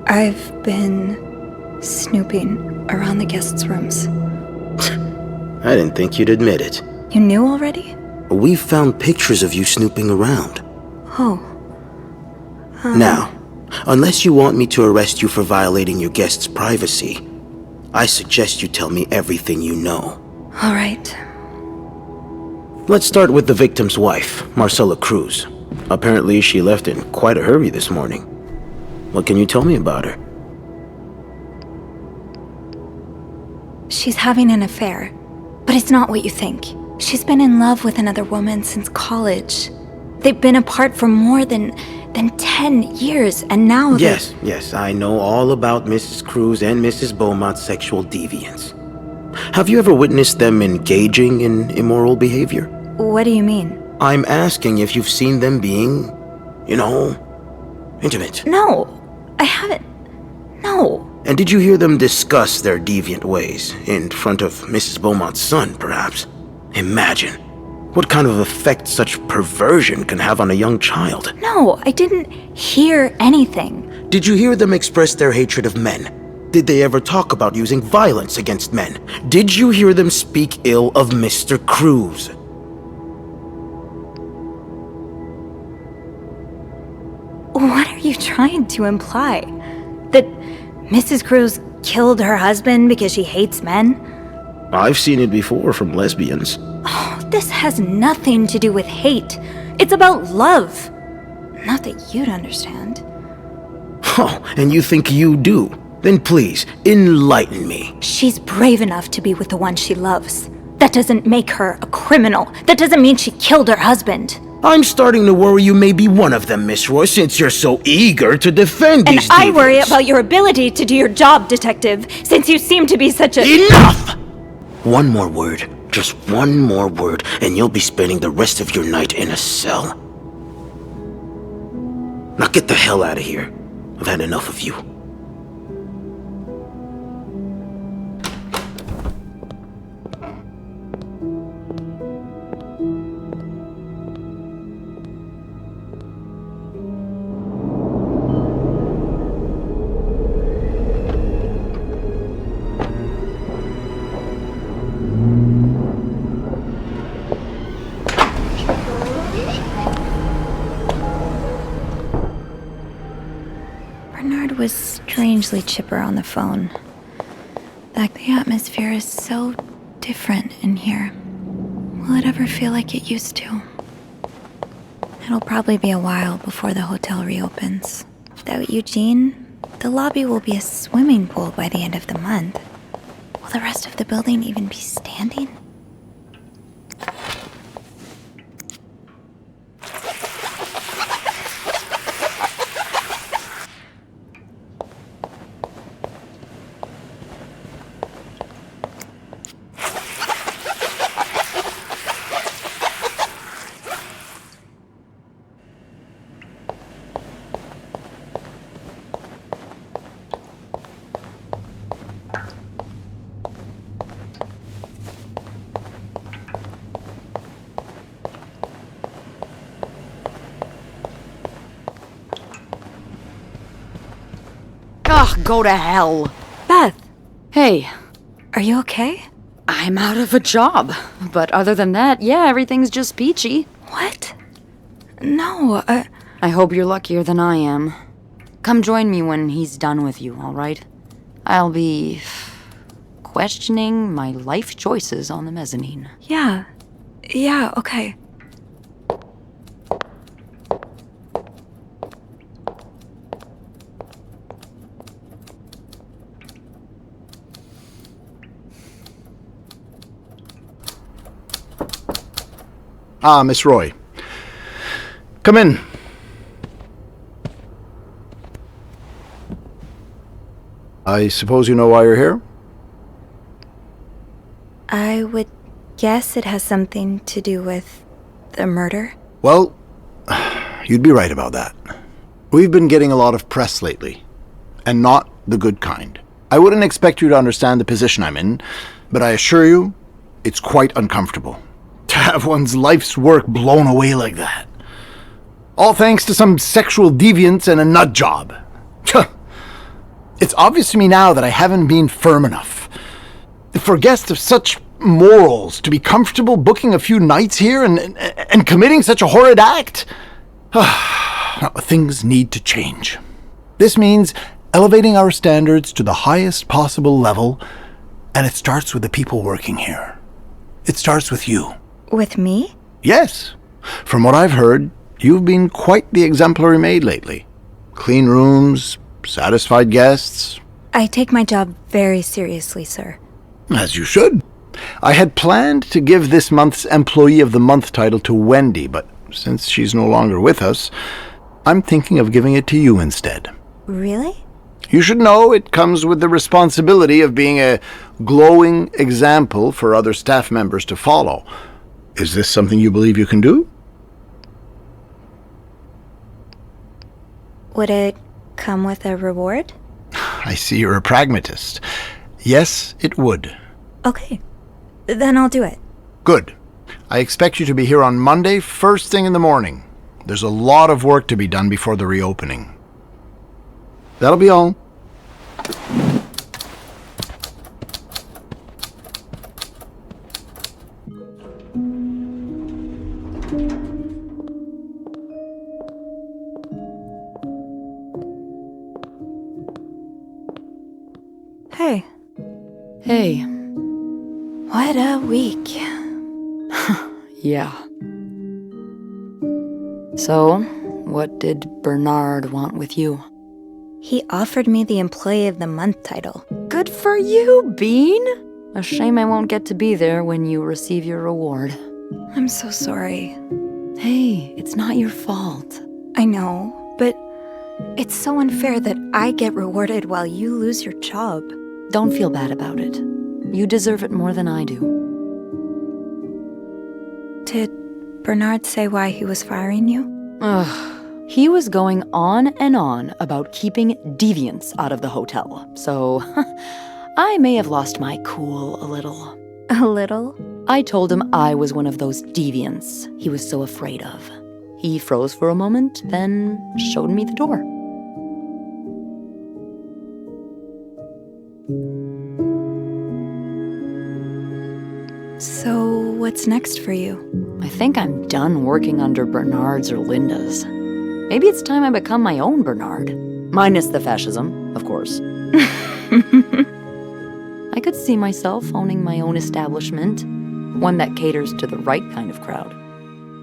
Speaker 2: I've been snooping around the guests' rooms.
Speaker 4: I didn't think you'd admit it.
Speaker 2: You knew already?
Speaker 4: We found pictures of you snooping around.
Speaker 2: Oh.
Speaker 4: Now, unless you want me to arrest you for violating your guests' privacy, I suggest you tell me everything you know.
Speaker 2: All right.
Speaker 4: Let's start with the victim's wife, Marcella Cruz. Apparently, she left in quite a hurry this morning. What can you tell me about her?
Speaker 2: She's having an affair, but it's not what you think. She's been in love with another woman since college. They've been apart for more than 10 years, and now
Speaker 4: Yes, I know all about Mrs. Cruz and Mrs. Beaumont's sexual deviance. Have you ever witnessed them engaging in immoral behavior?
Speaker 2: What do you mean?
Speaker 4: I'm asking if you've seen them being, intimate.
Speaker 2: No, I haven't. No.
Speaker 4: And did you hear them discuss their deviant ways in front of Mrs. Beaumont's son, perhaps? Imagine what kind of effect such perversion can have on a young child.
Speaker 2: No, I didn't hear anything.
Speaker 4: Did you hear them express their hatred of men? Did they ever talk about using violence against men? Did you hear them speak ill of Mr. Cruz?
Speaker 2: What are you trying to imply? That Mrs. Cruz killed her husband because she hates men?
Speaker 4: I've seen it before from lesbians.
Speaker 2: Oh, this has nothing to do with hate. It's about love. Not that you'd understand.
Speaker 4: Oh, and you think you do? Then please, enlighten me.
Speaker 2: She's brave enough to be with the one she loves. That doesn't make her a criminal. That doesn't mean she killed her husband.
Speaker 4: I'm starting to worry you may be one of them, Miss Roy, since you're so eager to defend these
Speaker 2: And I
Speaker 4: deviants.
Speaker 2: worry about your ability to do your job, detective, since you seem to be such a—
Speaker 4: Enough! One more word, just one more word, and you'll be spending the rest of your night in a cell. Now get the hell out of here. I've had enough of you.
Speaker 2: Bernard was strangely chipper on the phone. The atmosphere is so different in here. Will it ever feel like it used to? It'll probably be a while before the hotel reopens. Without Eugene, the lobby will be a swimming pool by the end of the month. Will the rest of the building even be standing?
Speaker 10: Ugh, go to hell.
Speaker 5: Beth,
Speaker 10: Hey,
Speaker 5: are you okay?
Speaker 10: I'm out of a job. But other than that, yeah, everything's just peachy.
Speaker 5: What? No,
Speaker 10: I hope you're luckier than I am. Come join me when he's done with you, all right? I'll be questioning my life choices on the mezzanine.
Speaker 5: Yeah, okay.
Speaker 11: Ah, Miss Roy. Come in. I suppose you know why you're here?
Speaker 5: I would guess it has something to do with the murder.
Speaker 11: Well, you'd be right about that. We've been getting a lot of press lately, and not the good kind. I wouldn't expect you to understand the position I'm in, but I assure you, it's quite uncomfortable. To have one's life's work blown away like that. All thanks to some sexual deviance and a nut job. It's obvious to me now that I haven't been firm enough. For guests of such morals to be comfortable booking a few nights here and committing such a horrid act? Things need to change. This means elevating our standards to the highest possible level, and it starts with the people working here. It starts with you.
Speaker 5: With me?
Speaker 11: Yes. From what I've heard, you've been quite the exemplary maid lately. Clean rooms, satisfied guests.
Speaker 5: I take my job very seriously, sir.
Speaker 11: As you should. I had planned to give this month's Employee of the Month title to Wendy, but since she's no longer with us, I'm thinking of giving it to you instead.
Speaker 5: Really?
Speaker 11: You should know it comes with the responsibility of being a glowing example for other staff members to follow. Is this something you believe you can do?
Speaker 5: Would it come with a reward?
Speaker 11: I see you're a pragmatist. Yes, it would.
Speaker 5: Okay, then I'll do it.
Speaker 11: Good. I expect you to be here on Monday, first thing in the morning. There's a lot of work to be done before the reopening. That'll be all.
Speaker 5: Hey.
Speaker 10: Hey.
Speaker 5: What a week.
Speaker 10: Yeah. So, what did Bernard want with you?
Speaker 5: He offered me the Employee of the Month title.
Speaker 10: Good for you, Bean! A shame I won't get to be there when you receive your reward.
Speaker 5: I'm so sorry.
Speaker 10: Hey, it's not your fault.
Speaker 5: I know, but it's so unfair that I get rewarded while you lose your job.
Speaker 10: Don't feel bad about it. You deserve it more than I do.
Speaker 5: Did Bernard say why he was firing you?
Speaker 10: Ugh. He was going on and on about keeping deviants out of the hotel, so I may have lost my cool a little.
Speaker 5: A little?
Speaker 10: I told him I was one of those deviants he was so afraid of. He froze for a moment, then showed me the door.
Speaker 5: So, what's next for you?
Speaker 10: I think I'm done working under Bernard's or Linda's. Maybe it's time I become my own Bernard. Minus the fascism, of course. I could see myself owning my own establishment, one that caters to the right kind of crowd.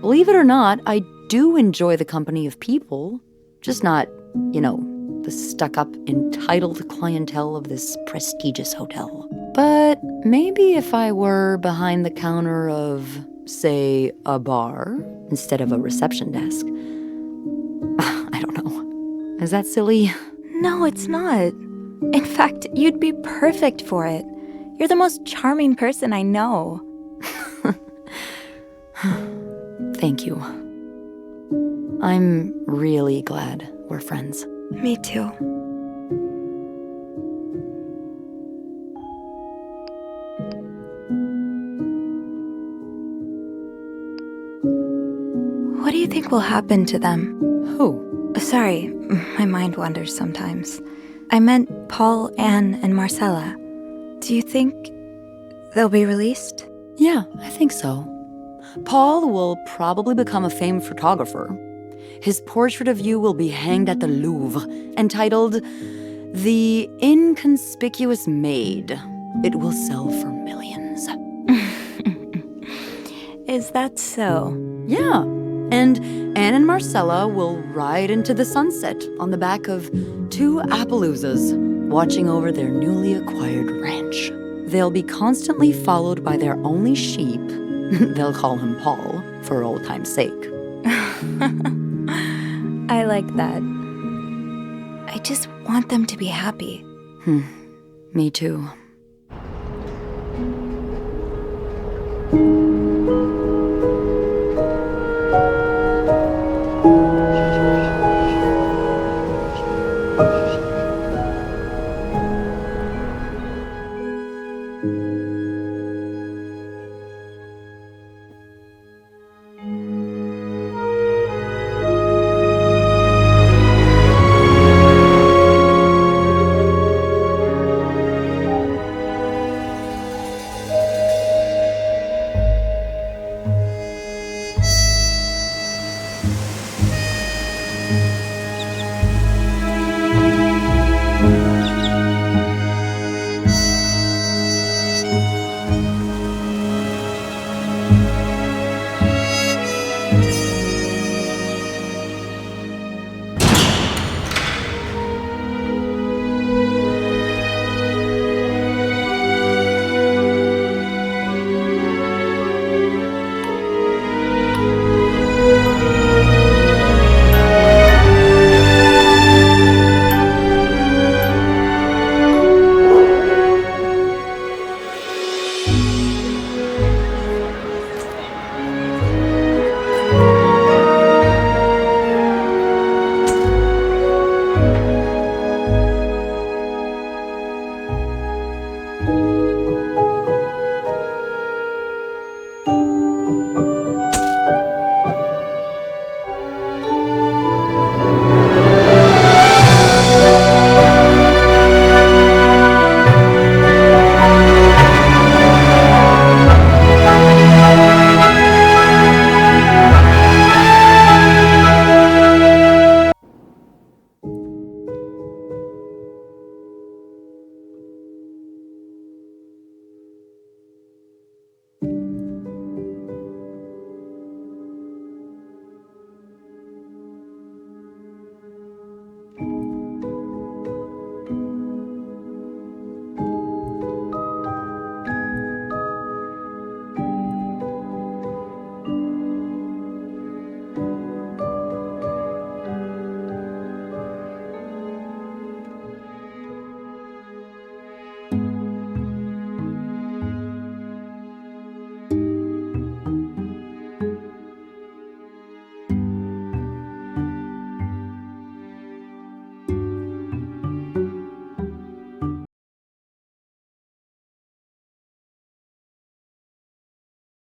Speaker 10: Believe it or not, I do enjoy the company of people, just not, the stuck-up, entitled clientele of this prestigious hotel. But maybe if I were behind the counter of, say, a bar, instead of a reception desk. I don't know. Is that silly?
Speaker 5: No, it's not. In fact, you'd be perfect for it. You're the most charming person I know.
Speaker 10: Thank you. I'm really glad we're friends.
Speaker 5: Me too. What do you think will happen to them?
Speaker 10: Who?
Speaker 5: Sorry, my mind wanders sometimes.
Speaker 2: I meant Paul, Anne, and Marcella. Do you think they'll be released?
Speaker 10: Yeah, I think so. Paul will probably become a famed photographer. His portrait of you will be hanged at the Louvre, entitled The Inconspicuous Maid. It will sell for millions.
Speaker 2: Is that so?
Speaker 10: Yeah. And Anne and Marcella will ride into the sunset on the back of 2 Appaloozas, watching over their newly acquired ranch. They'll be constantly followed by their only sheep. They'll call him Paul, for old time's sake.
Speaker 2: I like that. I just want them to be happy.
Speaker 10: Me too.